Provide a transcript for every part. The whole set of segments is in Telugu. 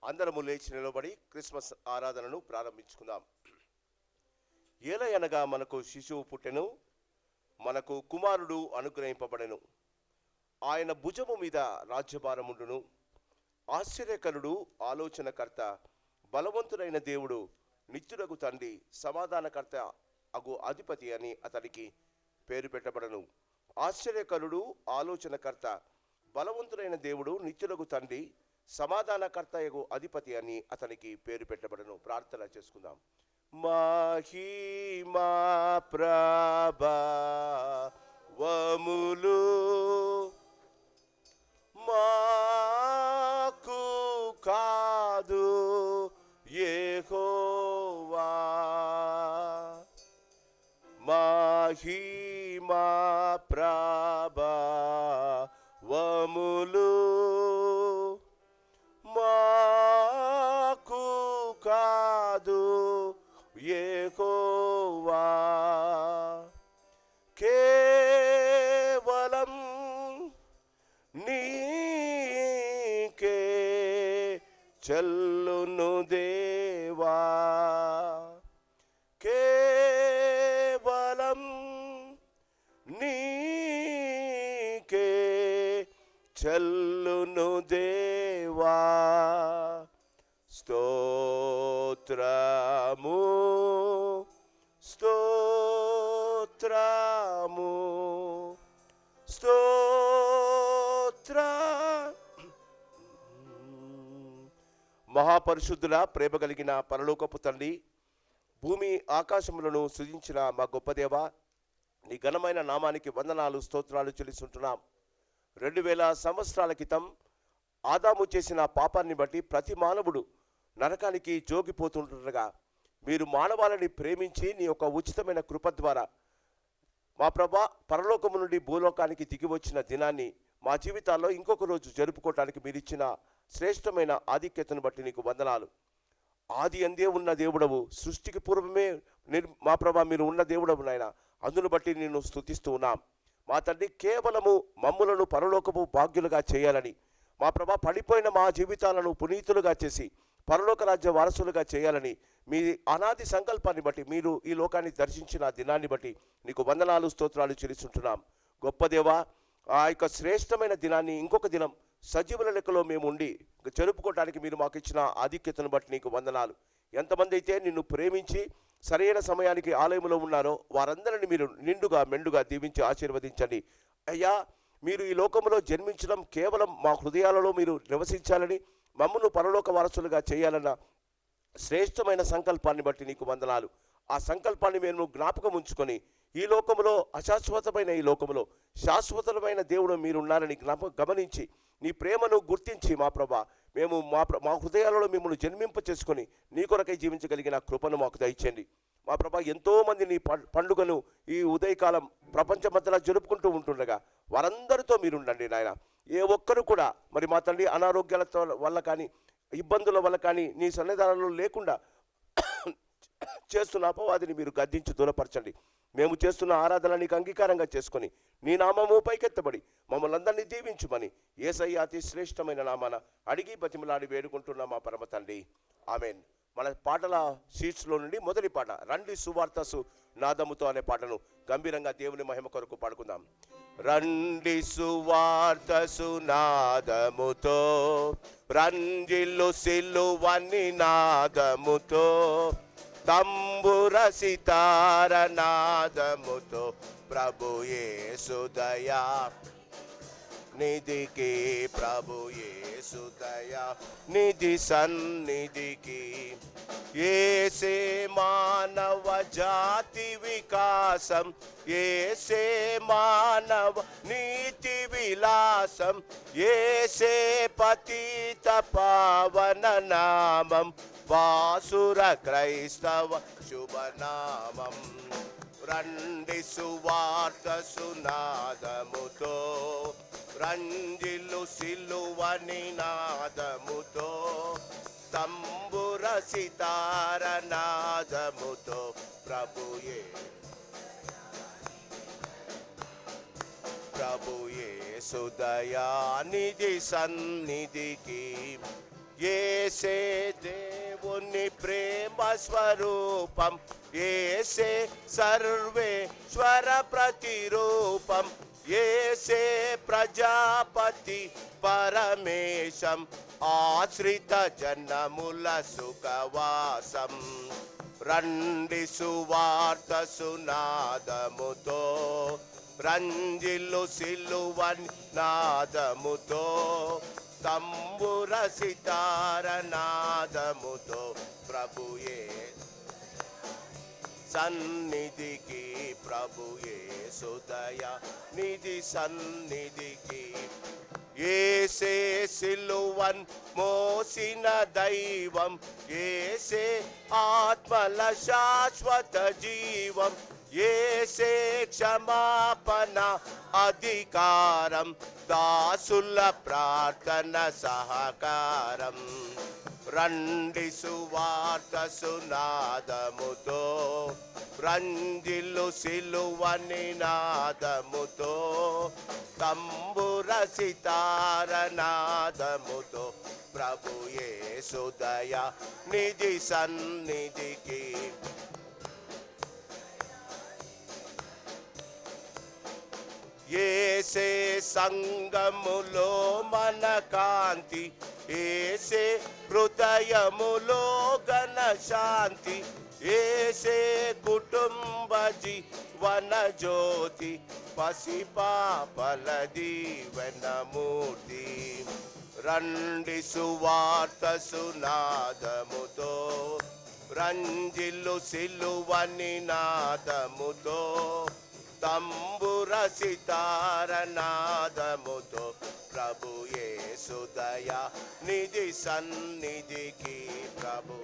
అందరము లేచి నిలబడి క్రిస్మస్ ఆరాధనను ప్రారంభించుకుందాం. ఏలయనగా మనకు శిశువు పుట్టెను, మనకు కుమారుడు అనుగ్రహింపబడెను. ఆయన భుజము మీద రాజ్యభారముండును. ఆశ్చర్యకరుడు, ఆలోచనకర్త, బలవంతుడైన దేవుడు, నిత్యుడగు తండ్రి, సమాధానకర్త అగు అధిపతి అని అతనికి పేరు పెట్టబడను. ఆశ్చర్యకరుడు, ఆలోచనకర్త, బలవంతుడైన దేవుడు, నిత్యుడగు తండ్రి, సమాధానకర్తయగు అధిపతి అని అతనికి పేరు పెట్టబడను. ప్రార్థన చేసుకుందాం. మహిమా ప్రభావములు మాకు కాదు యెహోవా, మహిమా ప్రభావములు మాకు కాదు యెహోవా, కేవలం నీకే చెల్లును దేవా, కేవలం నీకే చెల్లును దేవా. స్తోత్రము స్తోత్రము స్తోత్ర. మహాపరిశుద్ధుల ప్రేమ కలిగిన పరలోకపు తండ్రి, భూమి ఆకాశములను సృజించిన మా గొప్ప దేవ, నీ ఘనమైన నామానికి వందనాలు స్తోత్రాలు చెల్లిస్తుంటున్నాం. 2000 సంవత్సరాల క్రితం ఆదాము చేసిన పాపాన్ని బట్టి ప్రతి మానవుడు నరకానికి జోగిపోతుండగా మీరు మానవాళిని ప్రేమించి నీ యొక్క ఉచితమైన కృప ద్వారా మా ప్రభా పరలోకము నుండి భూలోకానికి దిగి వచ్చిన దినాన్ని మా జీవితాల్లో ఇంకొక రోజు జరుపుకోవటానికి మీరు ఇచ్చిన శ్రేష్టమైన ఆధిక్యతను బట్టి నీకు వందనాలు. ఆది అందే ఉన్న దేవుడవు, సృష్టికి పూర్వమే మా ప్రభా మీరు ఉన్న దేవుడవు నాయన, అందును బట్టి నేను స్తుతిస్తూ ఉన్నాం. మా తండ్రి, కేవలము మమ్ములను పరలోకపు భాగ్యులుగా చేయాలని, మా ప్రభా పడిపోయిన మా జీవితాలను పునీతులుగా చేసి పరలోక రాజ్య వారసులుగా చేయాలని మీ అనాది సంకల్పాన్ని బట్టి మీరు ఈ లోకాన్ని దర్శించిన దినాన్ని బట్టి నీకు వందనాలు స్తోత్రాలు చెల్లిస్తుంటున్నాం. గొప్ప దేవా, ఆ యొక్క శ్రేష్టమైన దినాన్ని ఇంకొక దినం సజీవుల లెక్కలో మేము ఉండి జరుపుకోవడానికి మీరు మాకు ఇచ్చిన ఆధిక్యతను బట్టి నీకు వందనాలు. ఎంతమంది అయితే నిన్ను ప్రేమించి సరైన సమయానికి ఆలయంలో ఉన్నారో వారందరిని మీరు నిండుగా మెండుగా దీవించి ఆశీర్వదించండి. అయ్యా, మీరు ఈ లోకంలో జన్మించడం కేవలం మా హృదయాలలో మీరు నివసించాలని, మమ్మను పరలోక వారసులుగా చేయాలన్న శ్రేష్టమైన సంకల్పాన్ని బట్టి నీకు వందనాలు. ఆ సంకల్పాన్ని మేము జ్ఞాపకం ఉంచుకొని ఈ లోకంలో అశాశ్వతమైన ఈ లోకంలో శాశ్వతమైన దేవుడు మీరున్నారని గమనించి నీ ప్రేమను గుర్తించి మా ప్రభా మేము మా హృదయాలలో మిమ్మల్ని జన్మింప చేసుకొని నీ కొరకై జీవించగలిగిన కృపను మాకు దయచేయండి. మా ప్రభా ఎంతోమంది నీ పండుగను ఈ ఉదయకాలం ప్రపంచమంతలా జరుపుకుంటూ ఉంటుండగా వారందరితో మీరుండండి నాయన. ఏ ఒక్కరు కూడా మరి మా తండ్రి అనారోగ్యాలతో వల్ల కానీ ఇబ్బందుల వల్ల కానీ నీ సన్నిధానంలో లేకుండా చేస్తున్న అపవాదిని మీరు గద్దించి దూరపరచండి. మేము చేస్తున్న ఆరాధన నీకు అంగీకారంగా చేసుకొని నీ నామము పైకెత్తబడి మమ్మల్ని అందరినీ దీవించుమని యేసయ్య అతి శ్రేష్టమైన నామాన అడిగి బతిమలాడి వేడుకుంటున్నా మా పరమ తండ్రి, ఆమెన్. మన పాటల షీట్స్లో నుండి మొదటి పాట రండి సువార్తసు నాదముతో అనే పాటను గంభీరంగా దేవుని మహిమ కొరకు పాడుకుందాం. రండి సువార్తసు నాదముతో, రంజిల్లు సిలువని నాదముతో, తంబుర సితార నాదముతో, ప్రభు యేసు దయా నిధికి, ప్రభు యేసు దయా నిధి సన్నిధికి, యేసే మానవ జాతి వికాసం, యేసే మానవ నీతి విలాసం, యేసే పతిత పావన నామం, వాసుర క్రైస్తవ శుభనామం. రండి సువార్త సునాదముతో, రంజిల్లు సిలువని నాదముతో, తంబుర సితార నాదముతో, ప్రభుయే ప్రభు యేసు దయానిధి సన్నిధికి, యేసే దేవుని ప్రేమ స్వరూపం, యేసే సర్వేశ్వర ప్రతిరూపం, యేసే ప్రజాపతి పరమేశం, ఆశ్రిత జనముల సుఖవాసం. రండి సువార్త సునాదముతో, రంజిల్లు సిలువన్ నాదముతో, తంబుర సితార నాదముతో, ప్రభుయే సన్నిధికి, ప్రభుయే సుదయ నిధి సన్నిధికి. యేసే సిలువన్ మోసిన దైవం, యేసే ఆత్మల శాశ్వత జీవం, యేసే క్షమాపణ అధికారం, దాసుల ప్రార్థన సహకారం. రండి సువార్త సునాదముతో, రంజిల్లు సిలువని నాదముతో, తంబుర సితార నాదముతో, ప్రభు యేసు దయా నిధి సన్నిధికి. యేసే సంగములో మన కాంతి, యేసే హృదయములో ఘన శాంతి, యేసే కుటుంబ జీవన జ్యోతి, పసిపాపల దీవెన మూర్తి. రండి సువార్త సునాదముతో, రంజిల్లు సిలువని నాదముతో, తంబుర సితార నాదముతో, ప్రభు యేసు దయా నిధి సన్నిధికి. ప్రభు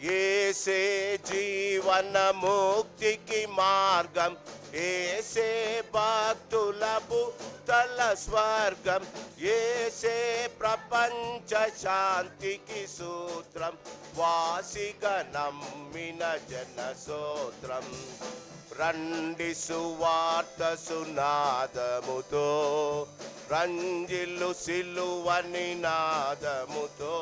యేసే జీవన ముక్తికి మార్గం, యేసే భక్తుల భూతల స్వర్గం, యేసే ప్రపంచ శాంతికి సూత్రం, వాసిగా నమ్మిన జన సూత్రం. రండి సువార్త సునాదముతో, రంజిల్లు సిలువని నాదముతో,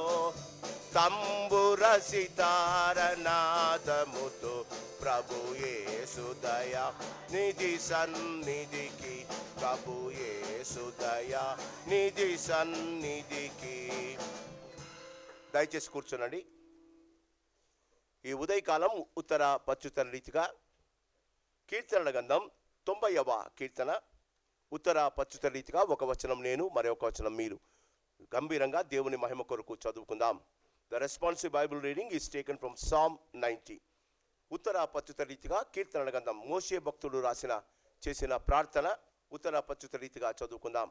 తంబుర సితార నాదముతో, ప్రభు యేసు దయా నిధి సన్నిధికి, ప్రభు యేసు దయా నిధి సన్నిధికి. దయచేసి కూర్చోనండి. ఈ ఉదయకాలం ఉత్తర పచ్యుత్తర రీతిగా కీర్తనల గ్రంథం 90వ కీర్తన ఉత్తర పచ్యుత్తర రీతిగా ఒక వచనం నేను, మరొక వచనం మీరు గంభీరంగా దేవుని మహిమ కొరకు చదువుకుందాం. The responsive Bible reading is taken from Psalm 90. ఉత్తర పచ్యుత రీతిగా కీర్తనల గ్రంథం మోషే భక్తుడు చేసిన ప్రార్థన ఉత్తర పచ్యుత రీతిగా చదువుకుందాం.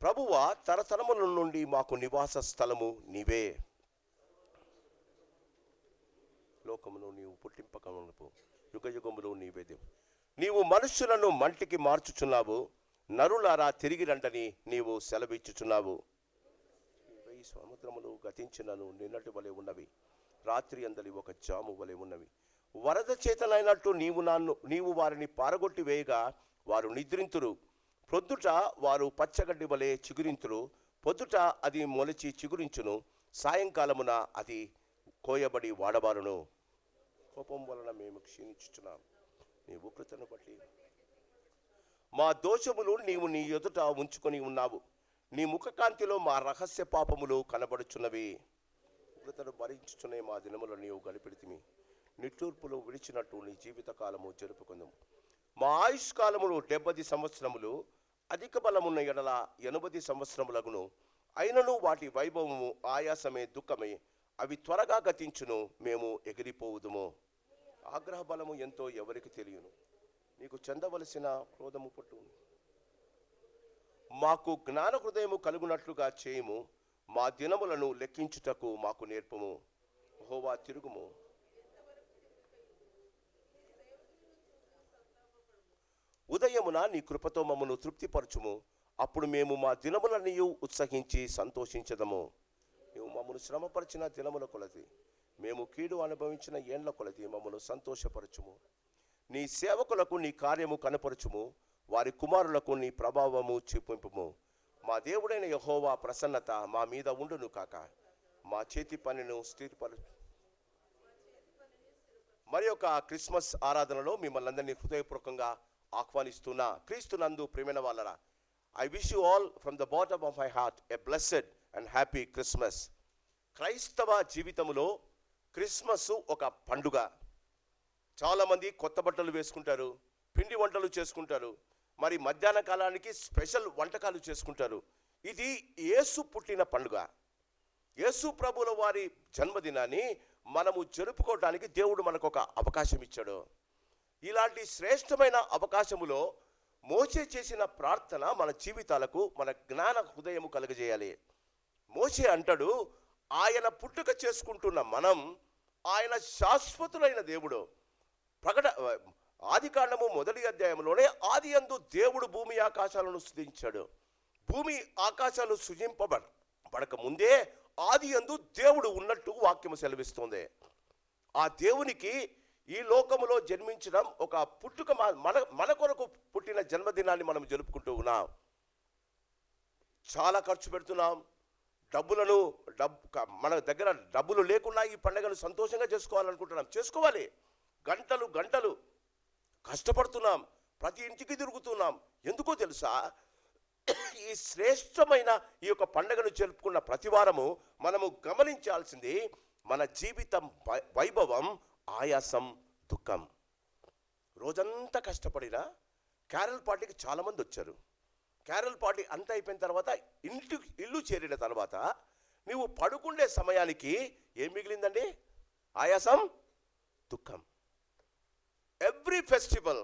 ప్రభువా, తరతరముల నుండి మాకు నివాస స్థలము నీవే. లోకమును నీవు పుట్టింపకమునపు యుగ యుగములు నీవే దేవు. నీవు మనుష్యులను మంటికి మార్చుచున్నావు, నరులారా తిరిగి రండని నీవు సెలవిచ్చుచున్నావు. ఈ సముద్రములు గతించినను నిన్నటి వలె ఉన్నవి, రాత్రి అందలి ఒక జాము వలె ఉన్నవి. వరద చేతనైనట్టు నీవు వారిని పారగొట్టి వేయగా వారు నిద్రింతురు. ప్రొద్దుట వారు పచ్చగడ్డి వలె చిగురింతురు. పొద్దుట అది మొలిచి చిగురించును, సాయంకాలమున అది కోయబడి వాడబారును. కోపం వలన మేము క్షీణించుచున్నాం, నీ ఉగ్రతను బట్టి మా దోషములు నీవు నీ ఎదుట ఉంచుకొని ఉన్నావు. నీ ముఖకాంతిలో మా రహస్య పాపములు కనబడుచున్నవి. ఉగ్రతను భరించుచునే మా దినములు నీవు గడిపెడితిమి. నిట్టూర్పులు విడిచినట్టు నీ జీవితకాలము జరుపుకుందాము. మా ఆయుష్కాలములు 70 సంవత్సరములు, అధిక బలమున్న ఎడల 80 సంవత్సరములగును. అయినను వాటి వైభవము ఆయాసమే, దుఃఖమే. అవి త్వరగా గతించును, మేము ఎగిరిపోవుదుము. ఆగ్రహ బలము ఎంతో ఎవరికి తెలియను, నీకు చెందవలసిన క్రోధము పట్టు. మాకు జ్ఞాన హృదయము కలుగునట్లుగా చేయుము, మా దినములను లెక్కించుటకు మాకు నేర్పము. యెహోవా తిరుగుము, ఉదయమున నీ కృపతో మమ్మను తృప్తిపరచుము. అప్పుడు మేము మా దినములనియు ఉత్సహించి సంతోషించదము. నీవు మమ్మను శ్రమపరిచిన దినముల కొలది మేము కీడు అనుభవించిన ఏండ్ల కొలది మమ్మల్ని సంతోషపరచుము. నీ సేవకులకు నీ కార్యము కనపరచుము. వారి కుమారులకు నీ ప్రభావము చూపింపుము. మా దేవుడైన యెహోవా ప్రసన్నత మా మీద ఉండును కాక. మా చేతి పనిని స్థిరపరచు. మరి ఒక క్రిస్మస్ ఆరాధనలో మిమ్మల్ని అందరినీ హృదయపూర్వకంగా ఆహ్వానిస్తున్నా. క్రీస్తునందు ప్రియమైన వాళ్ళరా, I wish you all from the bottom of my heart a blessed and happy Christmas. క్రైస్తవ జీవితంలో క్రిస్మస్ ఒక పండుగ. చాలామంది కొత్త బట్టలు వేసుకుంటారు, పిండి వంటలు చేసుకుంటారు, మరి మధ్యాహ్న కాలానికి స్పెషల్ వంటకాలు చేసుకుంటారు. ఇది యేసు పుట్టిన పండుగ. యేసు ప్రభుల వారి జన్మదినాన్ని మనము జరుపుకోవడానికి దేవుడు మనకు ఒక అవకాశం ఇచ్చాడు. ఇలాంటి శ్రేష్టమైన అవకాశములో మోషే చేసిన ప్రార్థన మన జీవితాలకు మన జ్ఞాన హృదయము కలుగజేయాలి. మోషే అంటాడు, ఆయన పుట్టుక చేసుకుంటున్న మనం ఆయన శాశ్వతులైన దేవుడు. ఆదికాండము 1వ అధ్యాయంలోనే ఆది యందు దేవుడు భూమి ఆకాశాలను సృజించాడు. భూమి ఆకాశాలు సృజింపబడక ముందే ఆది యందు దేవుడు ఉన్నట్టు వాక్యము సెలవిస్తుంది. ఆ దేవునికి ఈ లోకములో జన్మించడం ఒక పుట్టుక, మన కొరకు పుట్టిన జన్మదినాన్ని మనం జరుపుకుంటూ ఉన్నాం. చాలా ఖర్చు పెడుతున్నాం. మన దగ్గర డబ్బులు లేకుండా ఈ పండుగను సంతోషంగా చేసుకోవాలనుకుంటున్నాం. చేసుకోవాలి. గంటలు గంటలు కష్టపడుతున్నాం, ప్రతి ఇంటికి తిరుగుతున్నాం. ఎందుకో తెలుసా? ఈ శ్రేష్టమైన ఈ యొక్క పండుగను జరుపుకున్న ప్రతి వారము మనము గమనించాల్సింది మన జీవితం వైభవం, ఆయాసం, దుఃఖం. రోజంతా కష్టపడినా క్యారల్ పార్టీకి చాలామంది వచ్చారు. క్యారల్ పార్టీ అంతా అయిపోయిన తర్వాత ఇల్లు చేరిన తర్వాత నీవు పడుకుండే సమయానికి ఏం మిగిలిందండి? ఆయాసం, దుఃఖం. Every festival,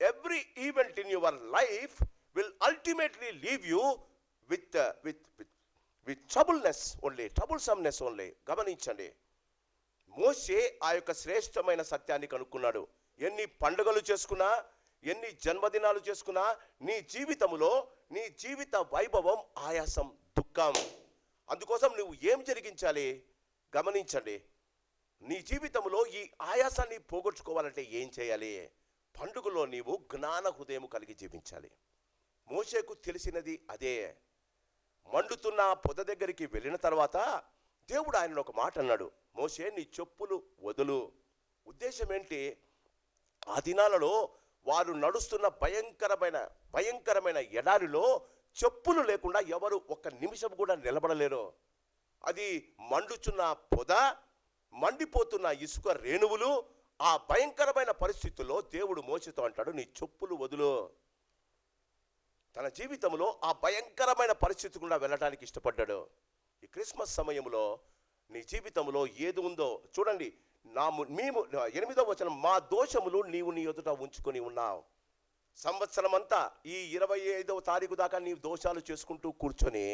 every event in your life will ultimately leave you with troublesomeness only. గమనించండి, మోషే ఆ యొక్క శ్రేష్టమైన సత్యాన్ని కనుక్కున్నాడు. ఎన్ని పండుగలు చేసుకున్నా, ఎన్ని జన్మదినాలు చేసుకున్నా, నీ జీవితంలో నీ జీవిత వైభవం, ఆయాసం, దుఃఖం. అందుకోసం నువ్వు ఏం జరిగించాలి? గమనించండి, నీ జీవితంలో ఈ ఆయాసాన్ని పోగొట్టుకోవాలంటే ఏం చేయాలి? పండుగలో నీవు జ్ఞాన హృదయం కలిగి జీవించాలి. మోషేకు తెలిసినది అదే. మండుతున్న పొద దగ్గరికి వెళ్ళిన తర్వాత దేవుడు ఆయన ఒక మాట అన్నాడు, మోషే నీ చెప్పులు వదులు. ఉద్దేశం ఏంటి? ఆ దినాలలో వారు నడుస్తున్న భయంకరమైన ఎడారిలో చెప్పులు లేకుండా ఎవరు ఒక్క నిమిషం కూడా నిలబడలేరు. అది మండుచున్న పొద, మండిపోతున్న ఇసుక రేణువులు. ఆ భయంకరమైన పరిస్థితుల్లో దేవుడు మోషేతో అంటాడు, నీ చెప్పులు వదులు. తన జీవితంలో ఆ భయంకరమైన పరిస్థితి గుండా వెళ్ళడానికి ఇష్టపడ్డాడు. ఈ క్రిస్మస్ సమయంలో నీ జీవితంలో ఏది ఉందో చూడండి. మేము 8వ వచనం, మా దోషములు నీవు నీ ఎదుట ఉంచుకొని ఉన్నావు. సంవత్సరం అంతా ఈ 25వ తారీఖు దాకా నీ దోషాలు చేసుకుంటూ కూర్చొని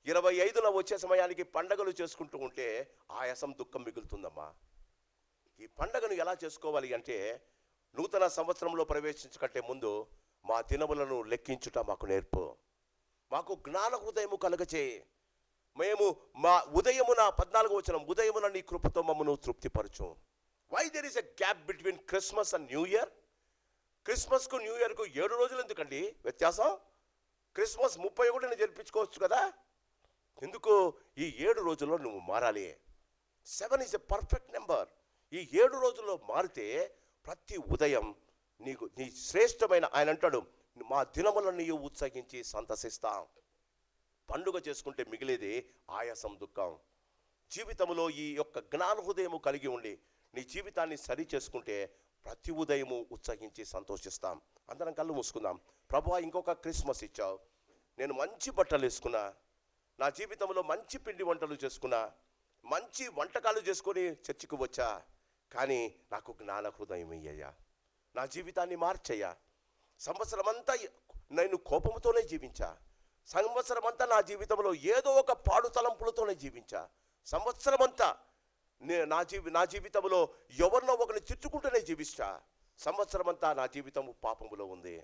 25న వచ్చే సమయానికి పండగలు చేసుకుంటూ ఉంటే ఆయాసం, దుఃఖం మిగులుతుందమ్మా. ఈ పండగను ఎలా చేసుకోవాలి అంటే, నూతన సంవత్సరంలో ప్రవేశించకంటే ముందు మా దినములను లెక్కించుట మాకు నేర్పు. మాకు జ్ఞాన హృదయము కలుగచేయి. మేము మా ఉదయమున 14వ వచనం, ఉదయమున నీ కృపతో మమ్మను తృప్తిపరచు. Why there is a gap between Christmas and new year? క్రిస్మస్కు న్యూ ఇయర్కు 7 రోజులు ఎందుకండి వ్యత్యాసం? క్రిస్మస్ 31ని జరిపించుకోవచ్చు కదా. ఎందుకు? ఈ 7 రోజుల్లో నువ్వు మారాలి. 7 ఈజ్ ఎ పర్ఫెక్ట్ నెంబర్. ఈ 7 రోజుల్లో మారితే ప్రతి ఉదయం నీ శ్రేష్టమైన, ఆయన అంటాడు, మా దినములను నీవు ఉత్సహించి సంతసిస్తాం. పండుగ చేసుకుంటే మిగిలేది ఆయాసం, దుఃఖం. జీవితంలో ఈ యొక్క జ్ఞాన హృదయము కలిగి ఉండి నీ జీవితాన్ని సరి చేసుకుంటే ప్రతి ఉదయము ఉత్సహించి సంతోషిస్తాం. అందరం కళ్ళు మూసుకుందాం. ప్రభువా, ఇంకొక క్రిస్మస్ ఇచ్చావు. నేను మంచి బట్టలు వేసుకున్నా, నా జీవితంలో మంచి పిండి వంటలు చేసుకున్నా, మంచి వంటకాలు చేసుకొని చర్చికి వచ్చా. కానీ నాకు జ్ఞాన హృదయం ఇయ్యయ్యా, నా జీవితాన్ని మార్చయ్యా. సంవత్సరం అంతా నేను కోపంతోనే జీవించా. సంవత్సరం అంతా నా జీవితంలో ఏదో ఒక పాడు తలంపులతోనే జీవించా. సంవత్సరం అంతా నా జీవితంలో ఎవరినో ఒకరిని తిట్టుకుంటూనే జీవించా. సంవత్సరం అంతా నా జీవితము పాపములో ఉంది.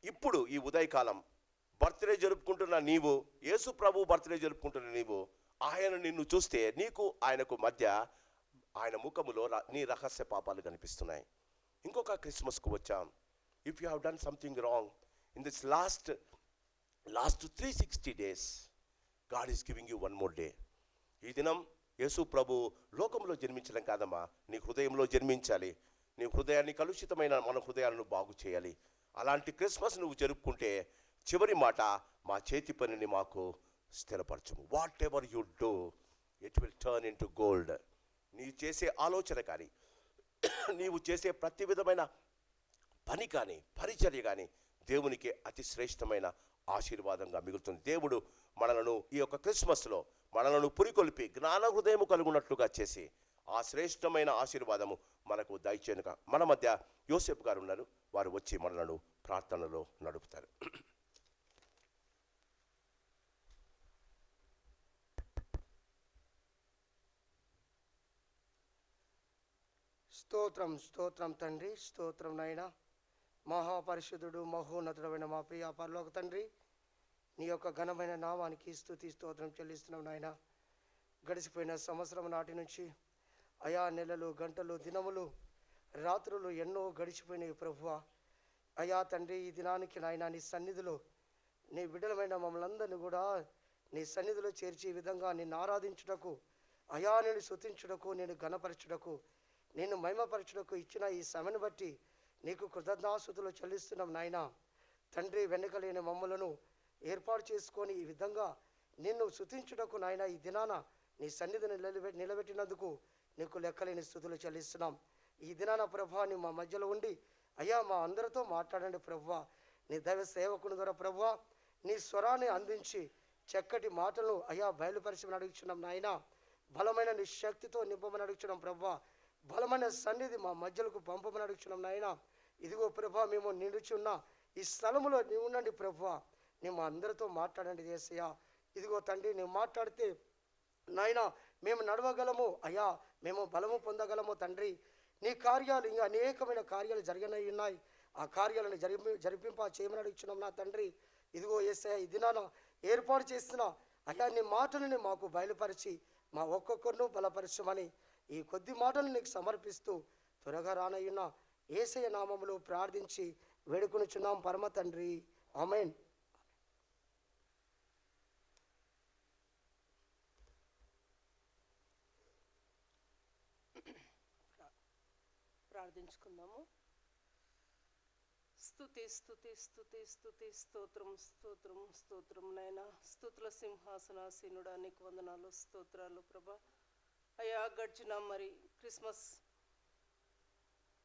ఇప్పుడు ఈ ఉదయకాలం బర్త్డే జరుపుకుంటున్న నీవు, యేసు ప్రభు బర్త్డే జరుపుకుంటున్న నీవు, ఆయన నిన్ను చూస్తే నీకు ఆయనకు మధ్య ఆయన ముఖములో నీ రహస్య పాపాలు కనిపిస్తున్నాయి. ఇంకొక క్రిస్మస్కు వచ్చాం. If you have done something wrong in this last 360 days, God is giving you one more day. ఈ దినం యేసు ప్రభు లోకంలో జన్మించడం కాదమ్మా, నీ హృదయంలో జన్మించాలి. నీ హృదయాన్ని కలుషితమైన మన హృదయాలను బాగు చేయాలి. అలాంటి క్రిస్మస్ నువ్వు జరుపుకుంటే చివరి మాట, మా చేతి పనిని మాకు స్థిరపరచము. Whatever you do it will turn into gold. నీ చేసే ఆలోచన కానీ, నీవు చేసే ప్రతి విధమైన పని కానీ, పరిచర్య కానీ దేవునికి అతి శ్రేష్టమైన ఆశీర్వాదంగా మిగులుతుంది. దేవుడు మనలను ఈ యొక్క క్రిస్మస్లో మనలను పురికొల్పి జ్ఞాన హృదయము కలుగునట్లుగా చేసి ఆ శ్రేష్టమైన ఆశీర్వాదము మనకు దయచేయనుక. మన మధ్య యోసేపు గారు ఉన్నారు, వారు వచ్చి మనలను ప్రార్థనలో నడుపుతారు. స్తోత్రం స్తోత్రం తండ్రి, స్తోత్రం నాయనా. మహాపరిశుద్ధుడు మహోన్నతుడమైన మా ప్రియ పరలోక తండ్రి, నీ యొక్క ఘనమైన నామానికి స్తుతి స్తోత్రం చెల్లిస్తున్నాం నాయన. గడిచిపోయిన సంవత్సరం నాటి నుంచి అయా నెలలు, గంటలు, దినములు, రాత్రులు ఎన్నో గడిచిపోయినాయి ప్రభువా. అయా తండ్రి, ఈ దినానికి నాయన నీ సన్నిధిలో నీ బిడ్డలమైన మమ్మల్ని అందరినీ కూడా నీ సన్నిధిలో చేర్చి ఈ విధంగా నిన్ను ఆరాధించుటకు, అయా నేను స్తుతించుటకు, నేను ఘనపరచుటకు, నేను మహిమపరచుటకు ఇచ్చిన ఈ సమయాన్ని బట్టి నీకు కృతజ్ఞాస్తుతులు చెల్లిస్తున్నాం నాయన. తండ్రి, వెనుకలేని మమ్మలను ఏర్పాటు చేసుకొని ఈ విధంగా నిన్ను స్తుతించుటకు నాయన ఈ దినాన నీ సన్నిధిని నిలబెట్టినందుకు నీకు లెక్కలేని స్తుతులు చెల్లిస్తున్నాం. ఈ దినాన ప్రభువా నీ మా మధ్యలో ఉండి అయ్యా మా అందరితో మాట్లాడండి ప్రభువా. నీ దైవ సేవకుని ద్వారా ప్రభువా నీ స్వరాన్ని అందించి చక్కటి మాటలను అయ్యా బయలుపరిచమని అడుగుచున్నాం నాయన. బలమైన నీ శక్తితో నింపమని అడుగుచున్నాం ప్రభువా. బలమైన సన్నిధి మా మధ్యలకు పంపమని అడుగుచున్నాం నాయన. ఇదిగో ప్రభువా, మేము నిలుచున్న ఈ స్థలములో నీవు ఉండండి ప్రభువా. మేము అందరితో మాట్లాడండి యేసయ్యా. ఇదిగో తండ్రి, నువ్వు మాట్లాడితే నాయన మేము నడవగలము అయ్యా, మేము బలము పొందగలము తండ్రి. నీ కార్యాలు ఇంకా అనేకమైన కార్యాలు జరిగినవి ఉన్నాయి. ఆ కార్యాలను జరిపింప చేయమని అడుగుచున్నాం నా తండ్రి. ఇదిగో యేసయ్యా, ఈ దినాన ఏర్పాటు చేసిన అయ్యా నీ మాటలని మాకు బయలుపరిచి మా ఒక్కొక్కరిను బలపరచమని ఈ కొద్ది మాటలు నీకు సమర్పిస్తూ త్వరగా రానయ్యున్న యేసయ్య నామములో ప్రార్థించి వేడుకొనుచున్నాం పరమ తండ్రి, ఆమేన్. ప్రార్థించుకుందాము. స్తుతి స్తుతి స్తుతి స్తుతి స్తోత్రం స్తోత్రం స్తోత్రం నైనా. స్తుతుల సింహాసనాసీనుడా నీకు వందనాలు, స్తోత్రాలు ప్రభా. అయ్యా, గడిచిన మరి క్రిస్మస్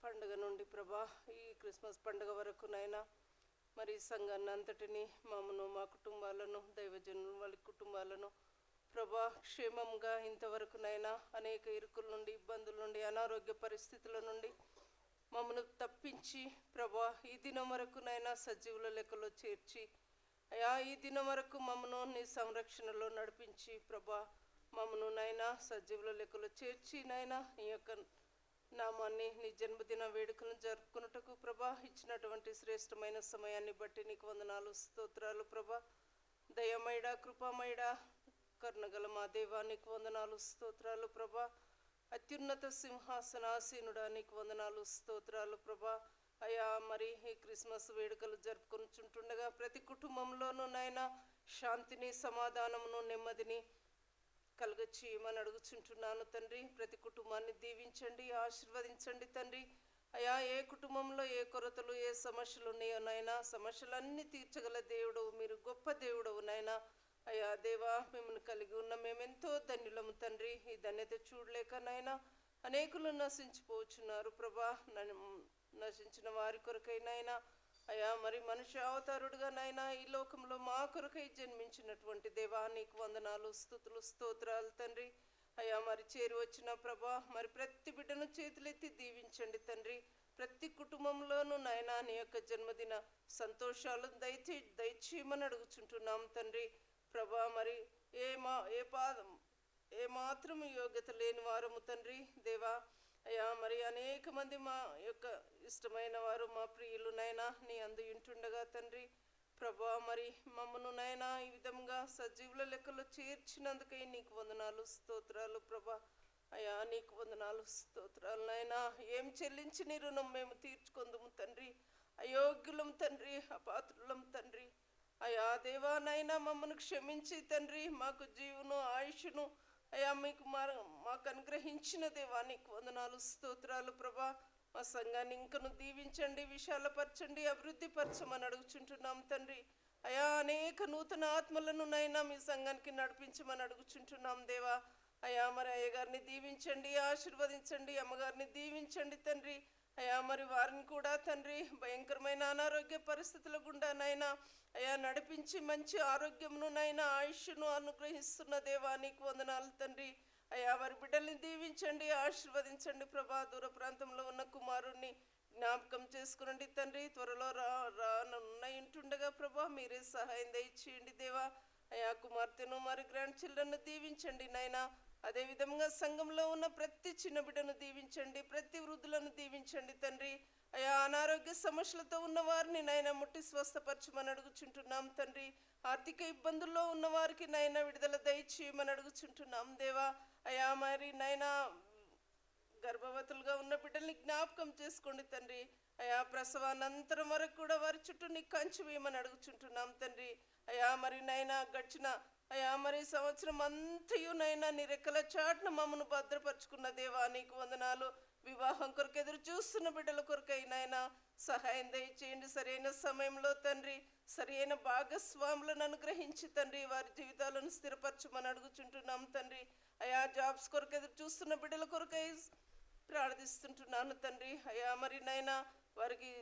పండుగ నుండి ప్రభా ఈ క్రిస్మస్ పండుగ వరకు నైనా మరి సంఘాన్ని అంతటిని, మమ్మను, మా కుటుంబాలను, దైవజనులు వాళ్ళ కుటుంబాలను ప్రభా క్షేమంగా ఇంతవరకునైనా అనేక ఇరుకుల నుండి, ఇబ్బందుల నుండి, అనారోగ్య పరిస్థితుల నుండి మమ్మను తప్పించి ప్రభా ఈ దినం వరకునైనా సజీవుల లెక్కలో చేర్చి అయా ఈ దినం వరకు మమ్మను నీ సంరక్షణలో నడిపించి ప్రభా మమ్మను నైనా సజీవుల లెక్కలో చేర్చి నైనా నీ యొక్క నామాన్ని, నీ జన్మదిన వేడుకలను జరుపుకున్నటకు ప్రభా ఇచ్చినటువంటి శ్రేష్టమైన సమయాన్ని బట్టి నీకు వందనాలు, స్తోత్రాలు ప్రభా. దయమైడా, కృపామైడా, కరుణగల మా దేవా నీకు వందనాలు, స్తోత్రాలు ప్రభా. అత్యున్నత సింహాసనాసీనుడా నీకు వందనాలు, స్తోత్రాలు ప్రభా. అయా మరి ఈ క్రిస్మస్ వేడుకలు జరుపుకొనిచుంటుండగా ప్రతి కుటుంబంలోనూ నైనా శాంతిని, సమాధానమును, నెమ్మదిని కలుగచేయమని అడుగుచుంటున్నాను తండ్రి. ప్రతి కుటుంబాన్ని దీవించండి, ఆశీర్వదించండి తండ్రి. అయా ఏ కుటుంబంలో ఏ కొరతలు, ఏ సమస్యలు ఉన్నాయో నైనా సమస్యలన్నీ తీర్చగల దేవుడు, మీరు గొప్ప దేవుడవు నైనా. అయ్యా దేవా, మిమ్మల్ని కలిగి ఉన్న మేమెంతో ధన్యులము తండ్రి. ఈ ధన్యత చూడలేక నైనా అనేకులు నశించిపోచున్నారు ప్రభా. నశించిన వారి కొరకైనా అయ్యా మరి మనుష్య అవతారుడుగా నైనా ఈ లోకంలో మా కొరకై జన్మించినటువంటి దేవా నీకు వందనాలు, స్తుతులు, స్తోత్రాలు తండ్రి. అయ్యా మరి చేరి వచ్చిన ప్రభా మరి ప్రతి బిడ్డను చేతులెత్తి దీవించండి ప్రతి కుటుంబంలోనూ నాయనా నీ యొక్క జన్మదిన సంతోషాలు దయచేయమని అడుగుచుంటున్నాం తండ్రి. ప్రభా మరి ఏ మాత్రం యోగ్యత లేని వారము తండ్రి దేవా. అయ్యా మరి అనేక మంది మా యొక్క ఇష్టమైన వారు, మా ప్రియులునైనా నీ అందు ఇంటుండగా తండ్రి ప్రభా మరి మమ్మను నైనా ఈ విధంగా సజీవుల లెక్కలో చేర్చినందుకై నీకు వందనాలు స్తోత్రాలు ప్రభా. అయ్యా నీకు వందనాలు స్తోత్రాలు నైనా. ఏం చెల్లించి నీ రుణం మేము తీర్చుకుందుము తండ్రి. అయోగ్యులం తండ్రి, అపాత్రులం తండ్రి. అయా దేవానైనా మమ్మను క్షమించి తండ్రి మాకు జీవును ఆయుష్ను అయా మీకు మాకు అనుగ్రహించిన దేవా నీకు వందనాలు స్తోత్రాలు ప్రభా. మా సంఘాన్ని ఇంకను దీవించండి, విశాలపరచండి, అభివృద్ధి పరచమని అడుగుచుంటున్నాం తండ్రి. అయా అనేక నూతన ఆత్మలను నైనా మీ సంఘానికి నడిపించమని అడుగుచుంటున్నాం దేవా. అయా మరి అయ్యగారిని దీవించండి, ఆశీర్వదించండి, అమ్మగారిని దీవించండి తండ్రి. అయా మరి వారిని కూడా తండ్రి భయంకరమైన అనారోగ్య పరిస్థితుల గుండా నైనా అయా నడిపించి మంచి ఆరోగ్యమును నైనా ఆయుష్ను అనుగ్రహిస్తున్న దేవా నీకు వందనాలు తండ్రి. అయా వారి బిడ్డల్ని దీవించండి, ఆశీర్వదించండి ప్రభా. దూర ప్రాంతంలో ఉన్న కుమారుణ్ణి జ్ఞాపకం చేసుకునండి తండ్రి. త్వరలో రానుంటుండగా ప్రభా మీరే సహాయం దయచేయండి దేవా. అయా కుమార్తెను మరి గ్రాండ్ చిల్డ్రన్ను దీవించండి నైనా. అదేవిధంగా సంఘంలో ఉన్న ప్రతి చిన్న బిడ్డను దీవించండి, ప్రతి వృద్ధులను దీవించండి తండ్రి. అయా అనారోగ్య సమస్యలతో ఉన్న వారిని నైనా ముట్టి స్వస్థపరచమని అడుగుచుంటున్నాం తండ్రి. ఆర్థిక ఇబ్బందుల్లో ఉన్న వారికి నైనా విడుదల దయచేయమని అడుగుచుంటున్నాం దేవా. అయా మరి నైనా గర్భవతులుగా ఉన్న బిడ్డల్ని జ్ఞాపకం చేసుకోండి తండ్రి. అయా ప్రసవానంతరం వరకు కూడా వారి చుట్టూ నీ కంచి వేయమని అడుగుచుంటున్నాం తండ్రి. అయా మరి నైనా గడిచిన అయా మరి సంవత్సరం అంతయు నైనా నీ రెక్కల చాటున మమ్మను భద్రపరుచుకున్న దేవా నీకు వందనాలు. వివాహం కొరకు ఎదురు చూస్తున్న బిడ్డల కొరకై నైనా సహాయం దయచేయండి. సరైన సమయంలో తండ్రి సరైన భాగస్వాములను అనుగ్రహించి తండ్రి వారి జీవితాలను స్థిరపరచమని అడుగుచుంటున్నాం తండ్రి. అయా జాబ్స్ కొరకు ఎదురు చూస్తున్న బిడ్డల కొరకై ప్రార్థిస్తుంటున్నాను తండ్రి. అయా మరి నైనా వారికి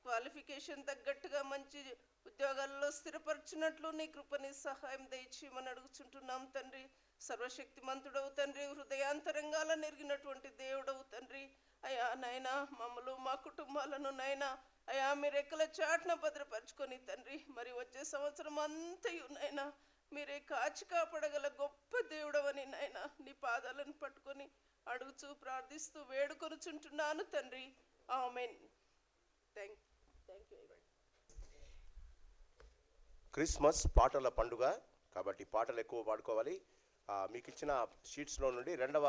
క్వాలిఫికేషన్ తగ్గట్టుగా మంచి ఉద్యోగాల్లో స్థిరపరచినట్లు నీ కృపని సహాయం దయచేయమని అడుగుచుంటున్నాం తండ్రి. సర్వశక్తిమంతుడవు తండ్రి, హృదయాంతరంగాల నెరిగినటువంటి దేవుడవు తండ్రి. అయా నైనా మమ్మల్ని మా కుటుంబాలను నైనా అయా మీ రెక్కల చాటున భద్రపరచుకొని తండ్రి మరి వచ్చే సంవత్సరం అంతయు నైనా మీరే కాచి కాపాడగల గొప్ప దేవుడవని నైనా నీ పాదాలను పట్టుకొని అడుగుచూ ప్రార్థిస్తూ వేడుకొనుచుంటున్నాను తండ్రి. ఆమేన్. Thank you. క్రిస్మస్ పాటల పండుగ కాబట్టి పాటలు ఎక్కువ పాడుకోవాలి. మీకు ఇచ్చిన షీట్స్లో నుండి రెండవ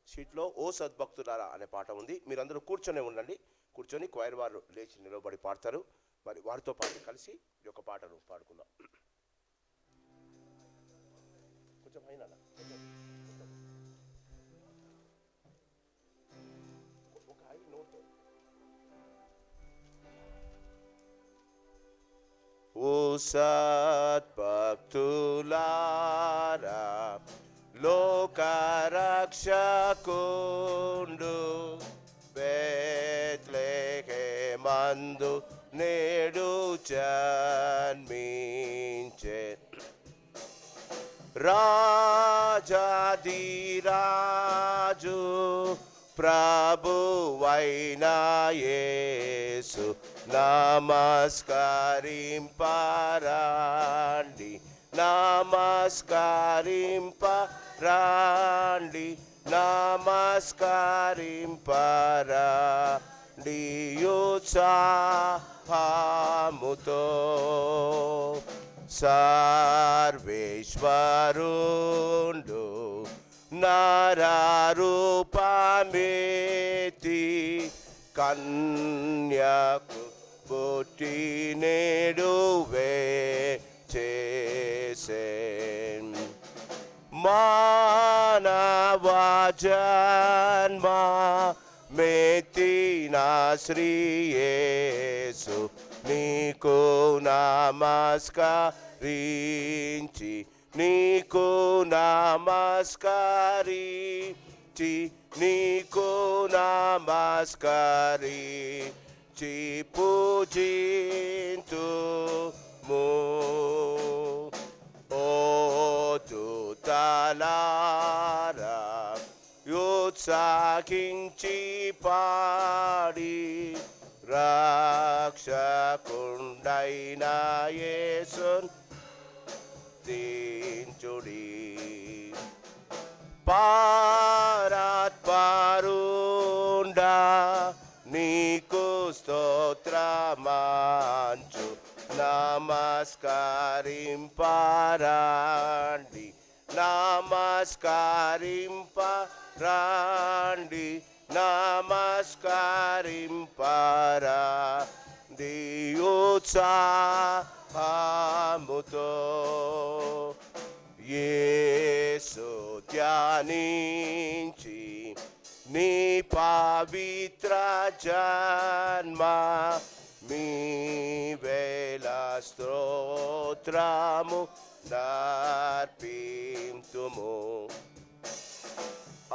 షీట్లో ఓ సద్భక్తులారా అనే పాట ఉంది. మీరందరూ కూర్చొనే ఉండండి. కూర్చొని క్వైర్ వారు లేచి నిలబడి పాడతారు. మరి వారితో పాటు కలిసి ఈ యొక్క పాటను పాడుకుందాం. కొంచెం అయినా ఒక హై నోట్. ఓ సద్భక్తులారా లోకరక్షకుండు బెత్లెహేమందు నేడు జన్మించె రాజాధిరాజు ప్రభువైన యేసు నమస్కరింపరాండి, నమస్కరింపరాండి, నమస్కరింపరాండి ఉత్సాహముతో. సర్వేశ్వరుండు నరరూపమెత్తి కన్యకు పుట్టి నేడు చేసెన్. మానవ జన్మ మెత్తిన శ్రీ యేసు నీకు నమస్కరించి, నీకు నమస్కరించి, నీకు నమస్కరించి పూజింతుము. ఓ దూతలారా ఉత్సాహించి పాడి రక్షకుండైన యేసున్ స్తుతించుడి. పరాత్పరుండా నీకు స్తోత్రమంచు నమస్కరింపరండి, నమస్కరింపరండి, నమస్కరింపరండి ఉత్సాహముతో యేసు ధ్యానించి నీ పవిత్ర జన్మ మీ వేళ స్తోత్రము నర్పింతుము.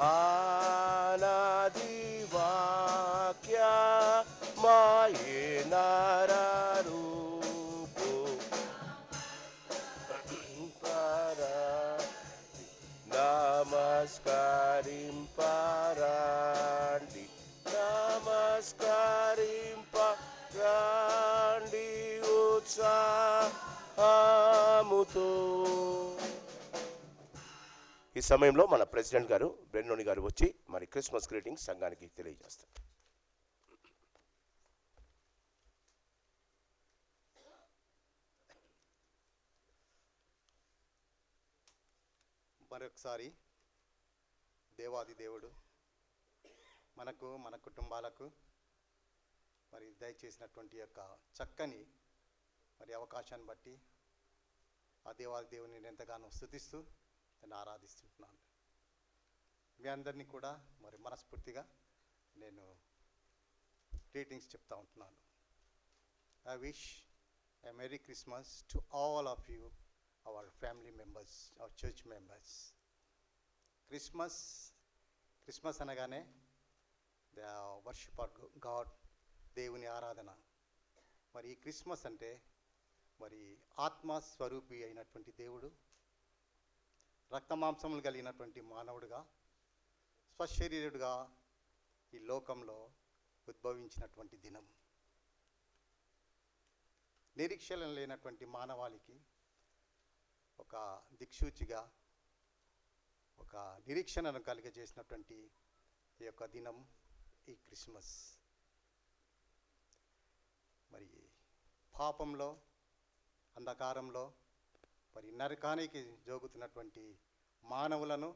ఆనాది వాక్య మాయే నరరూపు నమస్కరింపరండి, నమస్కరింపరండి ఉత్సాహముతో. ఈ సమయంలో మన ప్రెసిడెంట్ గారు బ్రెన్నోని గారు వచ్చి మరి క్రిస్మస్ గ్రీటింగ్స్ సంఘానికి తెలియజేస్తారు. మరొకసారి దేవాది దేవుడు మనకు మన కుటుంబాలకు మరి దయచేసినటువంటి యొక్క చక్కని మరి అవకాశాన్ని బట్టి ఆ దేవాది దేవుని నేను ఎంతగానో స్తుతిస్తూ నేను ఆరాధిస్తుంటున్నాను. మీ అందరినీ కూడా మరి మనస్ఫూర్తిగా నేను గ్రీటింగ్స్ చెప్తా ఉంటున్నాను. I wish a merry Christmas to all of you, our family members, our church members. Christmas అనగానే ద వర్షిప్ ఆఫ్ గాడ్, దేవుని ఆరాధన. మరి ఈ క్రిస్మస్ అంటే మరి ఆత్మస్వరూపి అయినటువంటి దేవుడు రక్తమాంసములు కలిగినటువంటి మానవుడుగా స్వశరీరుడుగా ఈ లోకంలో ఉద్భవించినటువంటి దినం. నిరీక్షణ లేనటువంటి మానవాళికి ఒక దిక్సూచిగా ఒక నిరీక్షణను కలిగజేసినటువంటి ఈ యొక్క దినం ఈ క్రిస్మస్. మరి పాపంలో అంధకారంలో మరి నరకానికి జోగుతున్నటువంటి మానవులను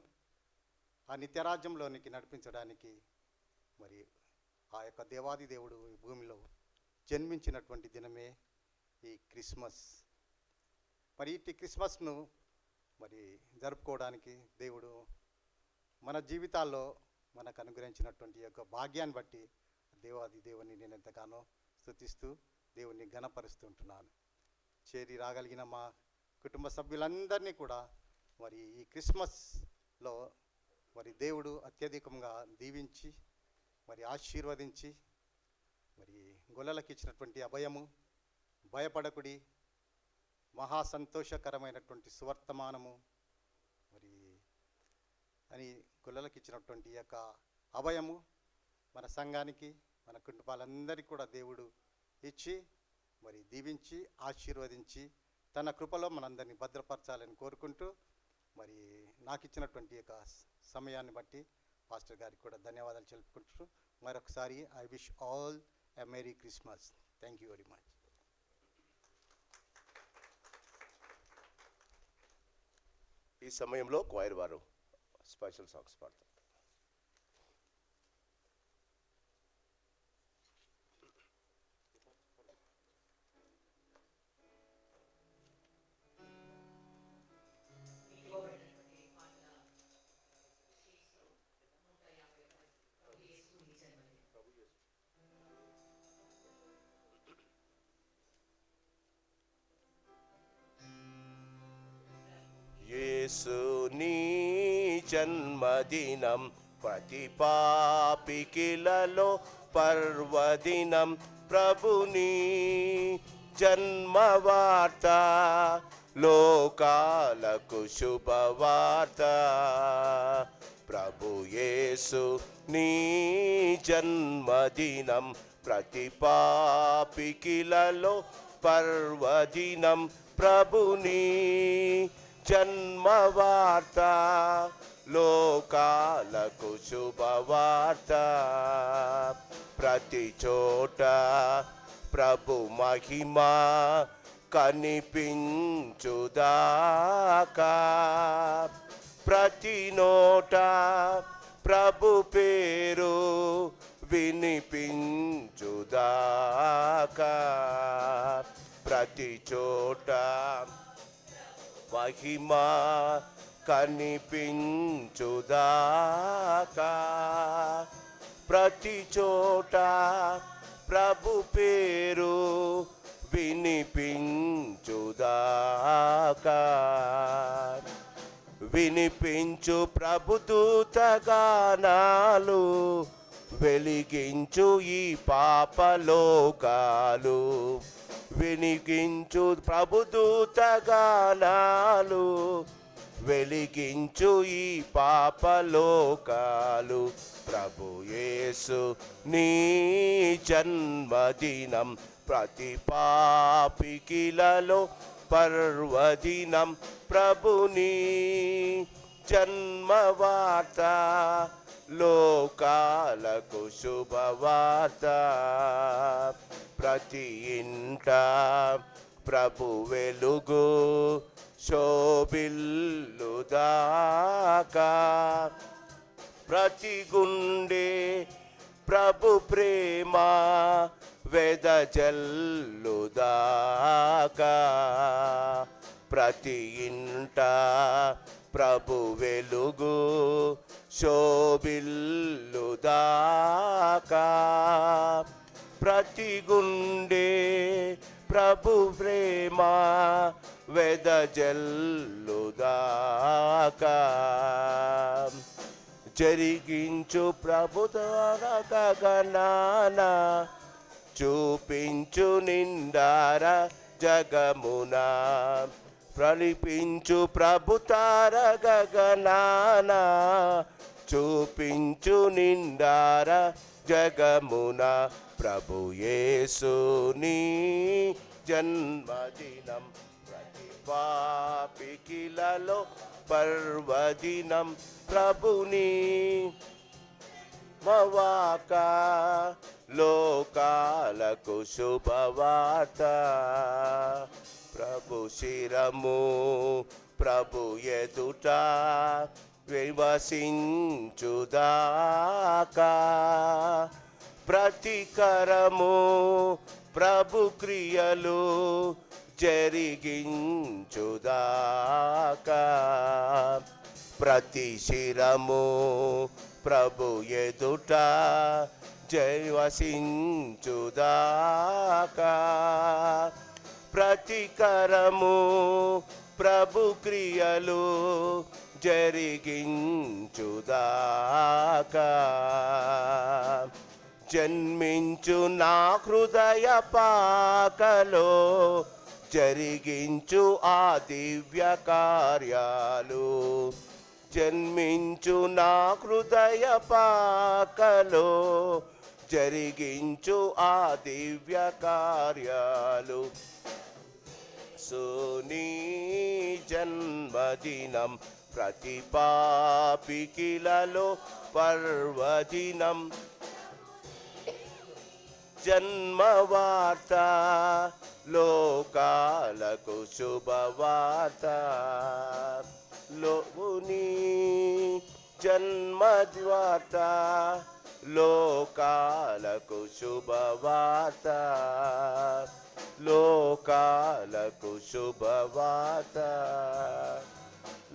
ఆ నిత్యరాజ్యంలోనికి నడిపించడానికి మరి ఆ యొక్క దేవాది దేవుడు ఈ భూమిలో జన్మించినటువంటి దినమే ఈ క్రిస్మస్. మరి ఇట్టి క్రిస్మస్ను మరి జరుపుకోవడానికి దేవుడు మన జీవితాల్లో మనకు అనుగ్రహించినటువంటి యొక్క భాగ్యాన్ని బట్టి దేవాది దేవుని నేను ఎంతగానో స్తుతిస్తూ దేవుని ఘనపరుస్తుంటున్నాను. చేరి రాగలిగిన మా కుటుంబ సభ్యులందరినీ కూడా మరి ఈ క్రిస్మస్లో మరి దేవుడు అత్యధికంగా దీవించి మరి ఆశీర్వదించి మరి గొల్లలకు ఇచ్చినటువంటి అభయము, భయపడకుడి, మహా సంతోషకరమైనటువంటి సువర్తమానము మరి అని గొల్లలకు ఇచ్చినటువంటి యొక్క అభయము మన సంఘానికి, మన కుటుంబాలందరికీ కూడా దేవుడు ఇచ్చి మరి దీవించి ఆశీర్వదించి తన కృపలో మనందరినీ భద్రపరచాలని కోరుకుంటూ మరి నాకు ఇచ్చినటువంటి యొక్క సమయాన్ని బట్టి పాస్టర్ గారికి కూడా ధన్యవాదాలు తెలుపుకుంటూ మరొకసారి I wish all a merry Christmas. Thank you very much. ఈ సమయంలో క్వైర్ వారు స్పెషల్ సాంగ్స్ పాడతారు. యేసు నీ జన్మదినం ప్రతి పాపికిలలో పర్వదినం, ప్రభుని జన్మవార్త లోకాలకు శుభవార్త. ప్రభు యేసు నీ జన్మదినం ప్రతి పాపికిలలో పర్వదినం, ప్రభుని జన్మవార్త లోకాలకు శుభవార్త. ప్రతి చోట ప్రభు మహిమ కనిపించుదాకా ప్రతి నోట ప్రభు పేరు వినిపించుదాకా ప్రతి చోట మహిమ కనిపించుదాకా ప్రతి చోట ప్రభు పేరు వినిపించుదాకా వినిపించు ప్రభుదూత గానాలు వెలిగించు ఈ పాపలోకాలు వినిపించు ప్రభుదూత గానాలు వెలిగించు ఈ పాపలోకాలు ప్రభు యేసు నీ జన్మదినం ప్రతి పాపికిలలో పర్వదినం ప్రభుని జన్మవార్త లోకాలకు శుభవార్త ప్రతి ఇంట ప్రభు వెలుగు శోభిల్లుదాకా ప్రతి గుండె ప్రభు ప్రేమ వెదజల్లుదాకా ప్రతి ఇంట ప్రభు వెలుగు శోభిల్లుదాకా ప్రతి గుండె ప్రభు ప్రేమ వెదజల్లుదాకా జరిగించు ప్రభు గగనాన చూపించు నిండార జగమున ప్రలిపించు ప్రభు తార గగనాన చూపించు నిండార జగమున ప్రభు యేసుని జన్మదినం ప్రతి పాపికిలలో పర్వదినం ప్రభుని మవాక లోకాలకు శుభవార్త ప్రభు శిరము ప్రభు ఎదుట వివసించుదాకా ప్రతికరము ప్రభు క్రియలు జరిగించుదాకా ప్రతి శిరము ప్రభు ఎదుట జయవసించుదాకా ప్రతికరము ప్రభు క్రియలు జరిగించుదాకా జన్మించు నా హృదయ పాకలో జరిగించు ఆ దివ్య కార్యాలు జన్మించు నా హృదయ పాకలో జరిగించు ఆ దివ్య కార్యాలు సునీ జన్మదినం ప్రతి పాపికిలలో పర్వదినం జన్మవార్త లోకాలకు శుభవార్త లోని జన్మవార్త లోకాలకు శుభవార్త లోకాలకు శుభవార్త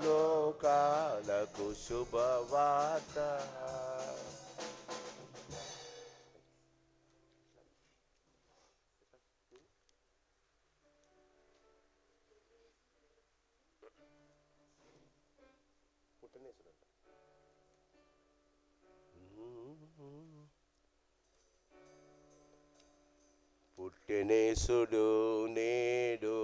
లోకాలకు శుభవార్త పుట్టెనేసుడు నేడు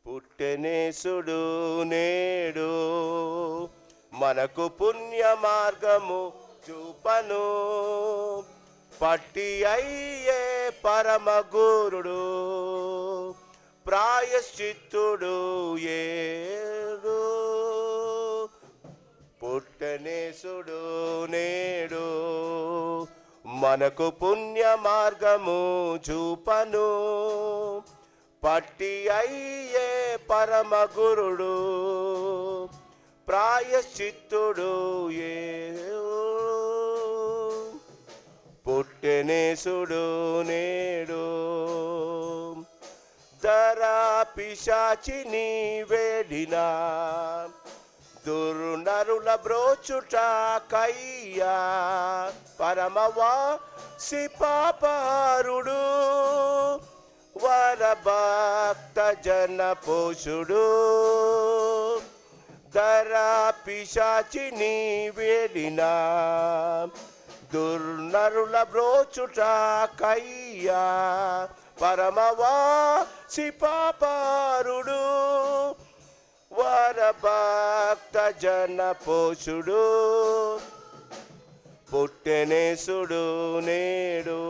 పుట్టెనేసుడు నేడు మనకు పుణ్య మార్గము చూపను పట్టి అయ్యే పరమ గురుడు ప్రాయశ్చిత్తుడు ఏడు పుట్టనేసుడు నేడు మనకు పుణ్య మార్గము చూపను, పట్టి అయ్యే పరమ గురుడు ప్రాయశ్చిత్తుడు ఏ పుట్టనేసుడు నేడు. ధరా పిశాచిని వేడినా దుర్నరుల బ్రోచుట కయ్యా పరమవాసి పాపారుడు వరభక్త జన పోషుడు. ధరా పిశాచిని వేడినా దుర్నరుల బ్రోచుట కయ్యా పరమవాసి పాపారుడు వరభక్త జన పోషుడు పుట్టనేసుడు నేడు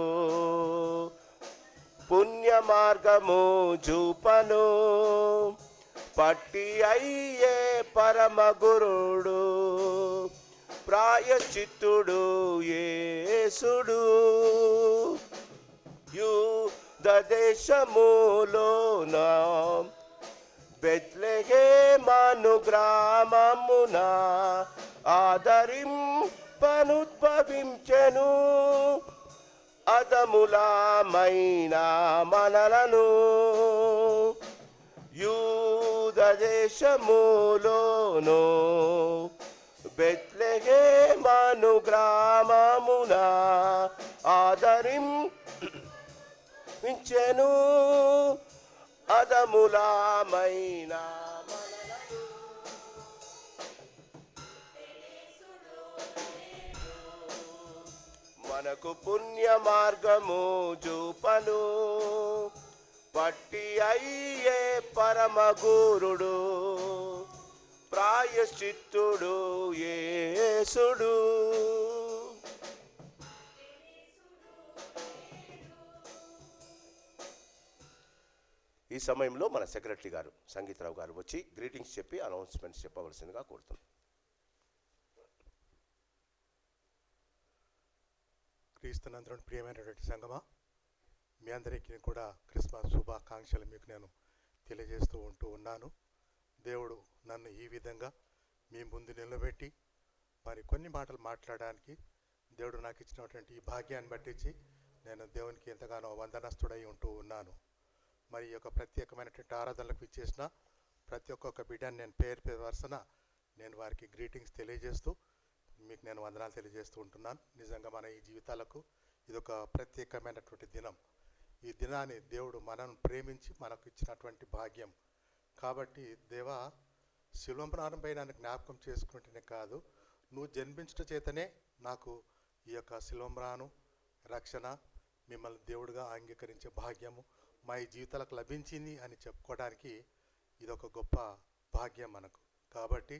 పుణ్య మార్గము చూపను, పట్టి అయ్యే పరమ గురుడు ప్రాయశ్చిత్తుడు యేసుడు. యూద దేశములోన బెత్లెహేమను గ్రామమున ఆదరింపనుద్భవించెను అదములమైన మనలను. యూద దేశములోను బెత్లెహేమను గ్రామమున ఆదరించెను అదములమైన మనలను. మనకు పుణ్య మార్గము చూపను, పట్టి అయ్యే పరమ గురుడు ప్రాయశ్చిత్తుడు యేసుడు. ఈ సమయంలో మన సెక్రటరీ గారు సంగీతరావు గారు వచ్చి గ్రీటింగ్స్ చెప్పి అనౌన్స్మెంట్స్ చెప్పవలసిందిగా కోరుతున్నాం. క్రీస్తునందుని ప్రియమైనటువంటి సంగమా, మీ అందరికీ కూడా క్రిస్మస్ శుభాకాంక్షలు మీకు నేను తెలియజేస్తూ ఉన్నాను. దేవుడు నన్ను ఈ విధంగా మీ ముందు నిలబెట్టి మరి కొన్ని మాటలు మాట్లాడడానికి దేవుడు నాకు ఇచ్చినటువంటి ఈ భాగ్యాన్ని బట్టించి నేను దేవునికి ఎంతగానో వందనస్తుడై ఉన్నాను. మరి ఈ యొక్క ప్రత్యేకమైనటువంటి ఆరాధనలకు ఇచ్చేసిన ప్రతి ఒక్కొక్క బిడ్డని నేను పేరు వరుసన నేను వారికి గ్రీటింగ్స్ తెలియజేస్తూ మీకు నేను వందనాలు తెలియజేస్తూ ఉంటున్నాను. నిజంగా మన ఈ జీవితాలకు ఇదొక ప్రత్యేకమైనటువంటి దినం. ఈ దినాన్ని దేవుడు మనను ప్రేమించి మనకు ఇచ్చినటువంటి భాగ్యం. కాబట్టి దేవా, శిలువమరణంపై నన్ను జ్ఞాపకం చేసుకుంటేనే కాదు, నువ్వు జన్మించడం చేతనే నాకు ఈ యొక్క శిలువమరణం రక్షణ, మిమ్మల్ని దేవుడిగా అంగీకరించే భాగ్యము మా ఈ జీవితాలకు లభించింది అని చెప్పుకోవడానికి ఇదొక గొప్ప భాగ్యం మనకు. కాబట్టి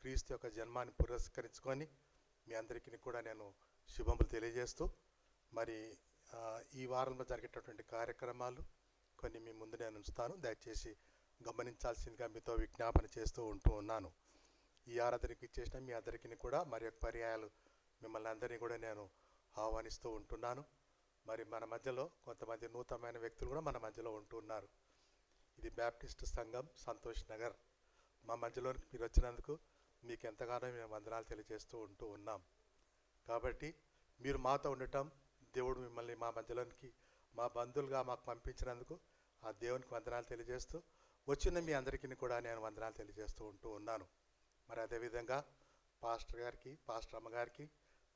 క్రీస్తు యొక్క జన్మాన్ని పురస్కరించుకొని మీ అందరికీ కూడా నేను శుభములు తెలియజేస్తూ మరి ఈ వారంలో జరిగేటటువంటి కార్యక్రమాలు కొన్ని మీ ముందు నేను ఉంచుతాను. దయచేసి గమనించాల్సిందిగా మీతో విజ్ఞాపన చేస్తూ ఉన్నాను. ఈ ఆరాధనకి ఇచ్చేసిన మీ అందరికీ కూడా మరి యొక్క పర్యాయాలు మిమ్మల్ని అందరినీ కూడా నేను ఆహ్వానిస్తూ ఉంటున్నాను. మరి మన మధ్యలో కొంతమంది నూతనమైన వ్యక్తులు కూడా మన మధ్యలో ఉంటున్నారు. ఇది బ్యాప్టిస్ట్ సంఘం సంతోష్ నగర్. మా మధ్యలోనికి మీరు వచ్చినందుకు మీకు ఎంతగానో మేము వందనాలు తెలియజేస్తూ ఉన్నాం. కాబట్టి మీరు మాతో ఉండటం, దేవుడు మిమ్మల్ని మా మధ్యలోనికి మా బంధువులుగా మాకు పంపించినందుకు ఆ దేవునికి వందనాలు తెలియజేస్తూ వచ్చిన మీ అందరికీ కూడా నేను వందనాలు తెలియజేస్తూ ఉన్నాను. మరి అదేవిధంగా పాస్టర్ గారికి, పాస్టర్ అమ్మగారికి,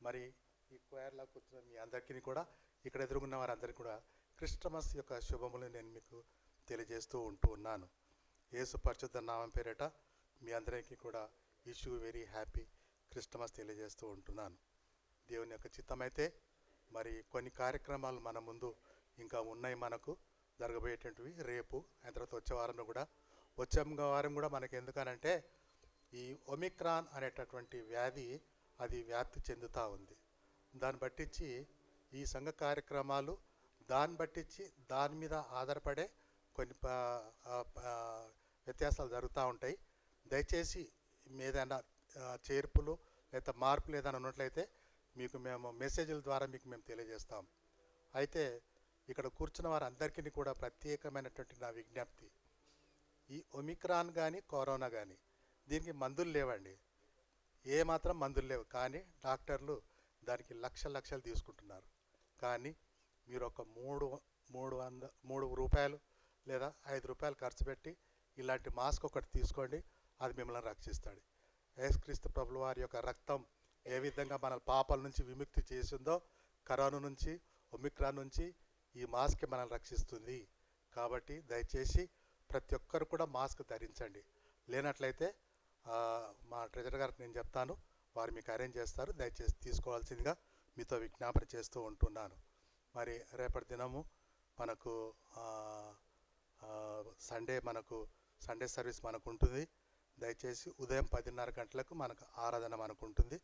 మరి ఈ క్వైర్లో కూర్చున్న మీ అందరికీ కూడా, ఇక్కడ ఎదురుగున్న వారందరికీ కూడా క్రిస్టమస్ యొక్క శుభములు నేను మీకు తెలియజేస్తూ ఉన్నాను. యేసు పరిశుద్ధ నామం పేరిట మీ అందరికీ కూడా విష్ వెరీ హ్యాపీ క్రిస్టమస్ తెలియజేస్తూ ఉంటున్నాను. దేవుని యొక్క చిత్తమైతే మరి కొన్ని కార్యక్రమాలు మన ముందు ఇంకా ఉన్నాయి, మనకు జరగబోయేటువంటివి. రేపు ఆయన తర్వాత వచ్చే వారం కూడా మనకి ఎందుకనంటే ఈ ఒమిక్రాన్ అనేటటువంటి వ్యాధి అది వ్యాప్తి చెందుతూ ఉంది. దాన్ని బట్టించి ఈ సంఘ కార్యక్రమాలు దాని మీద ఆధారపడే కొన్ని వ్యత్యాసాలు జరుగుతూ ఉంటాయి. దయచేసి ఏదైనా చేర్పులు లేదా మార్పులు ఏదైనా ఉన్నట్లయితే మీకు మేము మెసేజ్ల ద్వారా మీకు మేము తెలియజేస్తాం. అయితే ఇక్కడ కూర్చున్న వారందరికీ కూడా ప్రత్యేకమైనటువంటి నా విజ్ఞప్తి, ఈ ఒమిక్రాన్ కానీ కరోనా కానీ దీనికి మందులు లేవండి, ఏమాత్రం మందులు లేవు. కానీ డాక్టర్లు దానికి లక్షలు తీసుకుంటున్నారు. కానీ మీరు ఒక మూడు రూపాయలు లేదా 5 రూపాయలు ఖర్చు పెట్టి ఇలాంటి మాస్క్ ఒకటి తీసుకోండి, అది మిమ్మల్ని రక్షిస్తాడు. యేసుక్రీస్తు ప్రభుల వారి యొక్క రక్తం ఏ విధంగా మన పాపాల నుంచి విముక్తి చేసిందో, కరోనా నుంచి, ఒమిక్రాన్ నుంచి ఈ మాస్క్ మనల్ని రక్షిస్తుంది. కాబట్టి దయచేసి ప్రతి ఒక్కరు కూడా మాస్క్ ధరించండి. లేనట్లయితే మా ట్రెజరర్ గారికి నేను చెప్తాను, వారు మీకు అరేంజ్ చేస్తారు. దయచేసి తీసుకోవాల్సిందిగా మీతో విజ్ఞాపన చేస్తూ ఉంటున్నాను. మరి రేపటి దినము మనకు సండే సర్వీస్ మనకు ఉంటుంది. దయచేసి ఉదయం 10:30 గంటలకు మనకు ఆరాధన మనకు ఉంటుంది.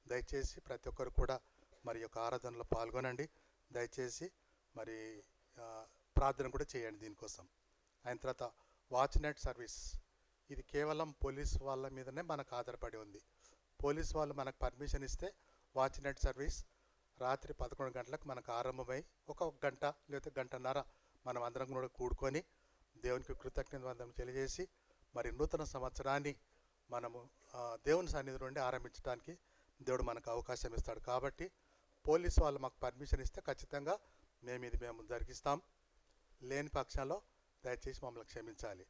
దయచేసి ప్రతి ఒక్కరు కూడా మరి యొక్క ఆరాధనలో పాల్గొనండి. దయచేసి మరి ప్రార్థన కూడా చేయండి దీనికోసం. అయిన తర్వాత వాచ్ నైట్ సర్వీస్, ఇది కేవలం పోలీస్ వాళ్ళ మీదనే మనకు ఆధారపడి ఉంది. పోలీస్ వాళ్ళు మనకు పర్మిషన్ ఇస్తే వాచ్ నైట్ సర్వీస్ రాత్రి 11 గంటలకు మనకు ఆరంభమై ఒక గంట లేదా గంటన్నర మనం అందరం కూడా కూడుకొని దేవునికి కృతజ్ఞతలు తెలియజేసి మరి నూతన సంవత్సరాన్ని మనము దేవుని సన్నిధి నుండి ఆరంభించడానికి దేవుడు మనకు అవకాశం ఇస్తాడు. కాబట్టి పోలీసు వాళ్ళు మాకు పర్మిషన్ ఇస్తే ఖచ్చితంగా మేము జరిగిస్తాం. లేని పక్షంలో దయచేసి మమ్మల్ని క్షమించాలి.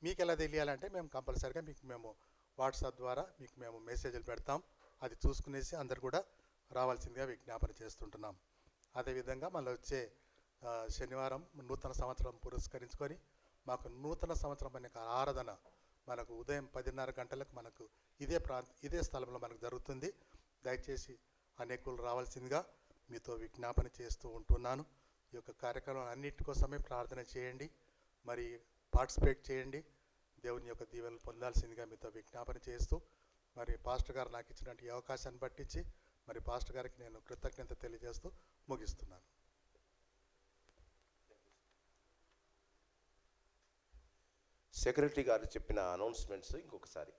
మీకు ఎలా తెలియాలంటే మేము కంపల్సరీగా మేము వాట్సాప్ ద్వారా మేము మెసేజ్లు పెడతాం. అది చూసుకునేసి అందరు కూడా రావాల్సిందిగా విజ్ఞాపన చేస్తుంటున్నాం. అదేవిధంగా మళ్ళీ వచ్చే శనివారం నూతన సంవత్సరం పురస్కరించుకొని మాకు నూతన సంవత్సరం అనే ఆరాధన మనకు ఉదయం 10:30 గంటలకు మనకు ఇదే స్థలంలో మనకు జరుగుతుంది. దయచేసి అనేకులు రావాల్సిందిగా మీతో విజ్ఞాపన చేస్తూ ఉంటున్నాను. ఈ యొక్క కార్యక్రమం అన్నిటి కోసమే ప్రార్థన చేయండి, మరి పార్టిసిపేట్ చేయండి. దేవుని యొక్క దీవెనలు పొందాల్సిందిగా మీతో విజ్ఞాపన చేస్తూ మరి పాస్టర్ గారు నాకు ఇచ్చినటువంటి ఈ అవకాశాన్ని పట్టించి మరి పాస్టర్ గారికి నేను కృతజ్ఞత తెలియజేస్తూ ముగిస్తున్నాను. సెక్రటరీ గారు చెప్పిన అనౌన్స్మెంట్స్ ఇంకొకసారి.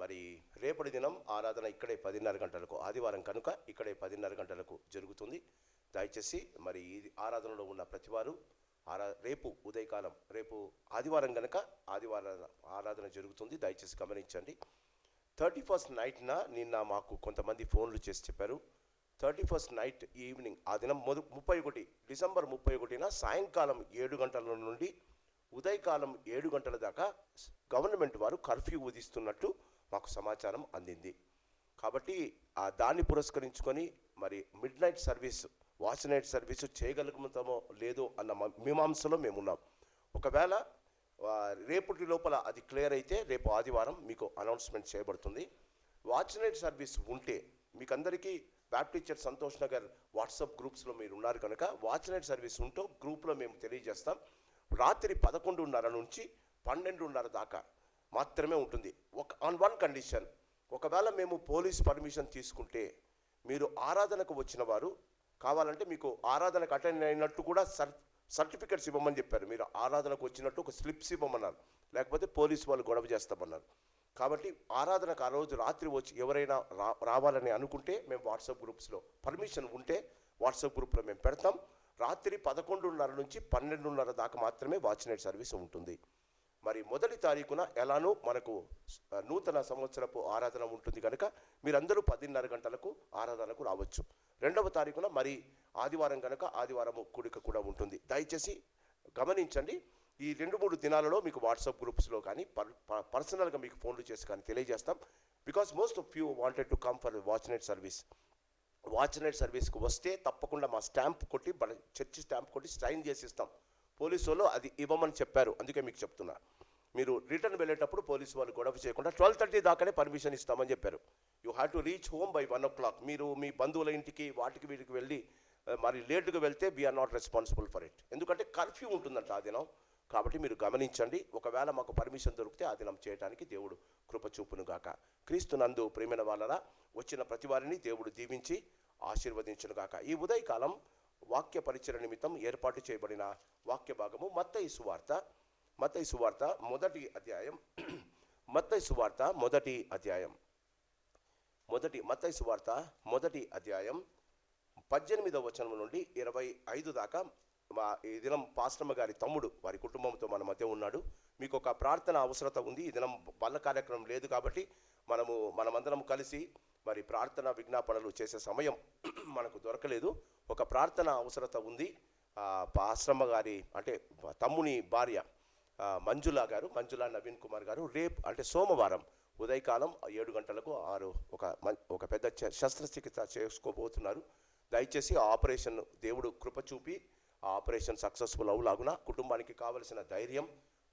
మరి రేపటి దినం ఆరాధన ఇక్కడే 10:30 గంటలకు, ఆదివారం కనుక ఇక్కడే 10:30 గంటలకు జరుగుతుంది. దయచేసి మరి ఈ ఆరాధనలో ఉన్న ప్రతివారు రేపు ఉదయకాలం, రేపు ఆదివారం కనుక ఆరాధన జరుగుతుంది. దయచేసి గమనించండి. 31st నైట్న నిన్న మాకు కొంతమంది ఫోన్లు చేసి చెప్పారు. 31st నైట్ ఈవినింగ్, ఆ దినం డిసెంబర్ 31న సాయంకాలం 7 గంటల నుండి ఉదయకాలం 7 గంటల దాకా గవర్నమెంట్ వారు కర్ఫ్యూ విధిస్తున్నట్టు మాకు సమాచారం అందింది. కాబట్టి దాన్ని పురస్కరించుకొని మరి midnight service, watch night service చేయగలుగుతామో లేదో అన్న మీమాంసలో మేమున్నాం. ఒకవేళ రేపటి లోపల అది క్లియర్ అయితే రేపు ఆదివారం మీకు అనౌన్స్మెంట్ చేయబడుతుంది. వాచ్ నైట్ సర్వీస్ ఉంటే మీకు అందరికీ Baptist church Santosh Nagar WhatsApp గ్రూప్స్లో మీరు ఉన్నారు కనుక వాచ్ నైట్ సర్వీస్ ఉంటూ గ్రూప్లో మేము తెలియజేస్తాం. రాత్రి 11:30 నుంచి 12:30 దాకా మాత్రమే ఉంటుంది. ఆన్ వన్ కండిషన్, ఒకవేళ మేము పోలీస్ పర్మిషన్ తీసుకుంటే మీరు ఆరాధనకు వచ్చిన వారు కావాలంటే మీకు ఆరాధనకు అటెండ్ అయినట్టు కూడా సర్టిఫికెట్స్ ఇవ్వమని చెప్పారు. మీరు ఆరాధనకు వచ్చినట్టు ఒక స్లిప్స్ ఇవ్వమన్నారు, లేకపోతే పోలీసు వాళ్ళు గొడవ చేస్తామన్నారు. కాబట్టి ఆరాధనకు ఆ రోజు రాత్రి వచ్చి ఎవరైనా రావాలని అనుకుంటే మేము వాట్సాప్ గ్రూప్స్లో పర్మిషన్ ఉంటే వాట్సాప్ గ్రూప్లో మేము పెడతాం. రాత్రి 11:30 నుంచి 12:30 దాకా మాత్రమే వాచ్ నైట్ సర్వీస్ ఉంటుంది. మరి 1వ తారీఖున ఎలానో మనకు నూతన సంవత్సరపు ఆరాధన ఉంటుంది కనుక మీరందరూ 10:30 గంటలకు ఆరాధనకు రావచ్చు. 2వ తారీఖున మరి ఆదివారం కనుక ఆదివారం కూడిక కూడా ఉంటుంది. దయచేసి గమనించండి. ఈ 2-3 దినాలలో మీకు వాట్సాప్ గ్రూప్స్లో కానీ పర్సనల్గా మీకు ఫోన్లు చేసి కానీ తెలియజేస్తాం. Because most of you wanted to come for watch night service. Watch night సర్వీస్కి వస్తే తప్పకుండా మా స్టాంప్ కొట్టి, చర్చి స్టాంప్ కొట్టి సైన్ చేసి ఇస్తాం. పోలీసు వాళ్ళు అది ఇవ్వమని చెప్పారు, అందుకే మీకు చెప్తున్నా. మీరు రిటర్న్ వెళ్ళేటప్పుడు పోలీసు వాళ్ళు గొడవ చేయకుండా 12:30 దాకానే పర్మిషన్ ఇస్తామని చెప్పారు. You have to reach home by 1 o'clock. మీరు మీ బంధువుల ఇంటికి వాటికి వీటికి వెళ్ళి మరి లేటుగా వెళ్తే we are not responsible for it. ఎందుకంటే కర్ఫ్యూ ఉంటుందంట ఆ దినం. కాబట్టి మీరు గమనించండి. ఒకవేళ మాకు పర్మిషన్ దొరికితే ఆ దినం చేయడానికి దేవుడు కృప చూపును గాక. క్రీస్తు నందు ప్రియమైన వాళ్ళరా, వచ్చిన ప్రతి వారిని దేవుడు దీవించి ఆశీర్వదించును గాక. ఈ ఉదయకాలం వాక్య పరిచయ నిమిత్తం ఏర్పాటు చేయబడిన వాక్య భాగము మత్తయి సువార్త మొదటి అధ్యాయం. మత్తయి సువార్త 1వ అధ్యాయం 18వ వచనం నుండి 25 దాకా ఈ దినం పాస్టమ్మ గారి తమ్ముడు వారి కుటుంబంతో మన మధ్య ఉన్నాడు. మీకు ఒక ప్రార్థన అవసరత ఉంది. ఈ దినం బల్ల కార్యక్రమం లేదు కాబట్టి మనమందరం కలిసి మరి ప్రార్థన విజ్ఞాపనలు చేసే సమయం మనకు దొరకలేదు. ఒక ప్రార్థన అవసరత ఉంది. పాస్టమ్మ గారి అంటే తమ్ముని భార్య మంజులా నవీన్ కుమార్ గారు రేపు అంటే సోమవారం ఉదయకాలం 7 గంటలకు ఒక పెద్ద శస్త్రచికిత్స చేసుకోబోతున్నారు. దయచేసి ఆ ఆపరేషన్ దేవుడు కృప చూపి ఆ ఆపరేషన్ సక్సెస్ఫుల్ అవులాగున కుటుంబానికి కావలసిన ధైర్యం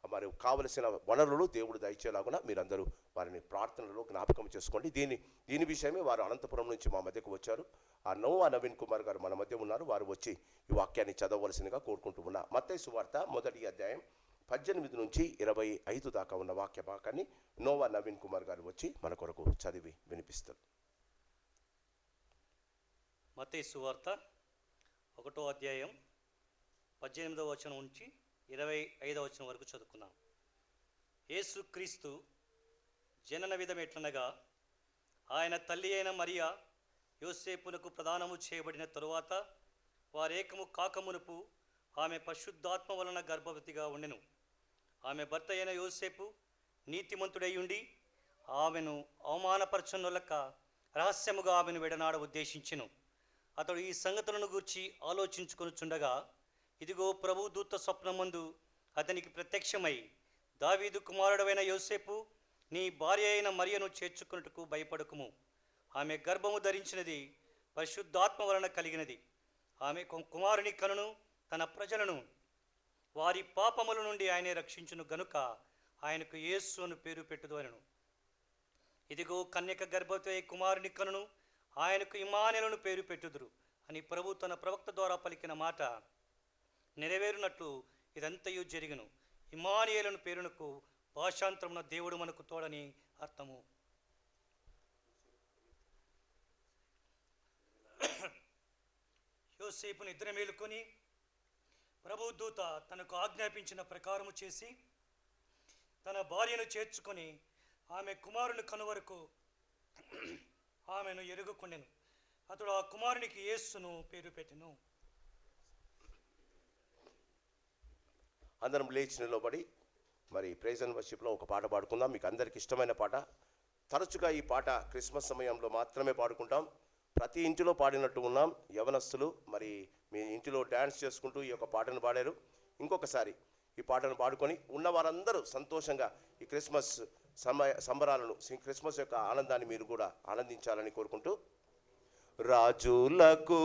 మరి కావలసిన వనరులు దేవుడు దయచేలాగున మీరందరూ వారిని ప్రార్థనలో జ్ఞాపకం చేసుకోండి. దీని విషయమే వారు అనంతపురం నుంచి మా మధ్యకు వచ్చారు. నవీన్ కుమార్ గారు మన మధ్య ఉన్నారు. వారు వచ్చి ఈ వాక్యాన్ని చదవవలసిందిగా కోరుకుంటూ ఉన్నా. మత్తయి సువార్త 1వ అధ్యాయం 18 నుంచి 25 దాకా ఉన్న వాక్య భాగాన్ని నవీన్ కుమార్ గారు వచ్చి మన కొరకు చదివి వినిపిస్తారు. మత్తయి సువార్త 1వ అధ్యాయం 18వ వచనం నుంచి 25వ వచనం వరకు చదువుకున్నాం. యేసుక్రీస్తు జనన విధం ఎట్లనగా, ఆయన తల్లి అయిన మరియా యోసేపునకు ప్రదానము చేయబడిన తరువాత వారేకము కాకమునుపు ఆమె పరిశుద్ధాత్మ వలన గర్భవతిగా ఉండెను. ఆమె భర్త అయిన యోసేపు నీతిమంతుడై ఉండి ఆమెను అవమానపరచనులక రహస్యముగా ఆమెను విడనాడ ఉద్దేశించెను. అతడు ఈ సంగతులను గూర్చి ఆలోచించుకొనుచుండగా, ఇదిగో ప్రభు దూత స్వప్నమందు అతనికి ప్రత్యక్షమై, దావీదు కుమారుడవైన యోసేపు, నీ భార్య అయిన మరియను చేర్చుకున్నట్టుకు భయపడకుము. ఆమె గర్భము ధరించినది పరిశుద్ధాత్మ వలన కలిగినది. ఆమె కుమారుని కనును తన ప్రజలను వారి పాపముల నుండి ఆయనే రక్షించును గనుక ఆయనకు యేసు అని పేరు పెట్టుదు అనెను. ఇదిగో కన్యక గర్భవతి కుమారుని కనును ఆయనకు ఇమ్మానుయేలును పేరు పెట్టుదురు అని ప్రభు తన ప్రవక్త ద్వారా పలికిన మాట నెరవేరునట్లు ఇదంతయు జరిగెను. ఇమ్మానుయేలును పేరునకు భాషాంతరమున దేవుడు మనకు తోడని అర్థము. యోసేపు నిద్ర మేలుకొని ప్రభు దూత తనకు ఆజ్ఞాపించిన ప్రకారము చేసి తన భార్యను చేర్చుకొని ఆమె కుమారుని కనువరకు ఆమెను ఎరుగుకొనెను. అతడు ఆ కుమారునికి యేసును పేరు పెట్టెను. అందరం లేచి నిలబడి మరి ప్రైజ్ అండ్ వర్షిప్లో ఒక పాట పాడుకుందాం. మీకు అందరికి ఇష్టమైన పాట. తరచుగా ఈ పాట క్రిస్మస్ సమయంలో మాత్రమే పాడుకుంటాం. ప్రతి ఇంటిలో పాడినట్టు ఉన్నాం. యవనస్తులు మరి మీ ఇంటిలో డ్యాన్స్ చేసుకుంటూ ఈ యొక్క పాటను పాడారు. ఇంకొకసారి ఈ పాటను పాడుకొని ఉన్న వారందరూ సంతోషంగా ఈ క్రిస్మస్ సంబరాలను క్రిస్మస్ యొక్క ఆనందాన్ని మీరు కూడా ఆనందించాలని కోరుకుంటూ, రాజులకు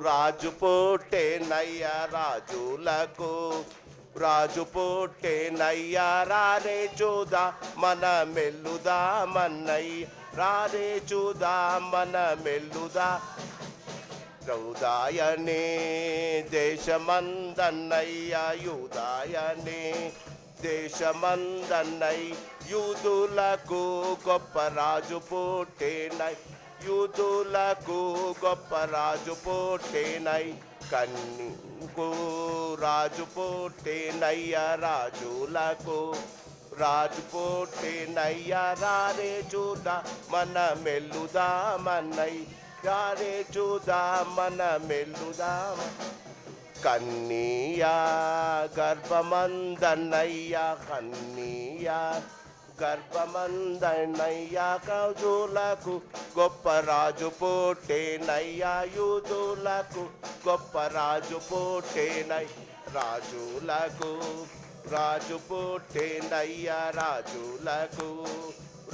రాజు పుట్టెనయ్యా, రాజులకు రాజు పుట్టెనయ్యా, రారే చూదా మన మెల్లుదామన్నయ్య, రారే చూదా మన మెల్లుదా. యూదాయనే దేశమందన్నయ్యా, యూదాయనే దేశమందన్నై, యూదులకు గొప్ప రాజు పుట్టెనై, యూదులకు గొప్ప రాజు పుట్టెనై, కన్నికు రాజు పుట్టెనయ్యా, రాజులకు రాజు పుట్టెనయ్యా, రారే చూదా మన మెల్లుదామన్నై, రారే చూదా మన మెల్లుదామ. కన్నీయా గర్భమందన్నయ్యా, కన్నీయా గర్భమందన్నయ్యా, కౌజులకు గొప్ప రాజు పుట్టెనయ్యా, యూదులకు గొప్ప రాజు పుట్టెనై, రాజులకు రాజు పుట్టెనయ్యా, రాజులకు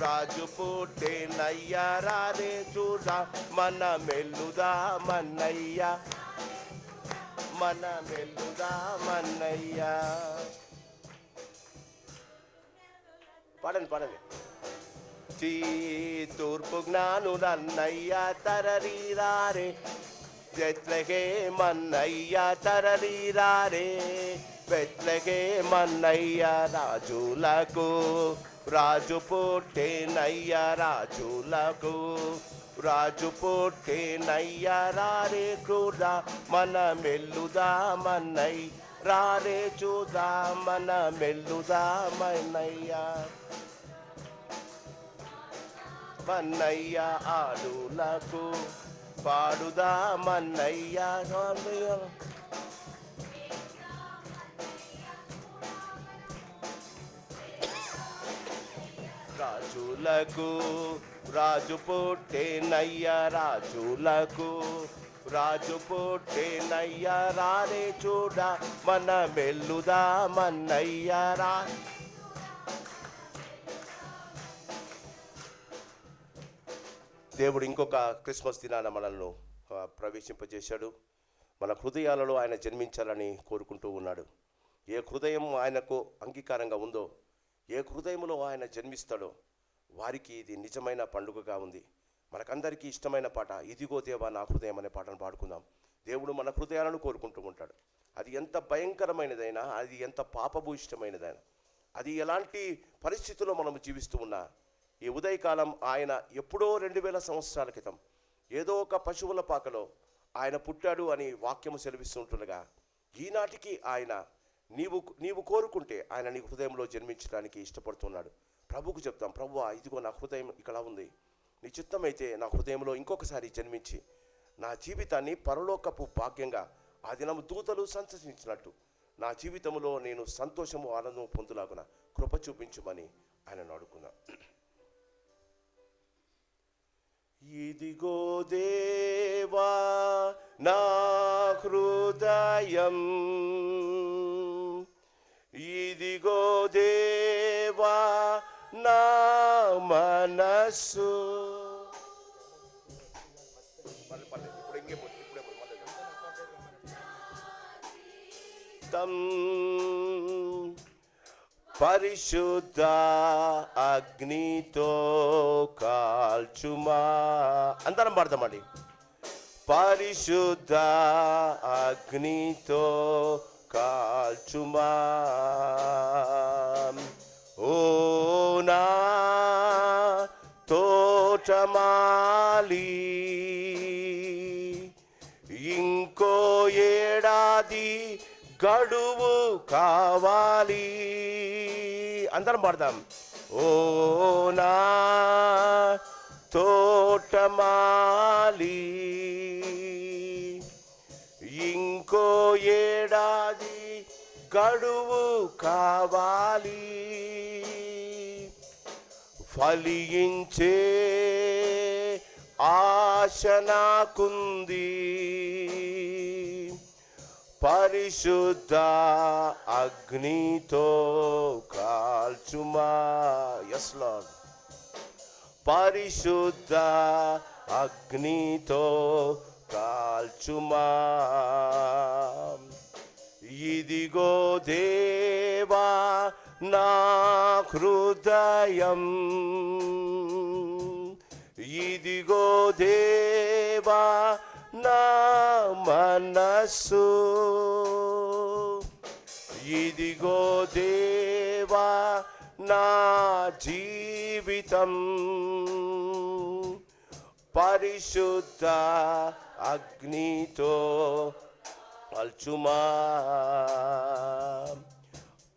రాజు పుట్టెనయ్యా, రారే చూడా మన మెల్లుదామన్నయ్యా, మన మెల్లుదామన్నయ్యా. పాడండి. తూర్పు జ్ఞానురన్నయ్యా, తరరీరారే బెత్లెహేమన్నయ్యా, తరరీరారే బెత్లెహేమన్నయ్యా, రాజులకు రాజు పుట్టెనయ్యా, రాజులకు రాజు పుట్టెనయ్యా, రారే చూదా మన మెల్లుదామన్నయ్య, రారే చూదా మన మెల్లుదామన్నయ్యా. మన్నయ్య ఆడులకు పాడుదా మన్నయ్య రాజులకు రాజు పుట్టేనయ్య రాజులకు రాజు పుట్టేనయ్య రారే చూడ మన మెల్లుదా మన్నయ్య రా. దేవుడు ఇంకొక క్రిస్మస్ దినాన మనల్ని ప్రవేశింపజేశాడు. మన హృదయాలలో ఆయన జన్మించాలని కోరుకుంటూ ఉన్నాడు. ఏ హృదయం ఆయనకు అంగీకారంగా ఉందో, ఏ హృదయంలో ఆయన జన్మిస్తాడో వారికి ఇది నిజమైన పండుగగా ఉంది. మనకందరికీ ఇష్టమైన పాట ఇదిగో దేవా నా హృదయం అనే పాటను పాడుకుందాం. దేవుడు మన హృదయాలను కోరుకుంటూ ఉంటాడు. అది ఎంత భయంకరమైనదైనా, అది ఎంత పాపభూయిష్టమైనదైనా, అది ఎలాంటి పరిస్థితుల్లో మనం జీవిస్తూ ఉన్నా, ఈ ఉదయకాలం ఆయన ఎప్పుడో 2000 సంవత్సరాల క్రితం ఏదో ఒక పశువుల పాకలో ఆయన పుట్టాడు అని వాక్యము సెలవిస్తూ ఉంటుండగా, ఈనాటికి ఆయన నీవు కోరుకుంటే ఆయన నీ హృదయంలో జన్మించడానికి ఇష్టపడుతున్నాడు. ప్రభువుకు చెప్తాం, ప్రభువా ఇదిగో నా హృదయం ఇక్కడ ఉంది, నీ చిత్తమైతే నా హృదయంలో ఇంకొకసారి జన్మించి నా జీవితాన్ని పరలోకపు భాగ్యంగా ఆ దినము దూతలు సంతసించినట్టు నా జీవితంలో నేను సంతోషము ఆనందము పొందులాగున కృప చూపించుమని ఆయనను అడుగుకున్నా. ఇదిగో దేవా నా హృదయం, ఇదిగో దేవా నా మనస్సు. పరిశుద్ధ అగ్నితో కాల్చుమా. అందరం పాడతామండి. పరిశుద్ధ అగ్నితో కాల్చుమా. ఓ నా తోటమాలి, ఇంకో ఏడాది గడువు కావాలి. అందరం పాడదాం. ఓ నా తోటమాలి, ఇంకో ఏడాది గడువు కావాలి. ఫలించే ఆశ నాకుంది, పరిశుద్ధ అగ్నితో కాల్చుమా. Yes lord. పరిశుద్ధ అగ్నితో కాల్చుమా. ఇదిగో దేవా నా హృదయం, ఇదిగో దేవా నా మనస్సు, ఇదిగో దేవా నా జీవితం. పరిశుద్ధ అగ్నితో కాల్చుమా.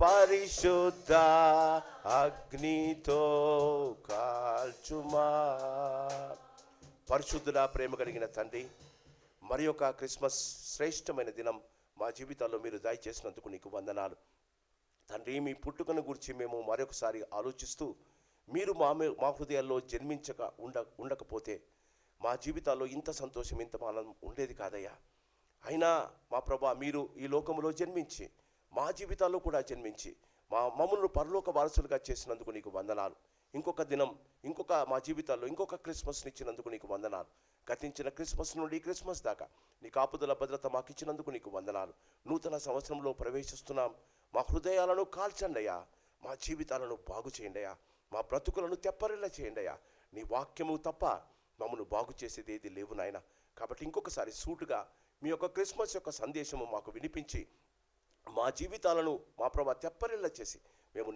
పరిశుద్ధ అగ్నితో కాల్చుమా. పరిశుద్ధుడా, ప్రేమ కలిగిన తండ్రి, మరి ఒక క్రిస్మస్ శ్రేష్టమైన దినం మా జీవితాల్లో మీరు దయచేసినందుకు నీకు వందనాలు తండ్రి. మీ పుట్టుకను గురించి మేము మరొకసారి ఆలోచిస్తూ, మీరు మా హృదయాల్లో జన్మించక ఉండకపోతే మా జీవితాల్లో ఇంత సంతోషం, ఇంత ఆనందం ఉండేది కాదయ్యా. అయినా మా ప్రభా, మీరు ఈ లోకంలో జన్మించి మా జీవితాల్లో కూడా జన్మించి మమ్మల్ని పరలోక వారసులుగా చేసినందుకు నీకు వందనాలు. ఇంకొక దినం, మా జీవితాల్లో ఇంకొక క్రిస్మస్ని ఇచ్చినందుకు నీకు వందనాలు. గతించిన క్రిస్మస్ నుండి ఈ క్రిస్మస్ దాకా నీ కాపుదల భద్రత మాకు ఇచ్చినందుకు నీకు వందనాలు. నూతన సంవత్సరంలో ప్రవేశిస్తున్నాం. మా హృదయాలను కాల్చండి అయ్యా, మా జీవితాలను బాగు చేయండి అయ్యా, మా బ్రతుకులను తెప్పరిల్లా చేయండి అయ్యా. నీ వాక్యము తప్ప మమ్మల్ని బాగు చేసేది ఏది లేవు నాయన. కాబట్టి ఇంకొకసారి సూటుగా మీ యొక్క క్రిస్మస్ యొక్క సందేశము మాకు వినిపించి మా జీవితాలను మా ప్రభా తెప్పరిల్లా చేసి మేము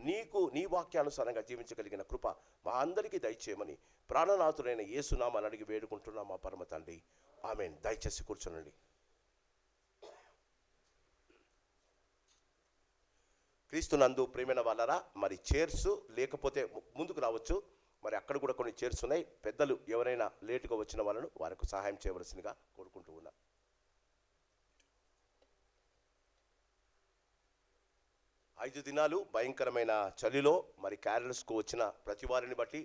నీ వాక్యానుసారంగా జీవించగలిగిన కృప మా అందరికీ దయచేయమని ప్రాణనాథుడైన యేసునామని అడిగి వేడుకుంటున్నాం మా పరమ తండ్రి. ఆమేన్. దయచేసి కూర్చోనండి. క్రీస్తునందు ప్రియమైన వాళ్ళరా, మరి చైర్స్ లేకపోతే ముందుకు రావచ్చు. మరి అక్కడ కూడా కొన్ని చేరుస్తున్నాయి. పెద్దలు ఎవరైనా లేటుగా వచ్చిన వాళ్ళను వారికి సహాయం చేయవలసిందిగా కోరుకుంటూ ఉన్నా. ఐదు దినాలు భయంకరమైన చలిలో మరి క్యారల్స్కు వచ్చిన ప్రతి వారిని బట్టి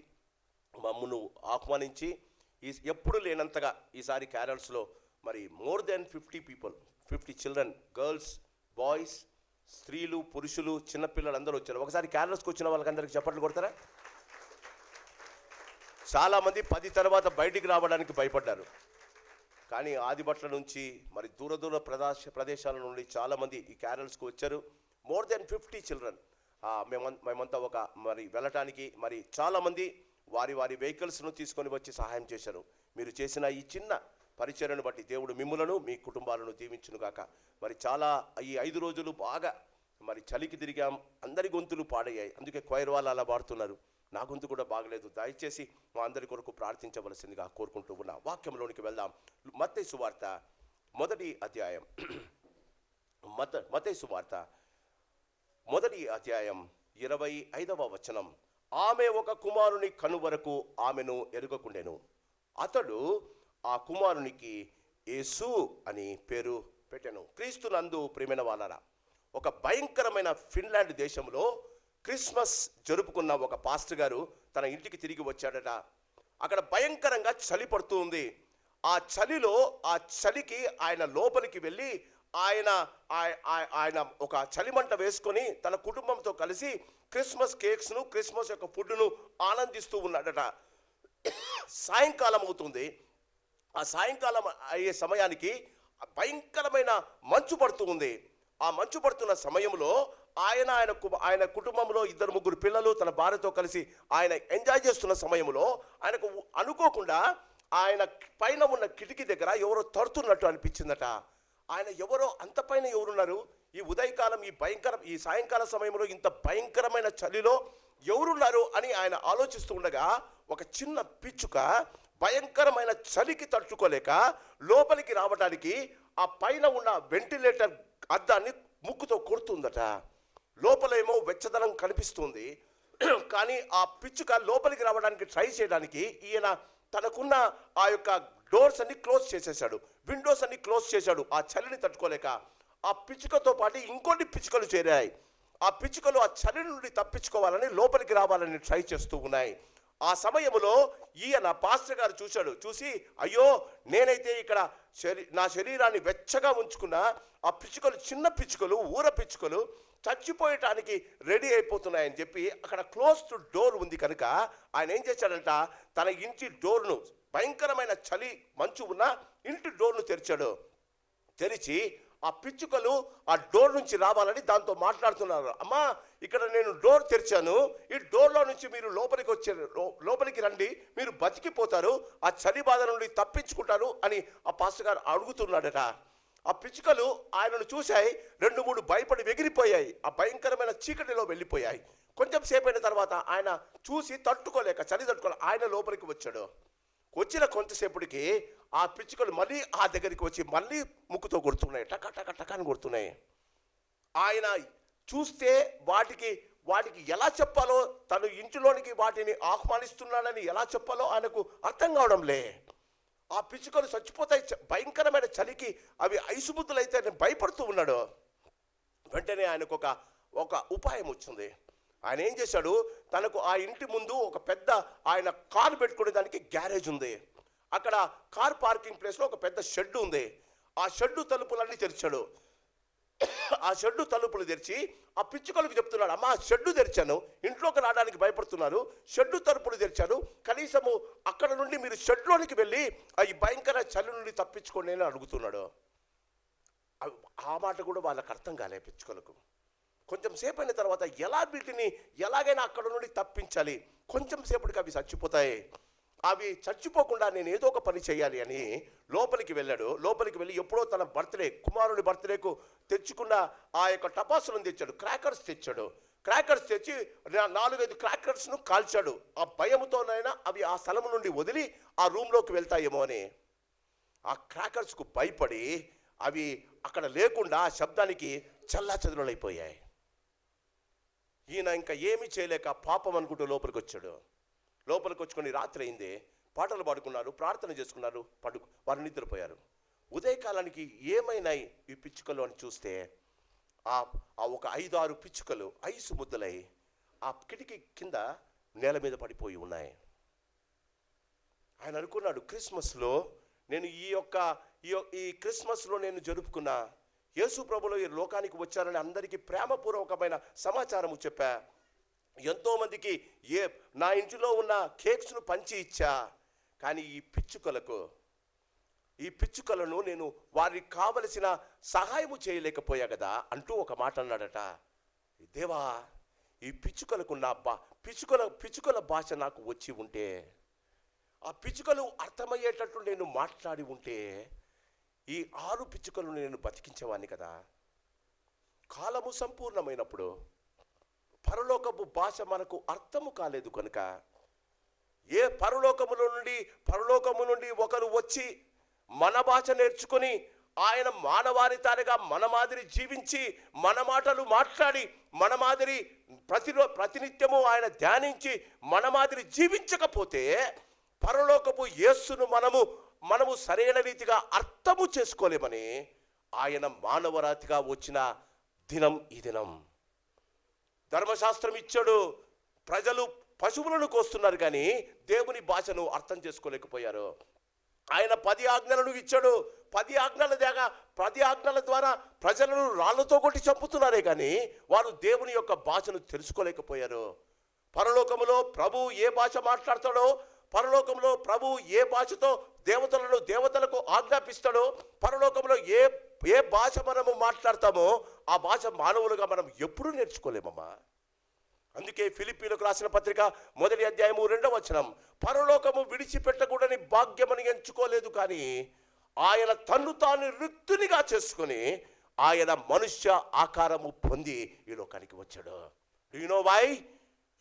మమ్మను ఆహ్వానించి ఎప్పుడు లేనంతగా ఈసారి క్యారల్స్లో మరి more than 50 people, 50 children, girls, boys, స్త్రీలు, పురుషులు, చిన్నపిల్లలు అందరూ వచ్చారు. ఒకసారి క్యారల్స్కి వచ్చిన వాళ్ళకందరికీ చప్పట్లు కొడతారా? చాలామంది 10 తర్వాత బయటికి రావడానికి భయపడ్డారు. కానీ ఆదిబట్ల నుంచి మరి దూర దూర ప్రదేశాల నుండి చాలామంది ఈ క్యారల్స్కి వచ్చారు. More than 50 children. మేమంతా ఒక మరి వెళ్ళటానికి మరి చాలామంది వారి వెహికల్స్ను తీసుకొని వచ్చి సహాయం చేశారు. మీరు చేసిన ఈ చిన్న పరిచర్యను బట్టి దేవుడు మిమ్ములను మీ కుటుంబాలను దీవించును గాక. మరి చాలా ఈ 5 రోజులు బాగా మరి చలికి తిరిగాం, అందరి గొంతులు పాడయ్యాయి. అందుకే క్వైర్ వాళ్ళు అలా పాడుతున్నారు. నా గొంతు కూడా బాగలేదు. దయచేసి మా అందరి కొరకు ప్రార్థించవలసిందిగా కోరుకుంటూ ఉన్నా. వాక్యంలోనికి వెళ్దాం. మత్తయి సువార్త 1వ అధ్యాయం. మత్తయి సువార్త 1వ అధ్యాయం 25వ వచనం. ఆమె ఒక కుమారుని కను వరకు ఆమెను ఎరుగకుండెను. అతడు ఆ కుమారునికి యేసు అని పేరు పెట్టెను. క్రీస్తునందు ప్రియమైన వాళ్ళరా, ఒక భయంకరమైన ఫిన్లాండ్ దేశంలో క్రిస్మస్ జరుపుకున్న ఒక పాస్టర్ గారు తన ఇంటికి తిరిగి వచ్చాడట. అక్కడ భయంకరంగా చలి పడుతూ ఉంది. ఆ చలికి ఆయన లోపలికి వెళ్ళి ఆయన ఒక చలిమంట వేసుకొని తన కుటుంబంతో కలిసి క్రిస్మస్ కేక్స్ను, క్రిస్మస్ యొక్క ఫుడ్ను ఆనందిస్తూ ఉన్నాడట. సాయంకాలం అవుతుంది. ఆ సాయంకాలం అయ్యే సమయానికి భయంకరమైన మంచు పడుతూ ఉంది. ఆ మంచు పడుతున్న సమయంలో ఆయన కుటుంబంలో 2-3 పిల్లలు తన భార్యతో కలిసి ఆయన ఎంజాయ్ చేస్తున్న సమయంలో ఆయనకు అనుకోకుండా ఆయన పైన ఉన్న కిటికీ దగ్గర ఎవరో తడుతున్నట్టు అనిపించిందట. ఆయన ఎవరో అంత పైన ఎవరున్నారు? ఈ ఉదయకాలం ఈ సాయంకాల సమయంలో ఇంత భయంకరమైన చలిలో ఎవరున్నారు అని ఆయన ఆలోచిస్తూ ఉండగా ఒక చిన్న పిచ్చుక భయంకరమైన చలికి తట్టుకోలేక లోపలికి రావడానికి ఆ పైన ఉన్న వెంటిలేటర్ అద్దాన్ని ముక్కుతో కొడుతుందట. లోపలేమో వెచ్చదనం కనిపిస్తుంది. కానీ ఆ పిచ్చుక లోపలికి రావడానికి ట్రై చేయడానికి ఈయన తనకున్న ఆ యొక్క డోర్స్ అన్ని క్లోజ్ చేసేసాడు, విండోస్ అన్ని క్లోజ్ చేశాడు. ఆ చలిని తట్టుకోలేక ఆ పిచ్చుకతో పాటు ఇంకొన్ని పిచ్చుకలు చేరాయి. ఆ పిచ్చుకలు ఆ చలి నుండి తప్పించుకోవాలని లోపలికి రావాలని ట్రై చేస్తూ ఉన్నాయి. ఆ సమయంలో ఈయన పాస్టర్ గారు చూసి అయ్యో, నేనైతే ఇక్కడ నా శరీరాన్ని వెచ్చగా ఉంచుకున్నా, ఆ పిచ్చుకలు, చిన్న పిచ్చుకలు, ఊర పిచ్చుకలు చచ్చిపోయటానికి రెడీ అయిపోతున్నాయని చెప్పి అక్కడ క్లోజ్డ్ డోర్ ఉంది కనుక ఆయన ఏం చేశాడంట, తన ఇంటి డోర్ను, భయంకరమైన చలి మంచు ఉన్న ఇంటి డోర్ను తెరిచి ఆ పిచ్చుకలు ఆ డోర్ నుంచి రావాలని దాంతో మాట్లాడుతున్నారు. అమ్మా, ఇక్కడ నేను డోర్ తెరిచాను, ఈ డోర్లో నుంచి మీరు లోపలికి రండి, మీరు బతికిపోతారు, ఆ చలి బాధ నుండి తప్పించుకుంటారు అని ఆ పాస్టర్ గారు అడుగుతున్నాడట. ఆ పిచ్చుకలు ఆయనను చూశాయి, 2-3 భయపడి ఎగిరిపోయాయి, ఆ భయంకరమైన చీకటిలో వెళ్ళిపోయాయి. కొంచెం సేపు అయిన తర్వాత ఆయన చూసి చలి తట్టుకోలేక ఆయన లోపలికి వచ్చాడు. వచ్చిన కొంతసేపటికి ఆ పిచ్చుకలు మళ్ళీ ఆ దగ్గరికి వచ్చి మళ్ళీ ముక్కుతో కొడుతున్నాయి, టక టక టక అని కొడుతున్నాయి. ఆయన చూస్తే వాటికి ఎలా చెప్పాలో, తను ఇంటిలోనికి వాటిని ఆహ్వానిస్తున్నాడని ఎలా చెప్పాలో ఆయనకు అర్థం కావడంలే. ఆ పిచ్చుకలు చచ్చిపోతాయి, భయంకరమైన చలికి అవి ఐసుబుద్ధులైతే భయపడుతూ ఉన్నాడు. వెంటనే ఆయనకు ఒక ఉపాయం వచ్చింది. ఆయన ఏం చేశాడు, తనకు ఆ ఇంటి ముందు ఒక పెద్ద ఆయన కారు పెట్టుకునే దానికి గ్యారేజ్ ఉంది. అక్కడ కార్ పార్కింగ్ ప్లేస్లో ఒక పెద్ద షెడ్ ఉంది. ఆ షెడ్డు తలుపులన్నీ తెరిచాడు. ఆ షెడ్డు తలుపులు తెరిచి ఆ పిచ్చుకలకు చెప్తున్నాడు, అమ్మా, షెడ్డు తెరిచాను, ఇంట్లోకి రావడానికి భయపడుతున్నారు, షెడ్డు తలుపులు తెరిచాను, కనీసము అక్కడ నుండి మీరు షెడ్లోనికి వెళ్ళి ఈ భయంకర చలి నుండి తప్పించుకోండి అని అడుగుతున్నాడు. ఆ మాట కూడా వాళ్ళకి అర్థం కాలే పిచ్చుకలకు. కొంచెం సేపు అయిన తర్వాత వీటిని ఎలాగైనా అక్కడ నుండి తప్పించాలి, కొంచెం సేపటికి అవి చచ్చిపోతాయి, అవి చచ్చిపోకుండా నేను ఏదో ఒక పని చేయాలి అని లోపలికి వెళ్ళాడు. లోపలికి వెళ్ళి ఎప్పుడో తన కుమారుని బర్త్డేకు తెచ్చుకున్న ఆ యొక్క టపాసులను తెచ్చాడు, క్రాకర్స్ తెచ్చి 4-5 క్రాకర్స్ను కాల్చాడు. ఆ భయముతోనైనా అవి ఆ స్థలం నుండి వదిలి ఆ రూమ్లోకి వెళ్తాయేమో అని. ఆ క్రాకర్స్కు భయపడి అవి అక్కడ లేకుండా ఆ శబ్దానికి చల్లాచెదరులైపోయాయి. ఈయన ఇంకా ఏమీ చేయలేక పాపం అనుకుంటూ లోపలికి వచ్చాడు. లోపలికి వచ్చుకొని రాత్రి అయింది, పాటలు పాడుకున్నారు, ప్రార్థన చేసుకున్నారు, వారు నిద్రపోయారు. ఉదయకాలానికి ఏమైనాయి ఈ పిచ్చుకలు అని చూస్తే ఆ ఒక 5-6 పిచ్చుకలు ఐసు ముద్దలై ఆ కిటికీ కింద నేల మీద పడిపోయి ఉన్నాయి. ఆయన అనుకున్నాడు, క్రిస్మస్లో నేను ఈ క్రిస్మస్లో నేను జరుపుకున్న యేసు ప్రభులు ఈ లోకానికి వచ్చారని అందరికీ ప్రేమపూర్వకమైన సమాచారము చెప్పా, ఎంతోమందికి నా ఇంటిలో ఉన్న కేక్స్ను పంచి ఇచ్చా, కానీ ఈ పిచ్చుకలను నేను వారికి కావలసిన సహాయము చేయలేకపోయా కదా అంటూ ఒక మాట అన్నాడట. దేవా, ఈ పిచ్చుకలకు పిచ్చుకల భాష నాకు వచ్చి ఉంటే, ఆ పిచ్చుకలు అర్థమయ్యేటట్టు నేను మాట్లాడి ఉంటే ఈ 6 పిచ్చుకలను నేను బతికించేవాడిని కదా. కాలము సంపూర్ణమైనప్పుడు పరలోకపు భాష మనకు అర్థము కాలేదు కనుక పరలోకము నుండి ఒకరు వచ్చి మన భాష నేర్చుకుని ఆయన మానవారితానిగా మన మాదిరి జీవించి మన మాటలు మాట్లాడి మన మాదిరి ప్రతినిత్యము ఆయన ధ్యానించి మన మాదిరి జీవించకపోతే పరలోకపు యేసును మనము సరైన రీతిగా అర్థము చేసుకోలేమని ఆయన మానవరాతిగా వచ్చిన దినం ఈ దినం. ధర్మశాస్త్రం ఇచ్చాడు, ప్రజలు పశువులను కోస్తున్నారు కానీ దేవుని భాషను అర్థం చేసుకోలేకపోయారు. ఆయన 10 ఆజ్ఞలను ఇచ్చాడు, 10 ఆజ్ఞల ద్వారా ప్రజలను రాళ్లతో కొట్టి చంపుతున్నారే కానీ వారు దేవుని యొక్క భాషను తెలుసుకోలేకపోయారు. పరలోకములో ప్రభు ఏ భాష మాట్లాడతాడో, పరలోకంలో ప్రభు ఏ భాషతో దేవతలకు ఆజ్ఞాపిస్తాడో, పరలోకంలో ఏ భాష మనము మాట్లాడతామో ఆ భాష మానవులుగా మనం ఎప్పుడూ నేర్చుకోలేమమ్మా. అందుకే ఫిలిప్పీలకు రాసిన పత్రిక 1వ అధ్యాయము 2వ వచనం, పరలోకము విడిచిపెట్టకూడని భాగ్యమని ఎంచుకోలేదు కానీ ఆయన తన్ను తాను రిక్తునిగా చేసుకుని ఆయన మనుష్య ఆకారము పొంది ఈ లోకానికి వచ్చాడు. Do you know why?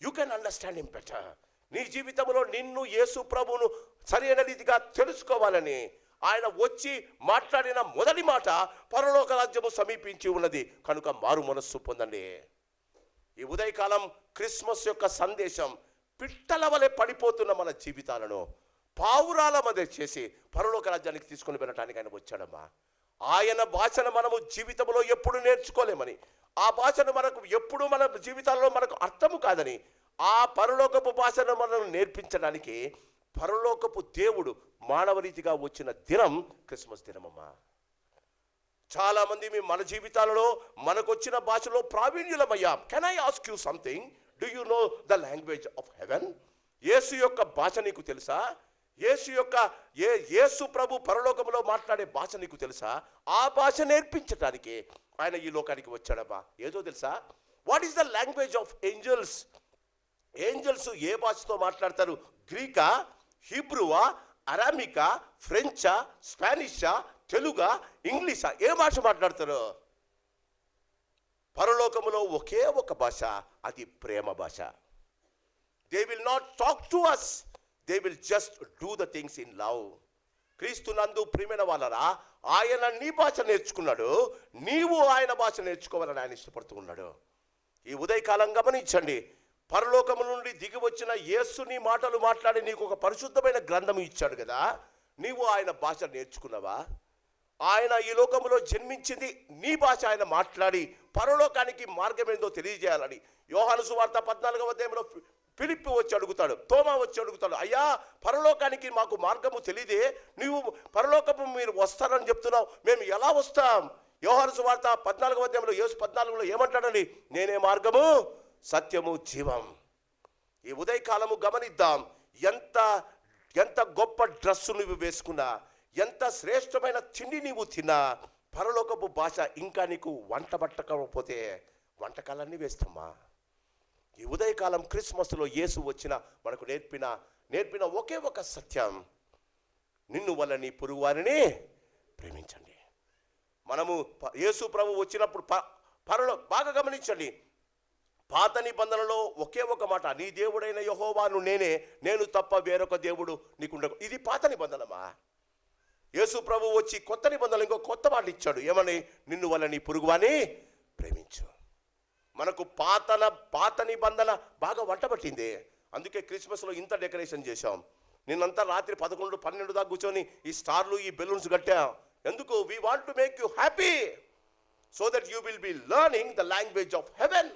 You can understand him better. నీ జీవితంలో నిన్ను యేసు ప్రభువును సరైన రీతిగా తెలుసుకోవాలని ఆయన వచ్చి మాట్లాడిన మొదటి మాట, పరలోక రాజ్యము సమీపించి ఉన్నది కనుక మారు మనస్సు పొందండి. ఈ ఉదయకాలం క్రిస్మస్ యొక్క సందేశం పిట్టల వలె పడిపోతున్న మన జీవితాలను పావురాల మధ్య చేసి పరలోక రాజ్యానికి తీసుకుని వెళ్ళటానికి ఆయన వచ్చాడమ్మా. ఆయన భాషను మనము జీవితంలో ఎప్పుడు నేర్చుకోలేమని, ఆ భాషను ఎప్పుడు మన జీవితాల్లో మనకు అర్థము కాదని, ఆ పరలోకపు భాషను మనం నేర్పించడానికి పరలోకపు దేవుడు మానవ రీతిగా వచ్చిన దినం క్రిస్మస్ దినమమ్మా. చాలామంది మన జీవితాలలో మనకు వచ్చిన భాషలో ప్రావీణ్యులమయ్యాం. Can I ask you something? Do you know the language of heaven? యేసు యొక్క భాష నీకు తెలుసా? యేసు ప్రభు పరలోకంలో మాట్లాడే భాష నీకు తెలుసా? ఆ భాష నేర్పించడానికి ఆయన ఈ లోకానికి వచ్చాడమ్మా. ఏదో తెలుసా? What is the language of angels? Angels ఏ భాషతో మాట్లాడతారు? గ్రీకా, హీబ్రువా, అరామికా, ఫ్రెంచా, స్పానిషా, తెలుగా, ఇంగ్లీషా? ఏ భాష మాట్లాడతారు? పరలోకములో ఒకే ఒక భాష, అది ప్రేమ భాష. They will not talk to us, they will just do the things in love. క్రీస్తు నందు ప్రియమైన వాళ్ళరా, ఆయన నీ భాష నేర్చుకున్నాడు, నీవు ఆయన భాష నేర్చుకోవాలని ఆయన ఇష్టపడుతూ ఉన్నాడు. ఈ ఉదయకాలం గమనించండి, పరలోకము నుండి దిగి వచ్చిన యేసుని మాటలు మాట్లాడి నీకు ఒక పరిశుద్ధమైన గ్రంథం ఇచ్చాడు కదా, నీవు ఆయన భాష నేర్చుకున్నావా? ఆయన ఈ లోకములో జన్మించింది నీ భాష ఆయన మాట్లాడి పరలోకానికి మార్గం ఏందో తెలియజేయాలని. యోహాను సువార్త 14వ అధ్యాయంలో ఫిలిప్పు వచ్చి అడుగుతాడు, తోమా వచ్చి అడుగుతాడు, అయ్యా పరలోకానికి మాకు మార్గము తెలియదే, నీవు పరలోకము మీరు వస్తారని చెప్తున్నావు, మేము ఎలా వస్తాం? యోహాను సువార్త 14వ అధ్యాయంలో యేసు 14లో ఏమంటాడండి? నేనే మార్గము, సత్యము, జీవం. ఈ ఉదయకాలము గమనిద్దాం, ఎంత గొప్ప డ్రెస్సు నువ్వు వేసుకున్నా, ఎంత శ్రేష్టమైన తిండి నీవు తిన్నా, పరలోకపు భాష ఇంకా నీకు వంట పట్టకపోతే వంటకాలన్నీ వేస్తామా. ఈ ఉదయకాలం క్రిస్మస్లో యేసు వచ్చిన మనకు నేర్పిన ఒకే ఒక సత్యం, నిన్ను వల్ల నీ పొరుగు వారిని ప్రేమించండి. మనము యేసు ప్రభు వచ్చినప్పుడు బాగా గమనించండి, పాత నిబంధనలో ఒకే ఒక మాట, నీ దేవుడైన యెహోవాను నేనే, నేను తప్ప వేరొక దేవుడు నీకుండ. ఇది పాత నిబంధనమా? యేసు ప్రభు వచ్చి కొత్త నిబంధనలు ఇంకో కొత్త మాట ఇచ్చాడు, ఏమని? నిన్ను వల్ల నీ పొరుగువాని ప్రేమించు. మనకు పాత నిబంధన బాగా వంటబట్టింది. అందుకే క్రిస్మస్లో ఇంత డెకరేషన్ చేశాం. నిన్నంతా రాత్రి 11, 12 దాకా కూర్చొని ఈ స్టార్లు ఈ బెలూన్స్ కట్టాం. ఎందుకు? We want to make you happy so that you will be learning the language of haven.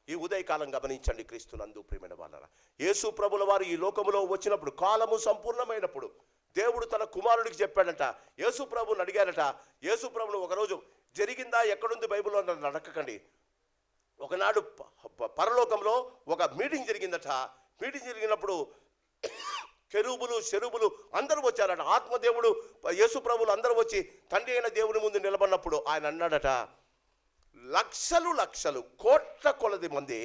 ఈ ఉదయకాలం గమనించండి క్రీస్తునందు ప్రియమైన వాళ్ళరా. యేసు ప్రభుల వారు ఈ లోకములో వచ్చినప్పుడు, కాలము సంపూర్ణమైనప్పుడు దేవుడు తన కుమారుడికి చెప్పాడట. యేసు ప్రభుని అడిగారట. యేసు ప్రభును ఒకరోజు జరిగిందా ఎక్కడుంది బైబిల్లో అడగకండి. ఒకనాడు పరలోకంలో ఒక మీటింగ్ జరిగిందట. మీటింగ్ జరిగినప్పుడు కెరూబులు శెరూబులు అందరూ వచ్చారట. ఆత్మదేవుడు యేసు ప్రభులు అందరూ వచ్చి తండ్రి అయిన దేవుని ముందు నిలబడినప్పుడు ఆయన అన్నాడట, లక్షలు లక్షలు కోట్ల కొలది మంది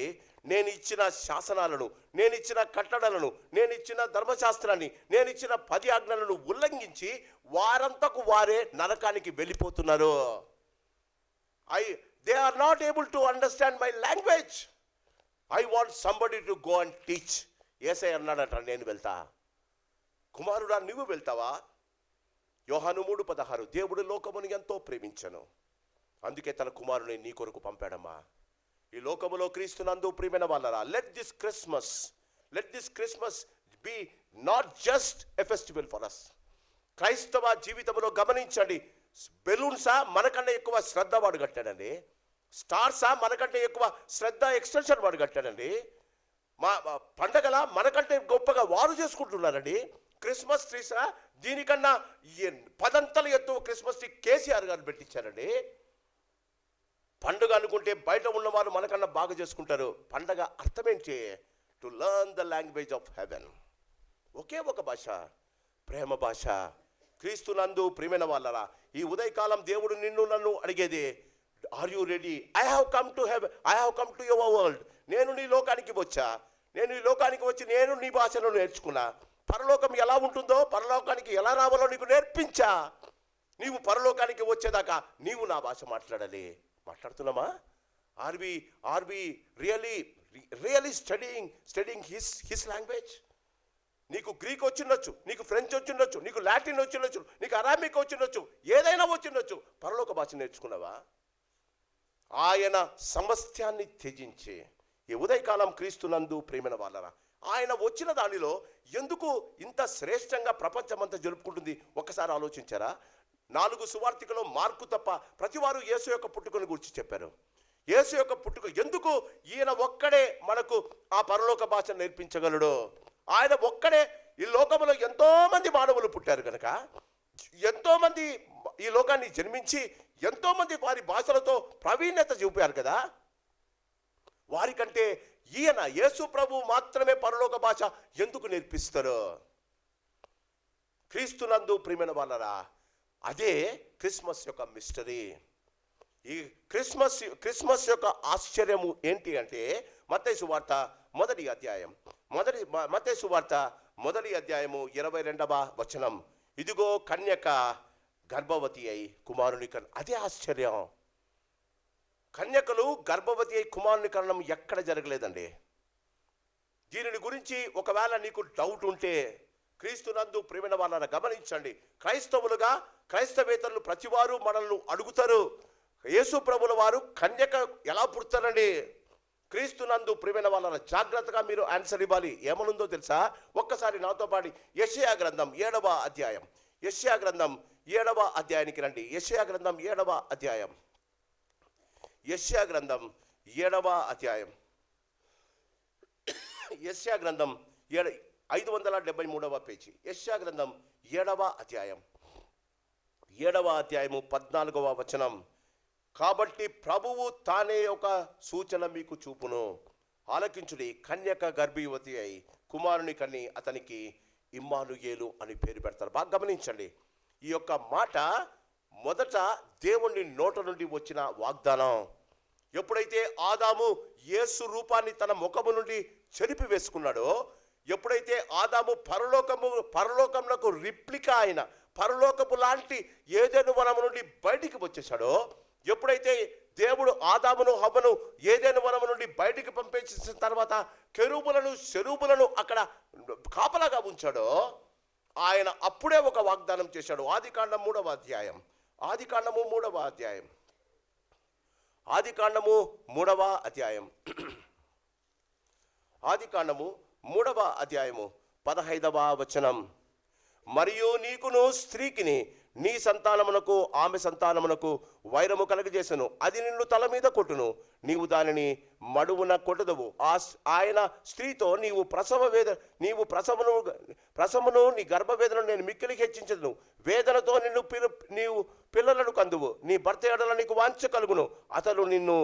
నేను ఇచ్చిన శాసనాలను, నేను ఇచ్చిన కట్టడలను, నేను ఇచ్చిన ధర్మశాస్త్రాన్ని, నేను ఇచ్చిన 10 ఆజ్ఞలను ఉల్లంఘించి వారంతకు వారే నరకానికి వెళ్ళిపోతున్నారు. They are not able to understand my language. I want somebody to go and teach. యేసయ్య అన్నాడట, నేను వెళ్తా. కుమారుడా నువ్వు వెళ్తావా? యోహాను 3:16 దేవుడు లోకమును ఎంతో ప్రేమించను, అందుకే తన కుమారుని నీ కొరకు పంపాడమ్మా. ఈ లోకములో క్రీస్తునందు ప్రియమైన వాళ్ళరా, let this Christmas be not just a festival for us. క్రైస్తవ జీవితంలో గమనించండి, బెలూన్సా మనకన్నా ఎక్కువ శ్రద్ధ వాడు కట్టాడండి. స్టార్సా మనకంటే ఎక్కువ శ్రద్ధ ఎక్స్టెన్షన్ వాడు కట్టాడండి. మా పండగల మనకంటే గొప్పగా వారు చేసుకుంటున్నారండి. క్రిస్మస్ ట్రీసా దీనికన్నా 10 అంతలు ఎత్తు క్రిస్మస్ ట్రీ కేసీఆర్ గారు పెట్టించారండి. పండుగ అనుకుంటే బయట ఉన్నవారు మనకన్నా బాగా చేసుకుంటారు. పండగ అర్థమేంటి? To learn the language of heaven. ఒకే ఒక భాష, ప్రేమ భాష. క్రీస్తునందు ప్రియమైన వాళ్ళరా, ఈ ఉదయకాలం దేవుడు నిన్ను నన్ను అడిగేది, are you ready? I have come to your world. నేను నీ లోకానికి వచ్చా. నేను ఈ లోకానికి వచ్చి నేను నీ భాషను నేర్చుకున్నా. పరలోకం ఎలా ఉంటుందో, పరలోకానికి ఎలా రావాలో నీకు నేర్పించా. నీవు పరలోకానికి వచ్చేదాకా నీవు నా భాష మాట్లాడాలి. మాట్లాడుతున్నామా? Are we really studying his language? నీకు గ్రీక్ వచ్చిండొచ్చు, నీకు ఫ్రెంచ్ వచ్చిండొచ్చు, నీకు లాటిన్ వచ్చిండొచ్చు, నీకు అరామిక్ వచ్చిండొచ్చు, ఏదైనా వచ్చిండొచ్చు. పరలోక భాష నేర్చుకున్నావా? ఆయన సమస్యాన్ని త్యజించి ఈ ఉదయకాలం క్రీస్తునందు ప్రేమైన వాళ్ళరా, ఆయన వచ్చిన దానిలో ఎందుకు ఇంత శ్రేష్టంగా ప్రపంచమంతా జరుపుకుంటుంది ఒక్కసారి ఆలోచించారా? 4 సువార్తికలో మార్కు తప్ప ప్రతివారు యేసు యొక్క పుట్టుకను గురించి చెప్పారు. యేసు యొక్క పుట్టుక ఎందుకు? ఈయన ఒక్కడే మనకు ఆ పరలోక భాష నేర్పించగలడు. ఆయన ఒక్కడే. ఈ లోకంలో ఎంతో మంది మానవులు పుట్టారు కనుక, ఎంతో మంది ఈ లోకాన్ని జన్మించి ఎంతో మంది వారి భాషలతో ప్రావీణ్యత చూపారు కదా. వారికంటే ఈయన యేసు ప్రభు మాత్రమే పరలోక భాష ఎందుకు నేర్పిస్తారు? క్రీస్తునందు ప్రియమైన వాళ్ళరా, అదే క్రిస్మస్ యొక్క మిస్టరీ. ఈ క్రిస్మస్ యొక్క ఆశ్చర్యము ఏంటి అంటే, మత్తయి సువార్త మొదటి అధ్యాయము 22వ వచనం, ఇదిగో కన్యక గర్భవతి అయి కుమారుని అదే ఆశ్చర్యం. కన్యకలు గర్భవతి అయి కుమారుని కనడం ఎక్కడ జరగలేదండి. దీనిని గురించి ఒకవేళ నీకు డౌట్ ఉంటే క్రీస్తునందు ప్రేమైన వాళ్ళని గమనించండి. క్రైస్తవేతరులు ప్రతివారు మనల్ని అడుగుతారు, యేసు ప్రభుల వారు కన్యక ఎలా పుడతారండి? క్రీస్తునందు ప్రియమైన వాళ్ళ జాగ్రత్తగా మీరు ఆన్సర్ ఇవ్వాలి. ఏమనుందో తెలుసా? ఒక్కసారి నాతో పాడి యెషయా గ్రంథం 7వ అధ్యాయం, యెషయా గ్రంథం 7వ అధ్యాయానికి రండి. యెషయా గ్రంథం 7వ అధ్యాయం, యెషయా గ్రంథం 7వ అధ్యాయం, యెషయా గ్రంథం 573వ పేజీ, యెషయా గ్రంథం 7వ అధ్యాయం 14వ వచనం. కాబట్టి ప్రభువు తానే ఒక సూచన మీకు చూపును, ఆలకించుడి, కన్యక గర్భవతి అయి కుమారుని కని అతనికి ఇమ్మానుయేలు అని పేరు పెడతారు. బాగా గమనించండి. ఈ యొక్క మాట మొదట దేవుని నోట నుండి వచ్చిన వాగ్దానం. ఎప్పుడైతే ఆదాము యేసు రూపాన్ని తన ముఖము నుండి చెరిపి వేసుకున్నాడో, ఎప్పుడైతే ఆదాము పరలోకమునకు రిప్లికా అయిన పరలోకపు లాంటి ఏదైనా వనము నుండి బయటికి వచ్చేసాడో, ఎప్పుడైతే దేవుడు ఆదామును హవ్వను ఏదైనా వనము నుండి బయటికి పంపించిన తర్వాత కెరూబులను శరూబులను అక్కడ కాపలాగా ఉంచాడో, ఆయన అప్పుడే ఒక వాగ్దానం చేశాడు. ఆదికాండము 3వ అధ్యాయం, ఆదికాండము 3వ అధ్యాయం, ఆదికాండము 3వ అధ్యాయం, ఆదికాండము 3వ అధ్యాయము 15వ వచనం. మరియు నీకును స్త్రీకిని నీ సంతానమునకు ఆమె సంతానమునకు వైరము కలుగజేసెను. అది నిన్ను తల మీద కొట్టును, నీవు దానిని మడువున కొట్టదవు. ఆయన స్త్రీతో నీవు ప్రసవమును నీ గర్భవేదనను నేను మిక్కిలి హెచ్చించదును. వేదనతో నీవు పిల్లలను కందువు. నీ భర్త ఎడల నీకు వాంఛ కలుగును, అతడు నిన్ను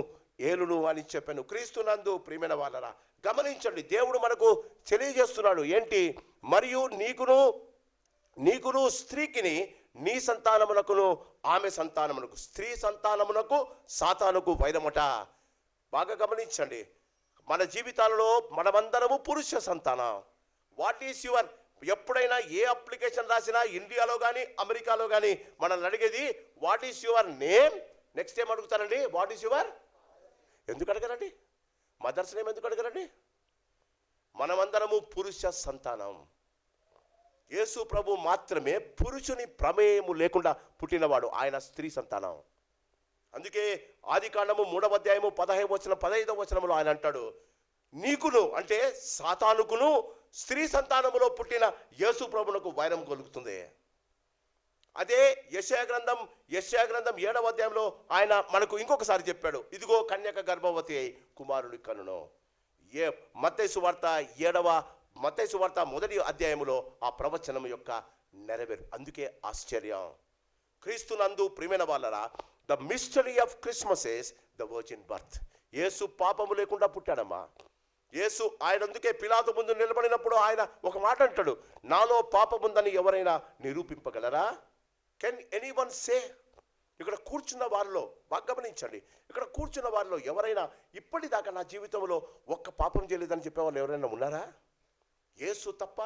ఏలును అని చెప్పాను. క్రీస్తునందు ప్రియమైన వాళ్ళరా, గమనించండి, దేవుడు మనకు తెలియజేస్తున్నాడు ఏంటి? మరియు నీకును స్త్రీకిని నీ సంతానమునకును ఆమె సంతానమునకు, స్త్రీ సంతానమునకు సాతానుకు వైరముట. బాగా గమనించండి, మన జీవితాలలో మనమందరము పురుష సంతానం. వాట్ ఈస్ యువర్, ఎప్పుడైనా ఏ అప్లికేషన్ రాసినా ఇండియాలో కానీ అమెరికాలో కానీ మనల్ని అడిగేది what is your name. Next ఏం అడుగుతారండి? What is your. ఎందుకు అడగరండి? మదర్స్ నేమ్ ఎందుకు అడగరండి? మనమందరము పురుష సంతానం. యేసు ప్రభు మాత్రమే పురుషుని ప్రమేయము లేకుండా పుట్టినవాడు, ఆయన స్త్రీ సంతానం. అందుకే ఆదికాండము 3వ అధ్యాయము 15వ వచనంలో ఆయన అంటాడు, నీకును అంటే సాతానుకును స్త్రీ సంతానములో పుట్టిన యేసు ప్రభునకు వైరం కలుగుతుంది. అదే యెషయా గ్రంథం 7వ అధ్యాయంలో ఆయన మనకు ఇంకొకసారి చెప్పాడు, ఇదిగో కన్యక గర్భవతి అయి కుమారుని కనును. మత్తయి సువార్త 1వ అధ్యాయములో ఆ ప్రవచనం యొక్క నెరవేరు. అందుకే ఆశ్చర్యం. క్రీస్తునందు ప్రియమైన వాళ్ళరా, the mystery of Christmas is the virgin birth. యేసు పాపము లేకుండా పుట్టాడమ్మా. యేసు ఆయన అందుకే పిలాతు ముందు నిలబడినప్పుడు ఆయన ఒక మాట అంటాడు, నాలో పాపముందని ఎవరైనా నిరూపింపగలరా? కెన్ ఎనీవన్ సే? ఇక్కడ కూర్చున్న వారిలో బాగా గమనించండి, ఇక్కడ కూర్చున్న వారిలో ఎవరైనా ఇప్పటిదాకా నా జీవితంలో ఒక్క పాపం చేయలేదని చెప్పేవాళ్ళు ఎవరైనా ఉన్నారా? యేసు తప్ప.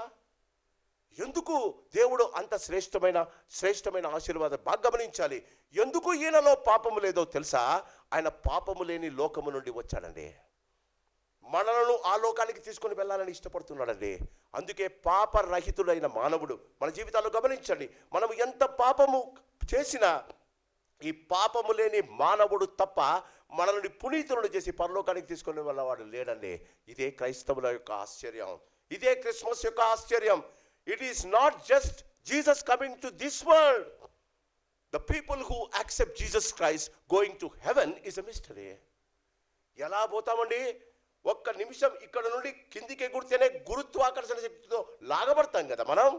ఎందుకు దేవుడు అంత శ్రేష్టమైన ఆశీర్వాదం? బాగా గమనించాలి, ఎందుకు ఈయనలో పాపము లేదో తెలుసా? ఆయన పాపము లేని లోకము నుండి వచ్చాడండి. మనలను ఆ లోకానికి తీసుకొని వెళ్ళాలని ఇష్టపడుతున్నాడండి. అందుకే పాపరహితుడైన మానవుడు మన జీవితాల్లో గమనించండి, మనం ఎంత పాపము చేసినా ఈ పాపము లేని మానవుడు తప్ప మనల్ని పునీతులను చేసి పరలోకానికి తీసుకొని వెళ్ళవాడు లేడండి. ఇదే క్రైస్తవుల యొక్క ఆశ్చర్యం, ఇదే క్రిస్మస్ యొక్క ఆశ్చర్యం. It is not just Jesus coming to this world. The people who accept Jesus Christ going to heaven is a mystery. ఎలా పోతామండి? ఒక్క నిమిషం ఇక్కడ నుండి కిందికి ఎగురితేనే గురుత్వాకర్షణ శక్తితో లాగబడతాం కదా మనం.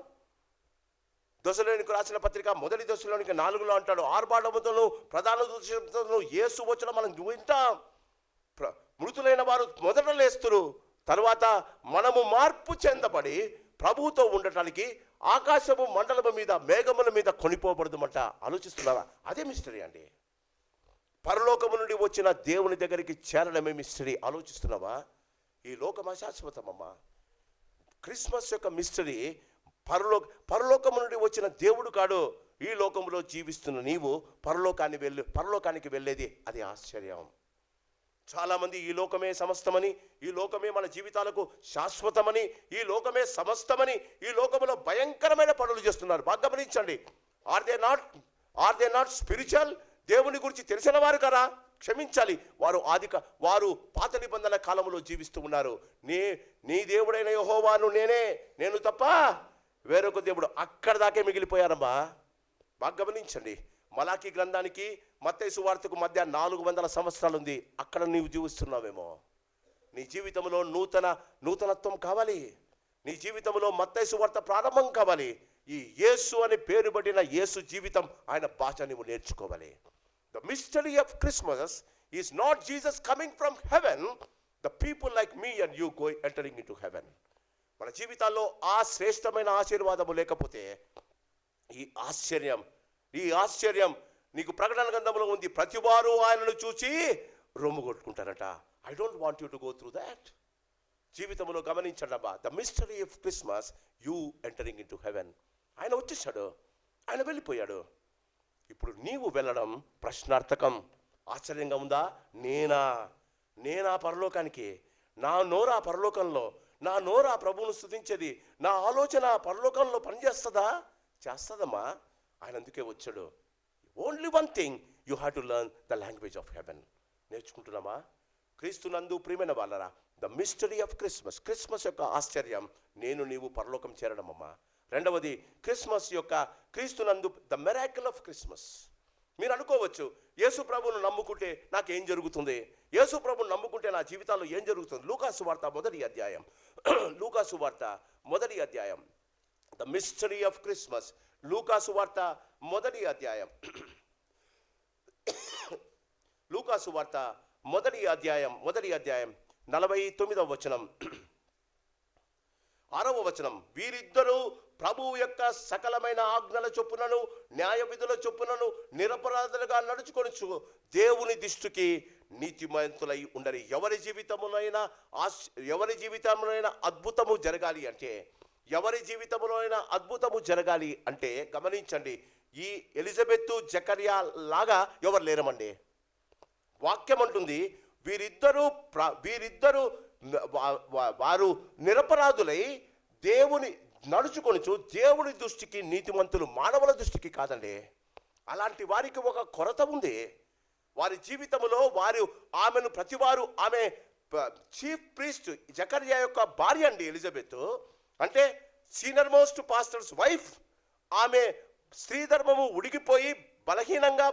దశలోనికి రాసిన పత్రిక 1 దశలోనికి 4లో అంటాడు, ఆర్భాటముతోను ప్రధాన దూషణతోను యేసు వచ్చిన మనం వింటాం. మృతులైన వారు మొదట లేస్తురు, తరువాత మనము మార్పు చెందబడి ప్రభువుతో ఉండటానికి ఆకాశము మండలము మీద మేఘముల మీద కొనిపోబడదుమంట. ఆలోచిస్తున్నారా? అదే మిస్టరీ అండి. పరలోకము నుండి వచ్చిన దేవుని దగ్గరికి చేరడమే మిస్టరీ. ఆలోచిస్తున్నావా? ఈ లోకం అశాశ్వతమమ్మా. క్రిస్మస్ యొక్క మిస్టరీ పరలోకము నుండి వచ్చిన దేవుడు కాడు. ఈ లోకంలో జీవిస్తున్న నీవు పరలోకానికి వెళ్ళేది అది ఆశ్చర్యం. చాలామంది ఈ లోకమే సమస్తమని, ఈ లోకమే మన జీవితాలకు శాశ్వతమని, ఈ లోకమే సమస్తమని ఈ లోకములో భయంకరమైన పనులు చేస్తున్నారు. బాగా గమనించండి. Are they not spiritual? దేవుని గురించి తెలిసిన వారు కదా, క్షమించాలి, వారు పాత నిబంధన కాలంలో జీవిస్తూ ఉన్నారు. నీ దేవుడైన యెహోవాను నేను తప్ప వేరొక దేవుడు, అక్కడ దాకే మిగిలిపోయారమ్మా. బాగా గమనించండి. మలాకీ గ్రంథానికి మత్తయి సువార్తకు మధ్య 400 సంవత్సరాలు ఉంది. అక్కడ నీవు జీవిస్తున్నావేమో. నీ జీవితంలో నూతనత్వం కావాలి. నీ జీవితంలో మత్తయి సువార్త ప్రారంభం కావాలి. ఈ యేసు అని పేరు పడిన యేసు జీవితం, ఆయన భాష నీవు నేర్చుకోవాలి. The mystery of Christmas is not Jesus coming from heaven, the people like me and you entering into haven. మన జీవితాల్లో ఆ శ్రేష్టమైన ఆశీర్వాదము లేకపోతే ఈ ఆశ్చర్యం నీకు ప్రకటన గ్రంథంలో ఉంది. ప్రతివారు ఆయనను చూచి రొమ్ము కొట్టుకుంటారట. I don't want you to go through that. జీవితంలో గమనించండి అబ్బా, the mystery of Christmas, you entering into heaven. ఆయన వచ్చేసాడు, ఆయన వెళ్ళిపోయాడు. ఇప్పుడు నీవు వెళ్ళడం ప్రశ్నార్థకం. ఆశ్చర్యంగా ఉందా? నేనా పరలోకానికి? నా నోరా పరలోకంలో? నా నోరా ప్రభువును స్తుతించేది? నా ఆలోచన పరలోకంలో పనిచేస్తుందా? చేస్తుందమ్మా. ఆయన అందుకే వచ్చాడు. Only one thing, you have to learn the language of heaven. నేర్చుకుంటున్నామా? క్రీస్తునందు ప్రియమైన వాళ్ళరా, the mystery of Christmas. Christmas యొక్క ఆశ్చర్యం నేను నీవు పరలోకం చేరడం అమ్మా. రెండవది క్రిస్మస్ యొక్క క్రీస్తునందు ద మిరాకిల్ ఆఫ్ క్రిస్మస్. మీరు అనుకోవచ్చు, యేసు ప్రభువును నమ్ముకుంటే నాకేం జరుగుతుంది, యేసు ప్రభువును నమ్ముకుంటే నా జీవితాల్లో ఏం జరుగుతుంది. లూకాసు వార్త మొదటి అధ్యాయం, లూకాసు వార్త మొదటి అధ్యాయం, ద మిస్టరీ ఆఫ్ క్రిస్మస్. లూకాసు వార్త మొదటి అధ్యాయం, లూకాసు వార్త మొదటి అధ్యాయం 49వ వచనం, 6వ వచనం. వీరిద్దరూ ప్రభువు యొక్క సకలమైన ఆజ్ఞల చొప్పునను న్యాయ విధుల చొప్పునను నిరపరాధులుగా నడుచుకొనుచు దేవుని దృష్టికి నీతిమంతులై ఉండని. ఎవరి జీవితంలోనైనా అద్భుతము జరగాలి అంటే, ఎవరి జీవితంలోనైనా అద్భుతము జరగాలి అంటే గమనించండి, ఈ ఎలిజబెత్ జకర్యా లాగా ఎవరు లేరమండి. వాక్యం అంటుంది వీరిద్దరూ వారు నిరపరాధులై దేవుని నడుచుకొనుచు దేవుని దృష్టికి నీతిమంతులు, మానవుల దృష్టికి కాదండి. అలాంటి వారికి ఒక కొరత ఉంది. వారి జీవితంలో ఆమెను ప్రతివారు, ఆమె చీఫ్ ప్రీస్ట్ జకర్యా యొక్క భార్య అండి ఎలిజబెత్, అంటే సీనియర్ మోస్ట్ పాస్టర్స్ వైఫ్. ఆమె స్త్రీ ధర్మము ఉడికిపోయి బలహీనంగా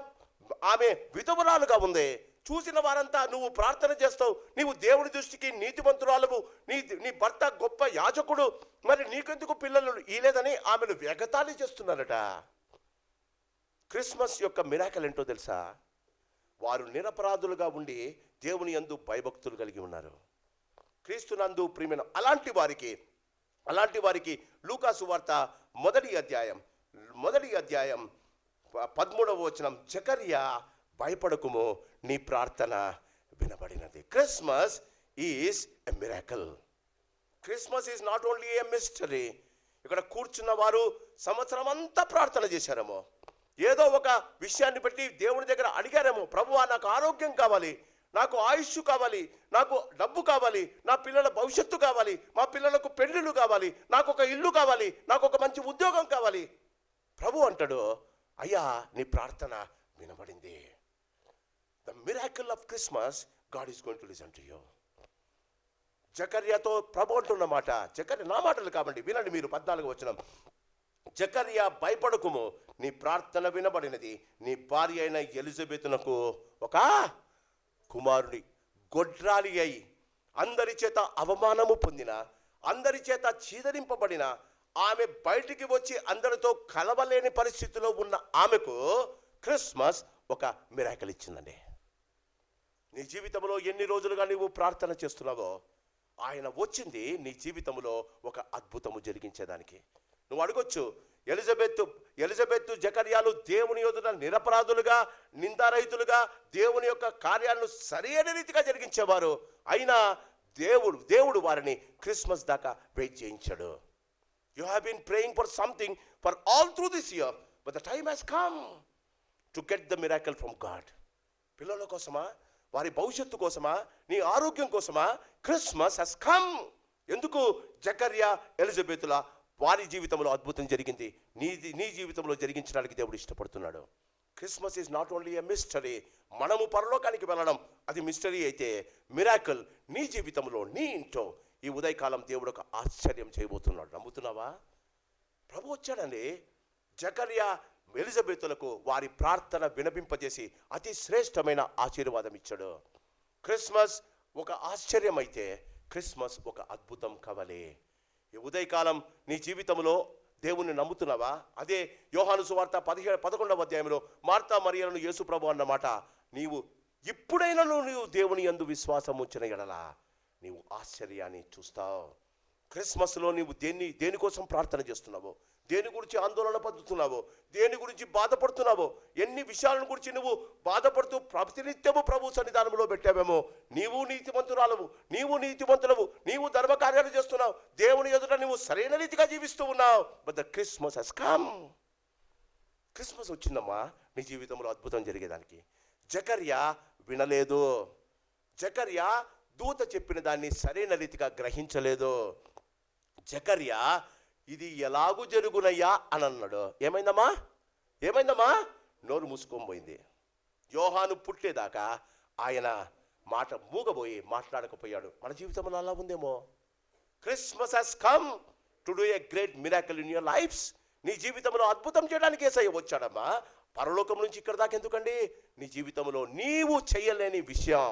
ఆమె విధవరాలుగా ఉంది. చూసిన వారంతా నువ్వు ప్రార్థన చేస్తావు, నీవు దేవుడి దృష్టికి నీతిమంతురాలవు, నీ భర్త గొప్ప యాజకుడు, మరి నీకెందుకు పిల్లలు ఇలేదని ఆమెను ఎగతాళి చేస్తున్నారట. క్రిస్మస్ యొక్క మిరాకిల్ ఏంటో తెలుసా? వారు నిరపరాధులుగా ఉండి దేవుని యందు భయభక్తులు కలిగి ఉన్నారు. క్రీస్తునందు ప్రియమైన అలాంటి వారికి లూకాసు వార్త మొదటి అధ్యాయం 13వ వచనం, జకర్యా భయపడకుము, నీ ప్రార్థన వినబడినది. Christmas is a miracle. Christmas is not only a mystery. ఇక్కడ కూర్చున్న వారు సంవత్సరం అంతా ప్రార్థన చేశారేమో, ఏదో ఒక విషయాన్ని బట్టి దేవుని దగ్గర అడిగారేమో, ప్రభువా నాకు ఆరోగ్యం కావాలి, నాకు ఆయుష్ కావాలి, నాకు డబ్బు కావాలి, నా పిల్లల భవిష్యత్తు కావాలి, మా పిల్లలకు పెళ్ళిళ్ళు కావాలి, నాకు ఒక ఇల్లు కావాలి, నాకు ఒక మంచి ఉద్యోగం కావాలి. ప్రభు అంటాడు, అయ్యా నీ ప్రార్థన వినబడింది. The miracle of Christmas, God is going to listen to you. జకర్యాతో ప్రభు అంటున్న మాట, జకర్యా నా మాటలు కాబట్టి వినండి మీరు. 14వ వచనం, జకర్యా భయపడకుము, నీ ప్రార్థన వినబడినది, నీ భార్య అయిన ఎలిజబెతునకు ఒక కుమారుడి గొడ్రాలి అయి అందరి చేత అవమానము పొందిన, అందరి చేత చీదరింపబడిన ఆమె బయటికి వచ్చి అందరితో కలవలేని పరిస్థితిలో ఉన్న ఆమెకు క్రిస్మస్ ఒక మిరాకిల్ ఇచ్చిందండి. నీ జీవితంలో ఎన్ని రోజులుగా నీవు ప్రార్థన చేస్తున్నావో ఆయన వచ్చింది నీ జీవితంలో ఒక అద్భుతము జరిగించేదానికి. నువ్వు అడగొచ్చు, ఎలిజబెత్ జకర్యాలు దేవుని ఎదుట నిరపరాధులుగా, నిందారహితులుగా దేవుని యొక్క కార్యాలను సరైన రీతిగా జరిగించేవారు. అయినా దేవుడు వారిని క్రిస్మస్ దాకా వెయిట్ చేయించాడు. You have been praying for something for all through this year, but the time has come to get the miracle from God. పిల్లల కోసమా, వారి భవిష్యత్తు కోసమా, నీ ఆరోగ్యం కోసమా, క్రిస్మస్ has come. ఎందుకు? జకర్యా ఎలిజబెతుల వారి జీవితంలో అద్భుతం జరిగింది, నీ జీవితంలో జరిగించడానికి దేవుడు ఇష్టపడుతున్నాడు. Christmas is not only a mystery. మనము పరలోకానికి వెళ్ళడం అది మిస్టరీ అయితే, మిరాకిల్ నీ జీవితంలో, నీ ఇంట్లో ఈ ఉదయకాలం దేవుడు ఒక ఆశ్చర్యం చేయబోతున్నాడు. నమ్ముతున్నావా? ప్రభు వచ్చాడండి. జకర్యా ఎలిజబెతులకు వారి ప్రార్థన వినపింపజేసి అతి శ్రేష్టమైన ఆశీర్వాదం ఇచ్చాడు. క్రిస్మస్ ఒక ఆశ్చర్యం అయితే క్రిస్మస్ ఒక అద్భుతం కావాలి. ఈ ఉదయకాలం నీ జీవితంలో దేవుణ్ణి నమ్ముతున్నావా? అదే యోహాను సువార్త 11వ అధ్యాయంలో మార్తా మరియలను యేసు ప్రభు అన్నమాట, నీవు ఇప్పుడైనా నీవు దేవుని యందు విశ్వాసం ఉంచిన ఎడలా నీవు ఆశ్చర్యాన్ని చూస్తావు. క్రిస్మస్లో నీవు దేనికోసం ప్రార్థన చేస్తున్నావో, దేని గురించి ఆందోళన పొందుతున్నావో, దేని గురించి బాధపడుతున్నావో, ఎన్ని విషయాలను గురించి నువ్వు బాధపడుతూ ప్రతినిత్యము ప్రభు సన్నిధానంలో పెట్టావేమో, నీవు నీతిమంతురాలవు, నీవు నీతిమంతులవు, నీవు ధర్మకార్యాలు చేస్తున్నావు, దేవుని ఎదుట నువ్వు సరైన రీతిగా జీవిస్తూ ఉన్నావు. But the Christmas has come. Christmas వచ్చిందమ్మా నీ జీవితంలో అద్భుతం జరిగేదానికి. జకర్యా వినలేదు. జకర్యా దూత చెప్పిన దాన్ని సరైన రీతిగా గ్రహించలేదు. జకర్యా ఇది ఎలాగూ జరుగునయ్యా అని అన్నాడు. ఏమైందమ్మా? నోరు మూసుకొని పోయింది. యోహాను పుట్టేదాకా ఆయన మాట మూగబోయి మాట్లాడకపోయాడు. మన జీవితంలో అలా ఉందేమో. Christmas has come to do a great miracle in your lifes. నీ జీవితంలో అద్భుతం చేయడానికి యేసయ్య వచ్చాడమ్మా. పరలోకం నుంచి ఇక్కడ దాకా ఎందుకండి? నీ జీవితంలో నీవు చేయలేని విషయం,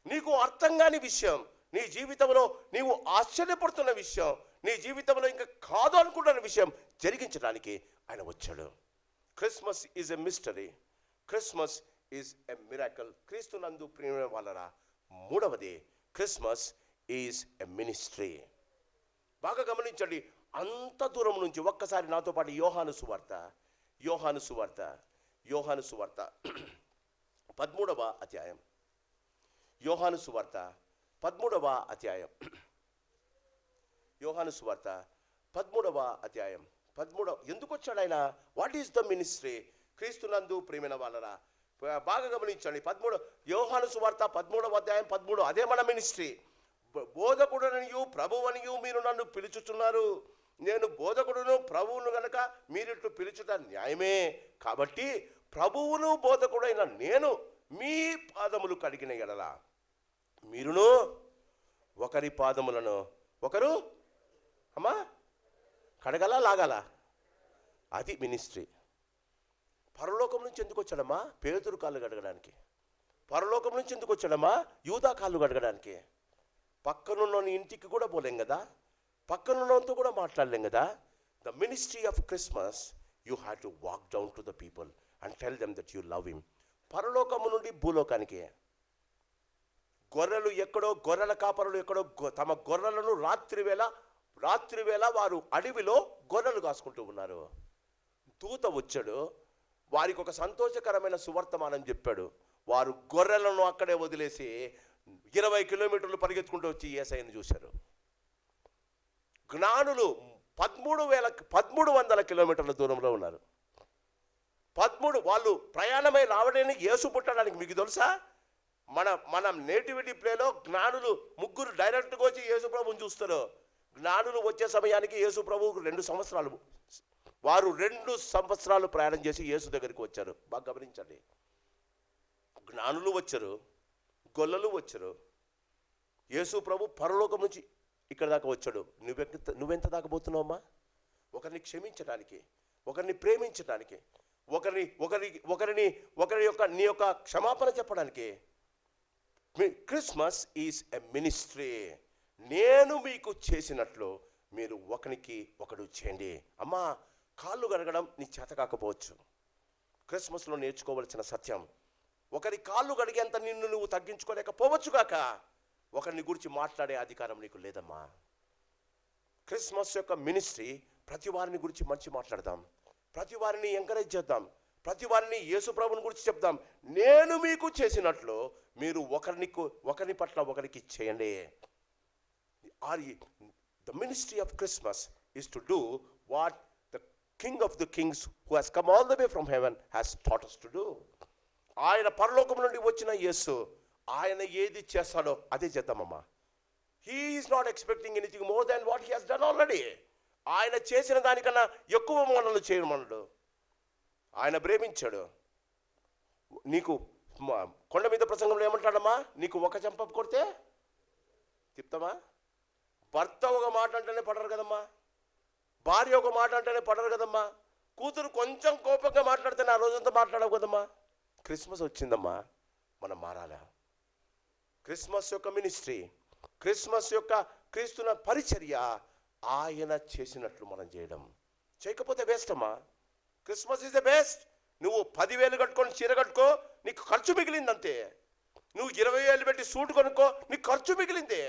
నీకు అర్థం కాని విషయం, నీ జీవితంలో నీవు ఆశ్చర్యపడుతున్న విషయం, నీ జీవితంలో ఇంకా కాదు అనుకుంటున్న విషయం జరిగించడానికి ఆయన వచ్చాడు. Christmas is a mystery, Christmas is a miracle. క్రీస్తునందు ప్రియమైన వాళ్ళరా, మూడవది క్రిస్మస్ ఈజ్ ఎ మినిస్ట్రీ. బాగా గమనించండి. అంత దూరం నుంచి ఒక్కసారి నాతో పాటు యోహాను సువార్త 13వ అధ్యాయం. యోహాను సువార్త 13వ అధ్యాయం. యోహాను సువార్త 13వ అధ్యాయం. ఎందుకు వచ్చాడు ఆయన? What is the ministry? క్రీస్తునందు ప్రియమైన వాళ్ళరా, బాగా గమనించండి. యోహాను సువార్త 13వ అధ్యాయం 13. అదే మన మినిస్ట్రీ. బోధకుడనియు ప్రభువనియు మీరు నన్ను పిలుచుచున్నారు. నేను బోధకుడును ప్రభువును గనక మీరిట్లు పిలుచుట న్యాయమే. కాబట్టి ప్రభువును బోధకుడైన నేను మీ పాదములు కడిగిన ఎడల మీరును ఒకరి పాదములను ఒకరు కడగల లాగాల. అది మినిస్ట్రీ. పరలోకం నుంచి ఎందుకు వచ్చాడమ్మా? పేతురు కాళ్ళు కడగడానికి. పరలోకం నుంచి ఎందుకు వచ్చాడమ్మా? యూదా కాళ్ళు కడగడానికి. పక్కనున్న ఇంటికి కూడా పోలేం కదా, పక్కనున్నతో కూడా మాట్లాడలేం కదా. The ministry of Christmas, you have to walk down to the people and tell them that you love him. పరలోకము నుండి భూలోకానికి గొర్రెలు ఎక్కడో, గొర్రెల కాపరులు ఎక్కడో తమ గొర్రెలను రాత్రివేళ వారు అడవిలో గొర్రెలు కాసుకుంటూ ఉన్నారు. దూత వచ్చాడు, వారికి ఒక సంతోషకరమైన సువర్తమానం చెప్పాడు. వారు గొర్రెలను అక్కడే వదిలేసి 20 కిలోమీటర్లు పరిగెత్తుకుంటూ వచ్చి యేసయ్యను చూశారు. జ్ఞానులు 1300 కిలోమీటర్ల దూరంలో ఉన్నారు. వాళ్ళు ప్రయాణమై రావడానికి యేసు పుట్టడానికి మీకు తెలుసా? మన నేటివిటీ ప్లేలో జ్ఞానులు 3 డైరెక్ట్గా వచ్చి యేసు ప్రభువుని చూస్తారు. జ్ఞానులు వచ్చే సమయానికి యేసు ప్రభువుకు 2 సంవత్సరాలు, వారు 2 సంవత్సరాలు ప్రయాణం చేసి యేసు దగ్గరికి వచ్చారు. బాగా గమనించండి. జ్ఞానులు వచ్చారు, గొల్లలు వచ్చారు. యేసు ప్రభు పరలోకం నుంచి ఇక్కడ దాకా వచ్చాడు. నువ్వెంత దాకా పోతున్నావమ్మా? ఒకరిని క్షమించడానికి, ఒకరిని ప్రేమించడానికి, నీ యొక్క క్షమాపణ చెప్పడానికి. Christmas is a ministry. నేను మీకు చేసినట్లు మీరు ఒకడు చేయండి. అమ్మా, కాళ్ళు గడగడం నీ చేత కాకపోవచ్చు. క్రిస్మస్లో నేర్చుకోవలసిన సత్యం, ఒకరి కాళ్ళు గడిగేంత నిన్ను నువ్వు తగ్గించుకోలేకపోవచ్చు కాక ఒకరిని గురించి మాట్లాడే అధికారం నీకు లేదమ్మా. క్రిస్మస్ యొక్క మినిస్ట్రీ, ప్రతి వారిని గురించి మంచి మాట్లాడదాం, ప్రతి వారిని ఎంకరేజ్ చేద్దాం, ప్రతి వారిని యేసు ప్రభువుని గురించి చెప్దాం. నేను మీకు చేసినట్లు మీరు ఒకరి పట్ల ఒకరికి చేయండి. The ministry of Christmas is to do what the King of the Kings, who has come all the way from heaven, has taught us to do. ఆయన పరలోకం నుండి వచ్చిన యేసు, ఆయన ఏది చేస్తాడో అదే చేద్దామమ్మా. He is not expecting anything more than what he has done already. ఆయన చేసిన దానికన్నా ఎక్కువ మనల్ని చేయమన్నాడు. ఆయన ప్రేమించాడు. నీకు కొండ మీద ప్రసంగంలో ఏమంటాడమ్మా? నీకు ఒక చెంప కొడితే చెప్తామా? భర్త ఒక మాట అంటేనే పడరు కదమ్మా, భార్య ఒక మాట అంటేనే పడరు కదమ్మా, కూతురు కొంచెం కోపంగా మాట్లాడితేనే ఆ రోజంతా మాట్లాడవు కదమ్మా. క్రిస్మస్ వచ్చిందమ్మా, మనం మారాలా. క్రిస్మస్ యొక్క మినిస్ట్రీ, క్రిస్మస్ యొక్క క్రీస్తున పరిచర్య ఆయన చేసినట్లు మనం చేయడం. చేయకపోతే వేస్ట్ అమ్మా. Christmas is the best. నువ్వు 10,000 కట్టుకొని చీర కట్టుకో, నీకు ఖర్చు మిగిలింది అంతే. నువ్వు 20,000 పెట్టి సూట్ కొనుక్కో, నీకు ఖర్చు మిగిలింది.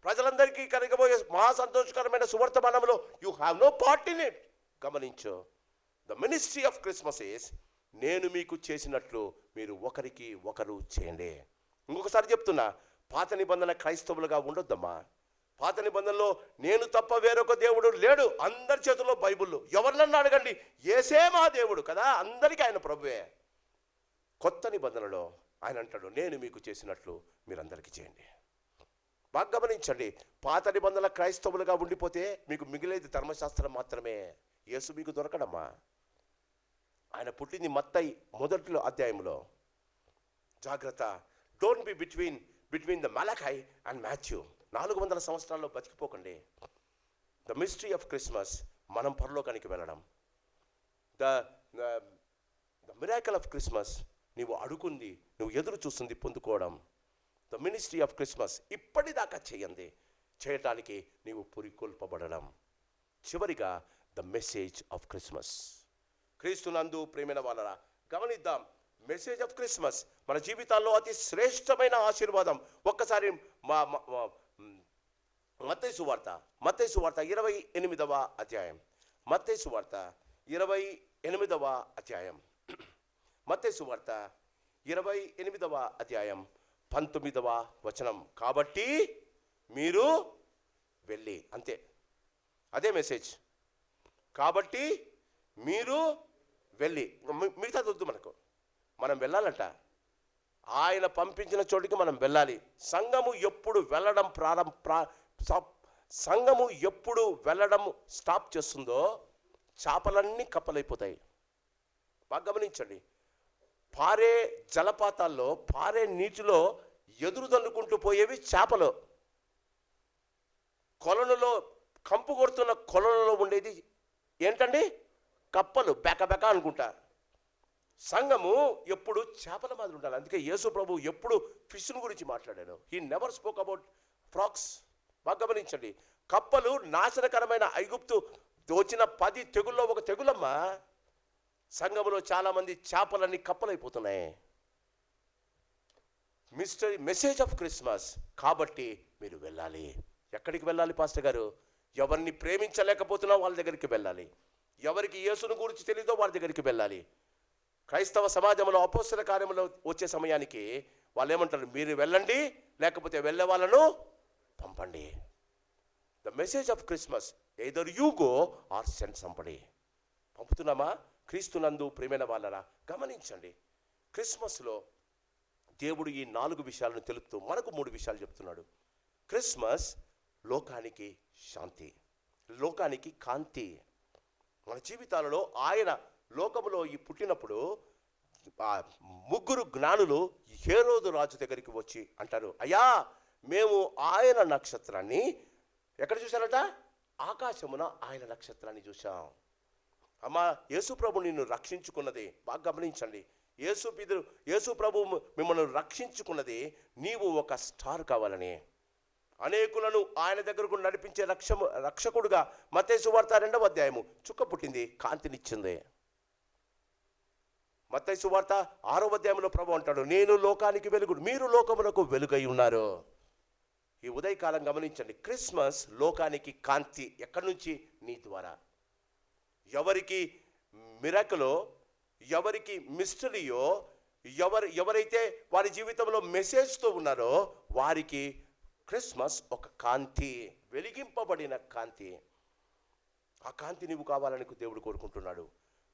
ప్రజలందరికీ కలగబోయే మహా సంతోషకరమైన సువర్తమానంలో you have no part in it. గమనించు. The ministry of Christmas is, నేను మీకు చేసినట్లు మీరు ఒకరికి ఒకరు చేయండి. ఇంకొకసారి చెప్తున్నా, పాత నిబంధన క్రైస్తవులుగా ఉండొద్దమ్మా. పాత నిబంధనలో నేను తప్ప వేరొక దేవుడు లేడు. అందరి చేతుల్లో బైబుల్. ఎవరినన్నా అడగండి, యేసే మా దేవుడు కదా, అందరికీ ఆయన ప్రభువే. కొత్త నిబంధనలో ఆయన అంటాడు, నేను మీకు చేసినట్లు మీరందరికీ చేయండి. బాగా గమనించండి. పాత నిబంధనల క్రైస్తవులుగా ఉండిపోతే మీకు మిగిలేది ధర్మశాస్త్రం మాత్రమే. యేసు మీకు దొరకడమ్మా. ఆయన పుట్టింది మత్తయి 1వ అధ్యాయంలో. జాగ్రత్త. Don't be between the Malachi and Matthew. 400 సంవత్సరాల్లో బతికిపోకండి. ద మిస్టరీ ఆఫ్ క్రిస్మస్, మనం పరలోకానికి వెళ్ళడం. ద మిరాకిల్ ఆఫ్ క్రిస్మస్, నీవు అడుగుంది, నువ్వు ఎదురు చూస్తుంది పొందుకోవడం. ద మినిస్ట్రీ ఆఫ్ క్రిస్మస్, ఇప్పటిదాకా చేయటానికి నీవు పురికొల్పబడడం. చివరిగా ద మెసేజ్ ఆఫ్ క్రిస్మస్. క్రీస్తునందు ప్రేమైన వాళ్ళరా, గమనిద్దాం. మెసేజ్ ఆఫ్ క్రిస్మస్ మన జీవితాల్లో అతి శ్రేష్టమైన ఆశీర్వాదం. ఒక్కసారి మత్తయి సువార్త 28వ అధ్యాయం. మత్తయి సువార్త 28వ అధ్యాయం. మత్తయి సువార్త 28వ అధ్యాయం 19వ వచనం. కాబట్టి మీరు వెళ్ళి, అంతే, అదే మెసేజ్. కాబట్టి మీరు వెళ్ళి, మిగతా వద్దు మనకు. మనం వెళ్ళాలంట, ఆయన పంపించిన చోటికి మనం వెళ్ళాలి. సంఘము ఎప్పుడు వెళ్ళడం స్టాప్ చేస్తుందో చేపలన్నీ కప్పలైపోతాయి. బాగా గమనించండి. పారే జలపాతాల్లో, పారే నీటిలో ఎదురు దన్నుకుంటూ పోయేవి చేపలు. కొలనులో, కంపు కొడుతున్న కొలనులో ఉండేది ఏంటండి? కప్పలు. బెక అనుకుంటా. సంఘము ఎప్పుడు చేపల మాదిరి ఉండాలి. అందుకే యేసు ప్రభు ఎప్పుడు ఫిష్ను గురించి మాట్లాడాడు. He never spoke about frocks. బాగా గమనించండి. కప్పలు నాశనకరమైన ఐగుప్తు వచ్చిన 10 తెగుల్లో ఒక తెగులమ్మ. సంఘములో చాలామంది చేపలన్నీ కప్పలైపోతున్నాయి. మెసేజ్ ఆఫ్ క్రిస్మస్, కాబట్టి మీరు వెళ్ళాలి. ఎక్కడికి వెళ్ళాలి పాస్టర్ గారు? ఎవరిని ప్రేమించలేకపోతున్నా వాళ్ళ దగ్గరికి వెళ్ళాలి. ఎవరికి యేసును గురించి తెలియదో వాళ్ళ దగ్గరికి వెళ్ళాలి. క్రైస్తవ సమాజంలో అపోస్తల కార్యంలో వచ్చే సమయానికి వాళ్ళు ఏమంటారు? మీరు వెళ్ళండి, లేకపోతే వెళ్ళే వాళ్ళను పంపండి. The message of Christmas, either you go or send somebody. పంపుతున్నామా? క్రీస్తునందు ప్రేమైన వాళ్ళరా, గమనించండి. క్రిస్మస్లో దేవుడు ఈ 4 విషయాలను తెలుపుతూ మనకు 3 విషయాలు చెప్తున్నాడు. క్రిస్మస్ లోకానికి శాంతి, లోకానికి కాంతి. మన జీవితాలలో ఆయన లోకములో ఈ పుట్టినప్పుడు 3 జ్ఞానులు హేరోదు రాజు దగ్గరికి వచ్చి అంటారు, అయ్యా, మేము ఆయన నక్షత్రాన్ని ఎక్కడ చూశారట? ఆకాశమున ఆయన నక్షత్రాన్ని చూశాం. అమ్మా, యేసు ప్రభు నిన్ను రక్షించుకున్నది. బాగా గమనించండి. యేసు ప్రభు మిమ్మల్ని రక్షించుకున్నది నీవు ఒక స్టార్ కావాలని. అనేకులను ఆయన దగ్గరకు నడిపించే రక్షకుడుగా. మత్తయి సువార్త 2వ అధ్యాయము, చుక్క పుట్టింది, కాంతినిచ్చింది. మత్తయి సువార్త 6వ అధ్యాయంలో ప్రభు అంటాడు, నేను లోకానికి వెలుగు, మీరు లోకమునకు వెలుగై ఉన్నారు. ఈ ఉదయకాలం గమనించండి. క్రిస్మస్ లోకానికి కాంతి. ఎక్కడి నుంచి? నీ ద్వారా. ఎవరికి మిరకలో, ఎవరికి మిస్టరీయో, ఎవరైతే వారి జీవితంలో మెసేజ్తో ఉన్నారో వారికి క్రిస్మస్ ఒక కాంతి, వెలిగింపబడిన కాంతి. ఆ కాంతి నీవు కావాలని దేవుడు కోరుకుంటున్నాడు.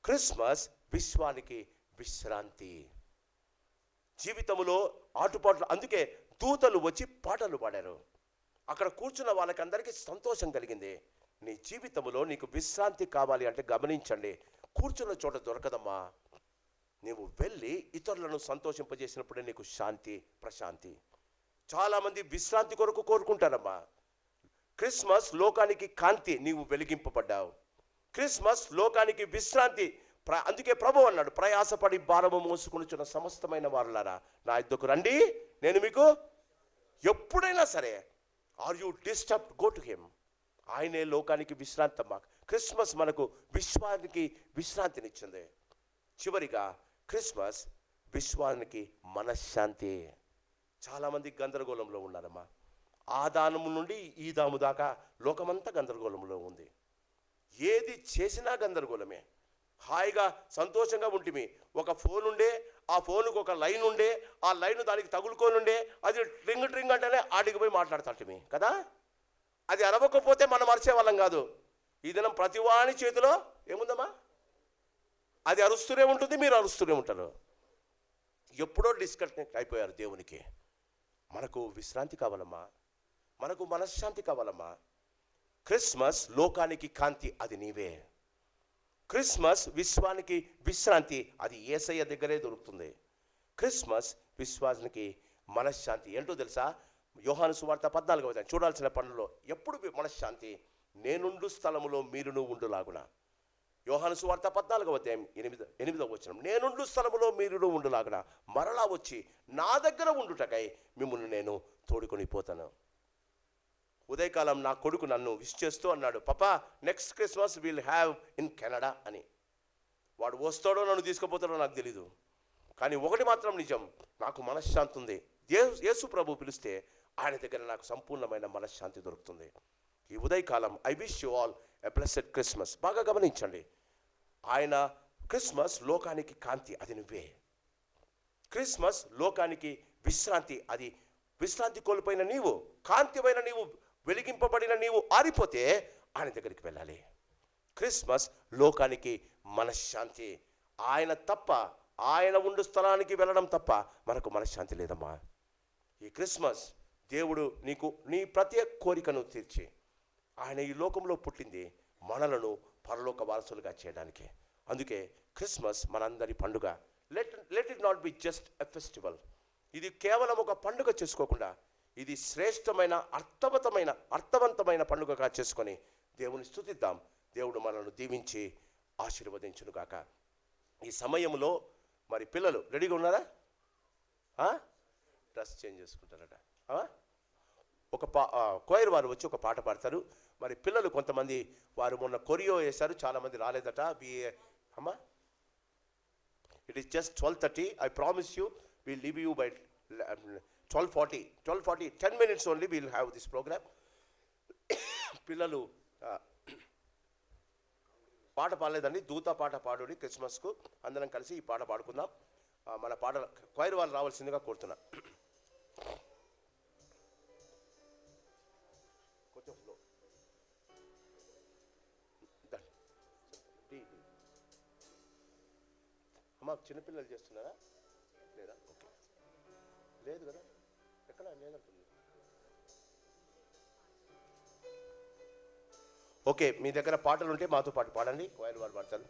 క్రిస్మస్ విశ్వానికి విశ్రాంతి. జీవితంలో ఆటుపాట్లు. అందుకే దూతలు వచ్చి పాటలు పాడారు. అక్కడ కూర్చున్న వాళ్ళకందరికీ సంతోషం కలిగింది. నీ జీవితంలో నీకు విశ్రాంతి కావాలి అంటే గమనించండి, కూర్చున్న చోట దొరకదమ్మా. నీవు వెళ్ళి ఇతరులను సంతోషింపజేసినప్పుడే నీకు శాంతి, ప్రశాంతి. చాలామంది విశ్రాంతి కొరకు కోరుకుంటారమ్మా. క్రిస్మస్ లోకానికి కాంతి, నీవు వెలిగింపబడ్డావు. క్రిస్మస్ లోకానికి విశ్రాంతి. అందుకే ప్రభు అన్నాడు, ప్రయాసపడి భారము మోసుకొనుచున్న సమస్తమైన వారులారా నా యొద్దకు రండి, నేను మీకు. ఎప్పుడైనా సరే, are you disturbed, go to him. ఆయనే లోకానికి విశ్రాంతి అమ్మా. క్రిస్మస్ మనకు విశ్వానికి విశ్రాంతినిచ్చింది. చివరిగా క్రిస్మస్ విశ్వానికి మనశ్శాంతి. చాలామంది గందరగోళంలో ఉన్నారమ్మా. ఆదాము నుండి ఈ దాము దాకా లోకమంతా గందరగోళంలో ఉంది. ఏది చేసినా గందరగోళమే. హాయిగా సంతోషంగా ఉంటుంది. ఒక ఫోన్ ఉండే, ఆ ఫోన్కు ఒక లైన్ ఉండే, ఆ లైన్ దానికి తగులుకొని ఉండే, అది ట్రింగ్ అంటేనే ఆడికి పోయి మాట్లాడుతుంటే కదా. అది అరవకపోతే మనం అరిచే వాళ్ళం కాదు. ఈ దినం ప్రతివాని చేతిలో ఏముందమ్మా? అది అరుస్తూనే ఉంటుంది, మీరు అరుస్తూనే ఉంటారు. ఎప్పుడో డిస్కనెక్ట్ అయిపోయారు దేవునికి. మనకు విశ్రాంతి కావాలమ్మా, మనకు మనశ్శాంతి కావాలమ్మా. క్రిస్మస్ లోకానికి కాంతి, అది నీవే. క్రిస్మస్ విశ్వానికి విశ్రాంతి, అది యేసయ్య దగ్గరే దొరుకుతుంది. క్రిస్మస్ విశ్వానికి మనశ్శాంతి ఏంటో తెలుసా? యోహాను సువార్త 14వ అధ్యాయం చూడాల్సిన పనుల్లో ఎప్పుడు మనశ్శాంతి? నేనుండు స్థలములో మీరును ఉండులాగున. యోహాను సువార్త 14వ అధ్యాయం 8వ వచనం, నేనుండు స్థలములో మీరును ఉండులాగున మరలా వచ్చి నా దగ్గర ఉండుటకై మిమ్మల్ని నేను తోడుకొని పోతాను. ఉదయకాలం నా కొడుకు నన్ను విష్ చేస్తూ అన్నాడు, పాపా next Christmas will have in Canada అని. వాడు వస్తాడో నన్ను తీసుకుపోతాడో నాకు తెలీదు, కానీ ఒకటి మాత్రం నిజం, నాకు మనశ్శాంతి ఉంది. యేసు ప్రభు పిలిస్తే ఆయన దగ్గర నాకు సంపూర్ణమైన మనశ్శాంతి దొరుకుతుంది. ఈ ఉదయకాలం I wish you all a blessed Christmas. బాగా గమనించండి, ఆయన క్రిస్మస్ లోకానికి కాంతి, అది నువ్వే. క్రిస్మస్ లోకానికి విశ్రాంతి, అది విశ్రాంతి కోల్పోయిన నీవు, కాంతిమైన నీవు, వెలిగింపబడిన నీవు ఆరిపోతే ఆయన దగ్గరికి వెళ్ళాలి. క్రిస్మస్ లోకానికి మనశ్శాంతి. ఆయన తప్ప, ఆయన ఉండు స్థలానికి వెళ్ళడం తప్ప మనకు మనశ్శాంతి లేదమ్మా. ఈ క్రిస్మస్ దేవుడు నీకు నీ ప్రత్యేక కోరికను తీర్చి, ఆయన ఈ లోకంలో పుట్టింది మనలను పరలోక వారసులుగా చేయడానికి. అందుకే క్రిస్మస్ మనందరి పండుగ. Let it not be just a festival. ఇది కేవలం ఒక పండుగ చేసుకోకుండా, ఇది శ్రేష్టమైన అర్థవంతమైన పండుగగా చేసుకొని దేవుని స్తుతిద్దాం. దేవుడు మనల్ని దీవించి ఆశీర్వదించునుగాక. ఈ సమయంలో మరి పిల్లలు రెడీగా ఉన్నారా? డ్రెస్ చేంజ్ చేసుకుంటారట. ఒక కోయర్ వారు వచ్చి ఒక పాట పాడతారు. మరి పిల్లలు కొంతమంది వారు మొన్న కొరియో వేశారు, చాలామంది రాలేదట. అమ్మా, it is just 12:30. I promise you will leave you by 12:40. 10 minutes only will have this programme. పిల్లలు పాట పాడలేదండి, దూత పాట పాడుడి. క్రిస్మస్కు అందరం కలిసి ఈ పాట పాడుకుందాం. మన పాట కోయర్ వాళ్ళు రావాల్సిందిగా కోరుతున్నా. కొంచెం ఫ్లో అమ్మా. చిన్నపిల్లలు చేస్తున్నారా లేదా? ఓకే, లేదు కదా, ఎక్కడ లేదంటుంది. ఓకే, మీ దగ్గర పాటలు ఉంటే మాతో పాటు పాడండి. కోయలు వారు పాడతారు.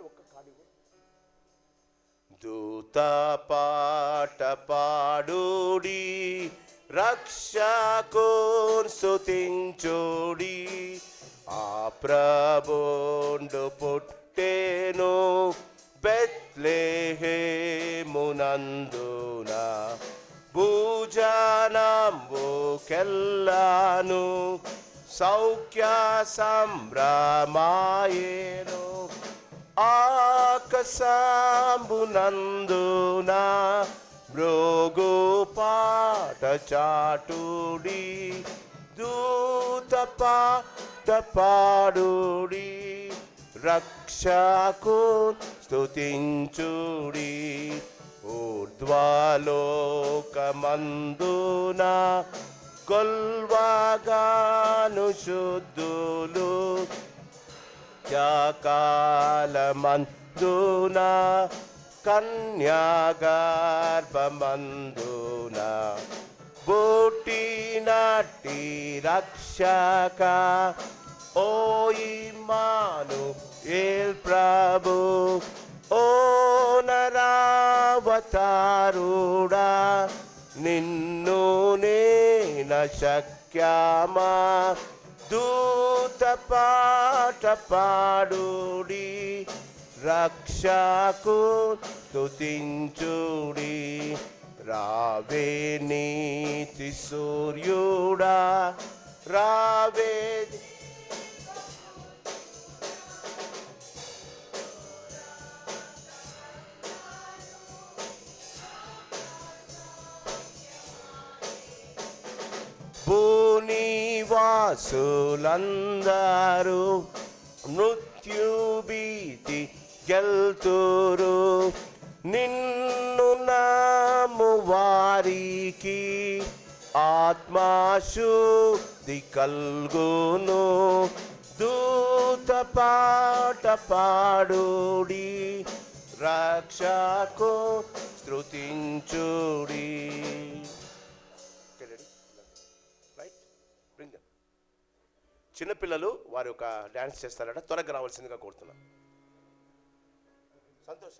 ఒక్క కాడు. దూత పాట పాడుడి, రక్షకున్ స్తుతించుడి, ఆ ప్రభుండు పుట్టెను బెత్లెహేమునందున, భూజనంబుకెల్లాను సౌఖ్య సంభ్రమాయేను, ఆకాశంబునందున మృగు పాట చాటుడి, దూత పాట పాడుడి, రక్షకున్ స్తుతించుడి, ఊర్ధ్వలోకమందున కొల్వగాను శుద్ధులు, కాలమందున కన్యాగర్భమందున పుట్టినట్టి రక్షక, ఓ ఇమ్మానుయేల్ ప్రభు, ఓ నరావతారుడా, నిన్ను నేన శక్యమా, దూత పాట పాడుడి, రక్షకున్ స్తుతించుడి, రావే నీతి సూర్యుడా, రావే భూనివాసులందరూ మృత్యుభీతి గెల్తురు, నిన్ను నమ్ము వారికి ఆత్మశుద్ధి కల్గును, దూత పాట పాడుడి, రక్షకున్ స్తుతించుడి. చిన్నపిల్లలు వారు ఒక డ్యాన్స్ చేస్తారట, త్వరగా రావాల్సిందిగా కోరుతున్నా. సంతోష్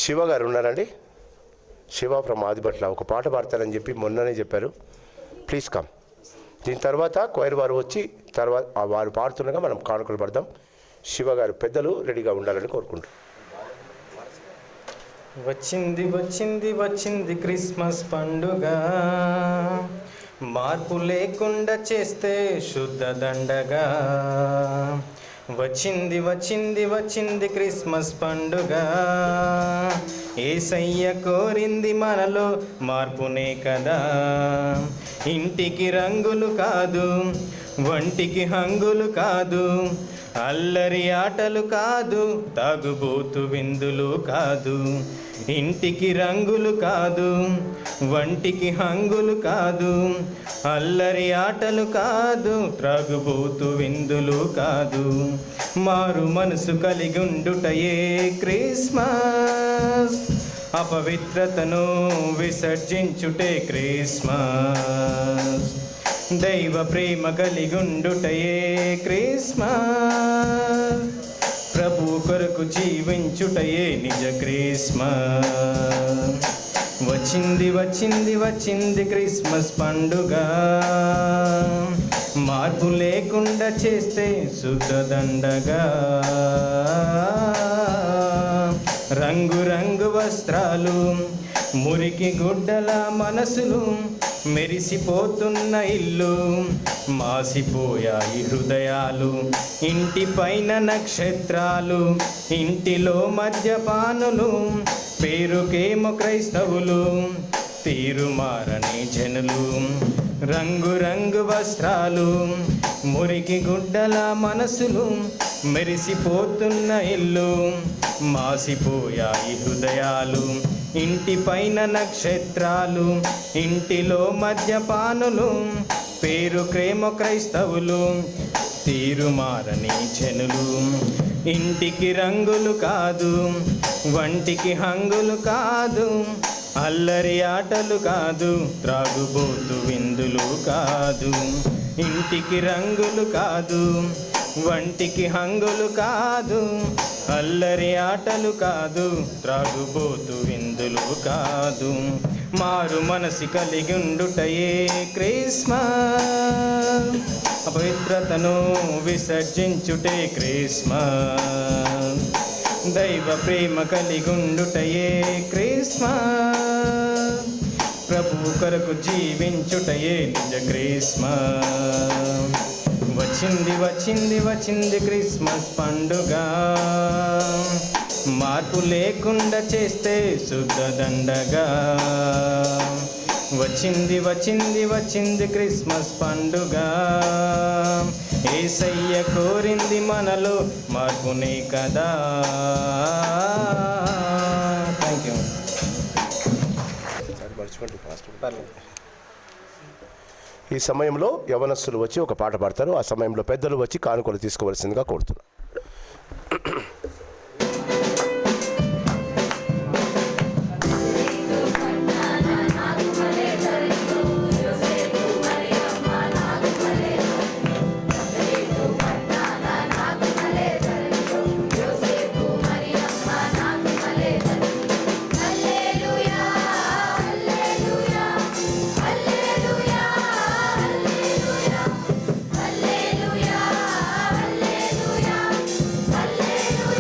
శివ గారు ఉన్నారండి. శివ ఫ్రమ్ ఆదిబట్ల ఒక పాట పాడతారని చెప్పి మొన్ననే చెప్పారు. Please come. దీని తర్వాత కోయిర్ వారు వచ్చి తర్వాత వారు పాడుతుండగా మనం కానుకలు పడదాం. శివ గారు పెద్దలు రెడీగా ఉండాలని కోరుకుంటున్నాం. వచ్చింది వచ్చింది వచ్చింది క్రిస్మస్ పండుగ, మార్పు లేకుండా చేస్తే శుద్ధ దండగా. వచ్చింది వచ్చింది వచ్చింది క్రిస్మస్ పండుగ, యేసయ్య కోరింది మనలో మార్పునే కదా. ఇంటికి రంగులు కాదు, వంటికి హంగులు కాదు, అల్లరి ఆటలు కాదు, తాగుబోతు విందులు కాదు. ఇంటికి రంగులు కాదు, వంటికి హంగులు కాదు, అల్లరి ఆటలు కాదు, త్రాగుబోతు విందులు కాదు. మారు మనసు కలిగి ఉండుటయే క్రిస్మస్, అపవిత్రతను విసర్జించుటే క్రిస్మస్. దైవ ప్రేమ కలిగుండుటయే క్రిస్మస్, ప్రభు కొరకు జీవించుటయే నిజ క్రిస్మస్. వచ్చింది వచ్చింది వచ్చింది క్రిస్మస్ పండుగ, మార్పు లేకుండా చేస్తే శుద్ధ దండగా. రంగు రంగు వస్త్రాలు, మురికి గుడ్డల మనసులు, మెరిసిపోతున్న ఇల్లు, మాసిపోయాయి హృదయాలు. ఇంటి పైన నక్షత్రాలు, ఇంటిలో మద్యపానులు, పేరుకేమో క్రైస్తవులు, తీరు మారని జనులు. రంగు రంగు వస్త్రాలు, మురికి గుడ్డల మనసులు, మెరిసిపోతున్న ఇల్లు, మాసిపోయాయి హృదయాలు. ఇంటి పైన నక్షత్రాలు, ఇంటిలో మద్యపానులు, పేరుకేమో క్రైస్తవులు, తీరు మారని జనులు. ఇంటికి రంగులు కాదు, వంటికి హంగులు కాదు, అల్లరి ఆటలు కాదు, త్రాగుబోతు విందులు కాదు. ఇంటికి రంగులు కాదు, వంటికి హంగులు కాదు, అల్లరి ఆటలు కాదు, త్రాగుబోతు విందులు కాదు. మారు మనసి కలిగి ఉండుటయే క్రిస్మస్, అపవిత్రతను విసర్జించుటే క్రిస్మస్. దైవ ప్రేమ కలిగుండుటయే క్రిస్మస్, ప్రభు కొరకు జీవించుటయే నిజ క్రిస్మస్. వచ్చింది వచ్చింది వచ్చింది క్రిస్మస్ పండుగ, మార్పు లేకుండా చేస్తే శుద్ధ దండగా. వచ్చింది వచ్చింది వచ్చింది క్రిస్మస్ పండుగ, యేసయ్య కోరింది మనలో మార్పునే కదా. Thank you. ఈ సమయంలో యవనస్తులు వచ్చి ఒక పాట పాడతారు. ఆ సమయంలో పెద్దలు వచ్చి కానుకలు తీసుకోవాల్సిందిగా కోరుతున్నారు. Hallelujah.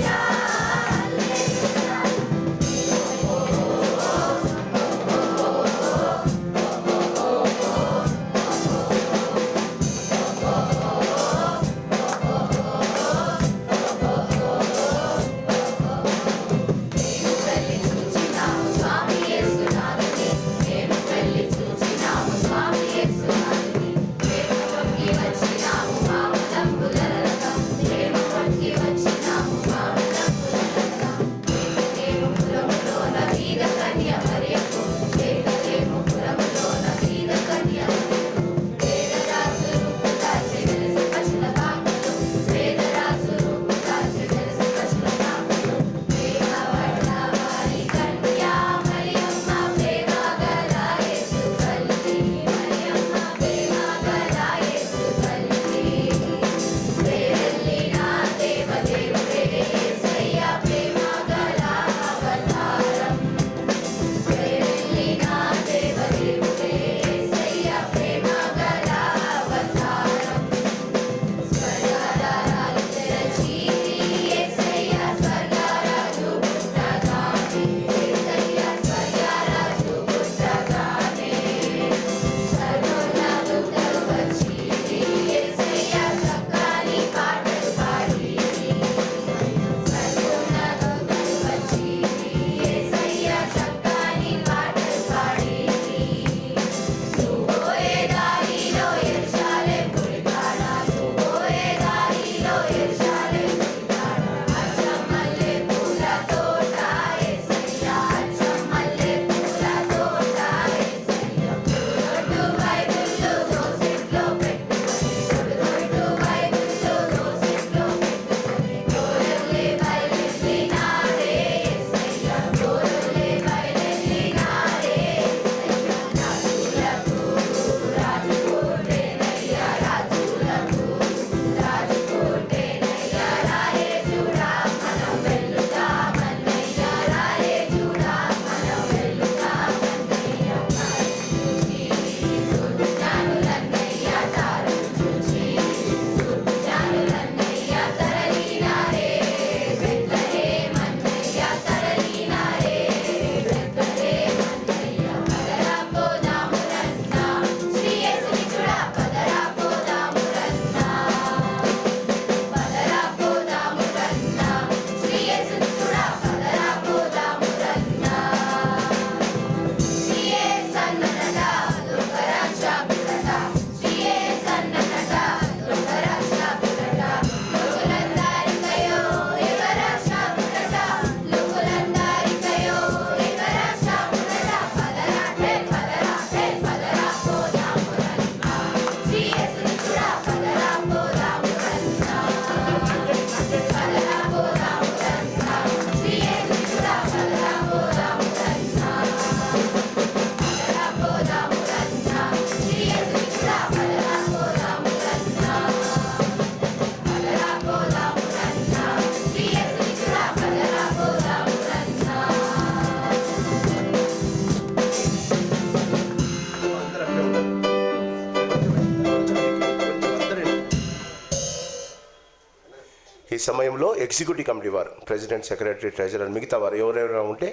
సమయంలో ఎగ్జిక్యూటివ్ కమిటీ వారు, ప్రెసిడెంట్, సెక్రటరీ, ట్రెజరర్, మిగతా వారు ఎవరెవరైనా ఉంటే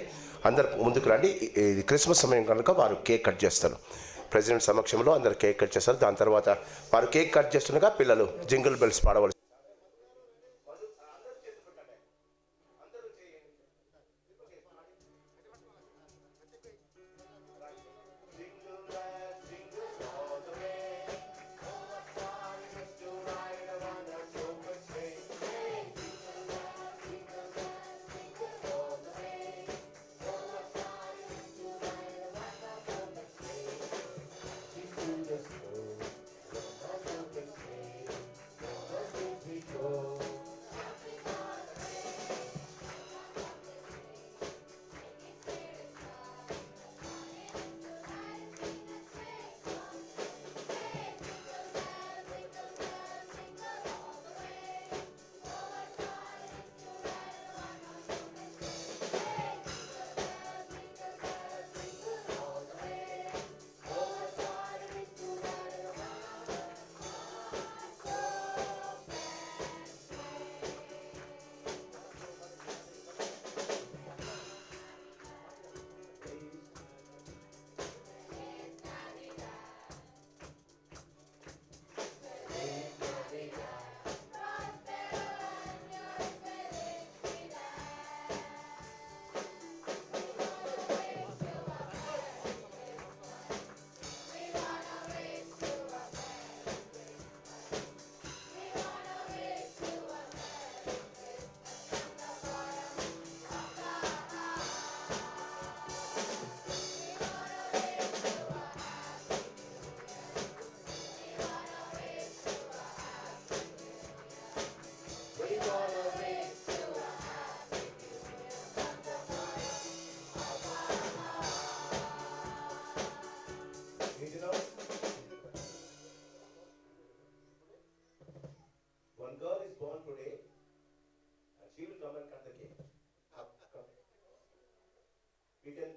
అందరు ముందుకు రండి. ఇది క్రిస్మస్ సమయం కనుక వారు కేక్ కట్ చేస్తారు. ప్రెసిడెంట్ సమక్షంలో అందరు కేక్ కట్ చేస్తారు. దాని తర్వాత వారు కేక్ కట్ చేస్తుండగా పిల్లలు జింగిల్ బెల్స్ పాడవలసి.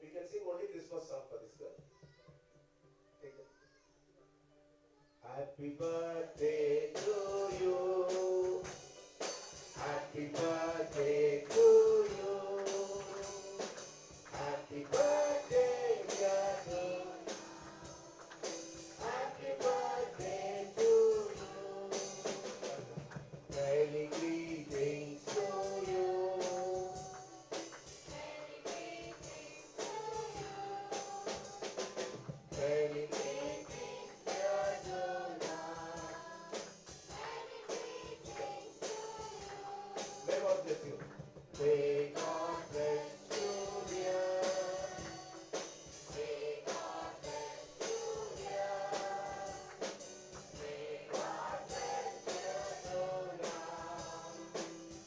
We can sing only Christmas song for this girl. Happy birthday to you. Happy birthday to you. Happy birthday, dear. Happy birthday to you. Many greetings to you. Many greetings, dear Jonah. May God bless you. May God bless you, dear. May God bless you, dear. May God bless dear Jonah.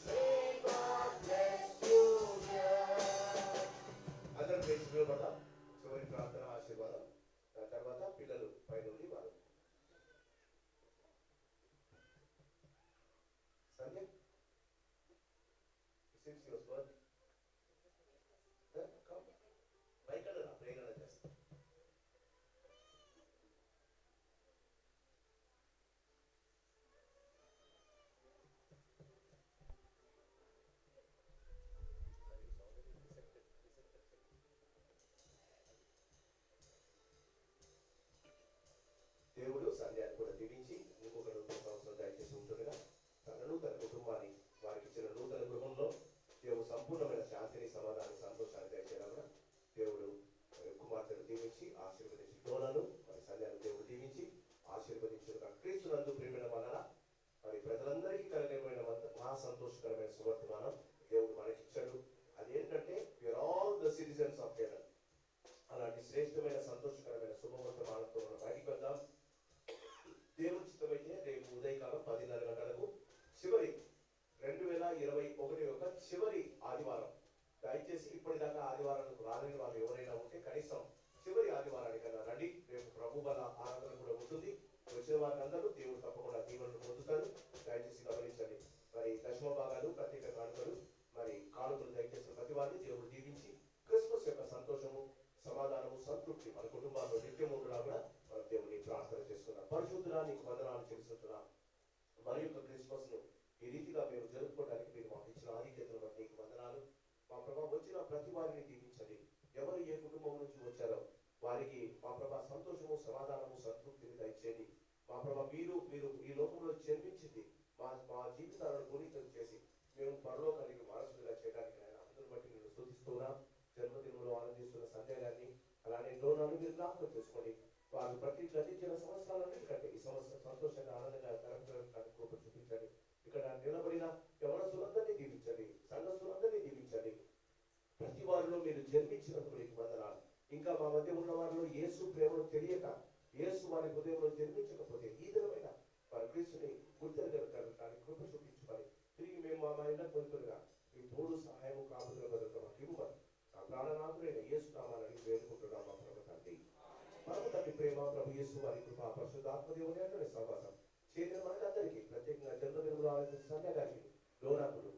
May God bless you, dear. అందరూ ప్రేక్షకులు పడ్డ చివరి ప్రార్థన ఆశీర్వాదం. దాని తర్వాత పిల్లలు పైనుండి వారు సంధ్య since your birth come బైక్ ప్రేరణ చేస్తా. దేవుడు సంధ్యాన్ని కూడా దీవించి ఇంకొక నూతన సంవత్సరం దయచేసి ఉంటుండగా తనను తన కుటుంబాన్ని వారికి ఇచ్చిన నూతన గృహంలో దేవుడు సంపూర్ణమైన శాంతిని, సమాధానం, సంతోషాన్ని దయచేయడం దేవుడు కుమార్తెను దీవించి ఆశీర్వదించి డోలను మరి సంధ్యాన్ని దేవుడు దీవించి ఆశీర్వదించుగా క్రీస్తునందు ప్రియమైన వలన మరి ప్రజలందరికీ కలిగిన మహా సంతోషకరమైన సువర్తమానం దేవుడు మనకిచ్చాడు. అదేంటంటే we are all the citizens of heaven. అలాంటి శ్రేష్టమైన సంతోషకరమైన శుభవర్తమానంతో మనం బయటికి వెళ్దాం. దేవుని చిత్తమైతే రేపు ఉదయకాలం 10:30 గంటలకు చివరి 2021 యొక్క చివరి ఆదివారం. దయచేసి ఇప్పటిదాకా ఆదివారాలకు రాలేని వాళ్ళు ఎవరైనా ఉంటే కనీసం చివరి ఆదివారానికన్నా రండి. రేపు ప్రభు బల ఆరాధన కూడా ఉంటుంది. వచ్చిన వారందరూ దేవుడు తప్పకుండా దీవెనలు పొందుతారు. దయచేసి గమనించండి. మరి దశమ భాగాలు, ప్రత్యేక కానుకలు, మరి కానుకలు దయచేసిన ప్రతి వారిని దేవుడు దీవించి క్రిస్మస్ యొక్క సంతోషము, సమాధానము, సంతృప్తి మన కుటుంబాల్లో నిత్యం ఉండేలాగా మన దేవుని ప్రార్థన చేసుకున్నాం. పరిశుద్ధుడా నీకు వందనాలు చెల్లిస్తున్నాం. మరి యొక్క క్రిస్మస్ ను ఈ రీతిగా మేము జరుపుకోవడానికి సమాధానము సంతృప్తిని దయచేయండి. మా ప్రభా మీరు మీరు ఈ లోకంలో జన్మించింది మా జీవితాలను పునీతం చేసి మేము పరలోకానికి వారసులుగా చేయడానికి ఆయన అందరిని బట్టి నేను స్తుతిస్తున్నాం. జన్మదినంలో ఆనందిస్తున్న సంజయ్ గారిని అలానే డోనాను మీరు జ్ఞాపకం చేసుకోండి. వారు ప్రతి గతించిన సంవత్సరాలన్నిటికంటే ఈ సంవత్సరం సంతోషంగా ఆనందంగా గడపడానికి కృప చూపించండి. ఇక్కడ నిలబడిన యవనస్తులందరినీ దీవించండి, సంఘస్థులందరినీ దీవించండి. ప్రతి వారిలో మీరు జన్మించినందుకు మీకు వందనాలు. ఇంకా మా మధ్య ఉన్న వారిలో యేసు ప్రేమను తెలియక యేసు వారి హృదయంలో జన్మించకపోతే ఈ విధమైన వారి క్రీస్తుని గుర్తెరగలగడానికి కృప చూపించుకొని తిరిగి మేము మా ఇంట్లో కొనుక్కుగా మీ తోడు సహాయము కాపుదల బదులుగా మాకు ఇవ్వమని ఆ ప్రాణనాథుడైన యేసు నామాలని వేడుకుంటున్నాం. మా ప్రభు తండ్రి, పరమ తండ్రి ప్రేమ, ప్రభు యేసు వారి కృప, పరిశుద్ధాత్మదేవుని అంటనే సహవాసం చేరిన మనకందరికీ, ప్రత్యేకంగా జన్మదినంలో ఆయన సంధ్య గారికి, డోనాకులు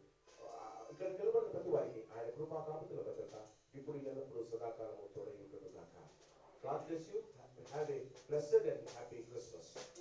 ఇక్కడ నిలబడిన ప్రతి వారికి ఆయన కృపా కాపుదల భద్రత ఇప్పుడు ఎల్లప్పుడూ సదాకాలము తోడై ఉంటున్నాక. God bless you. Have a blessed and happy Christmas.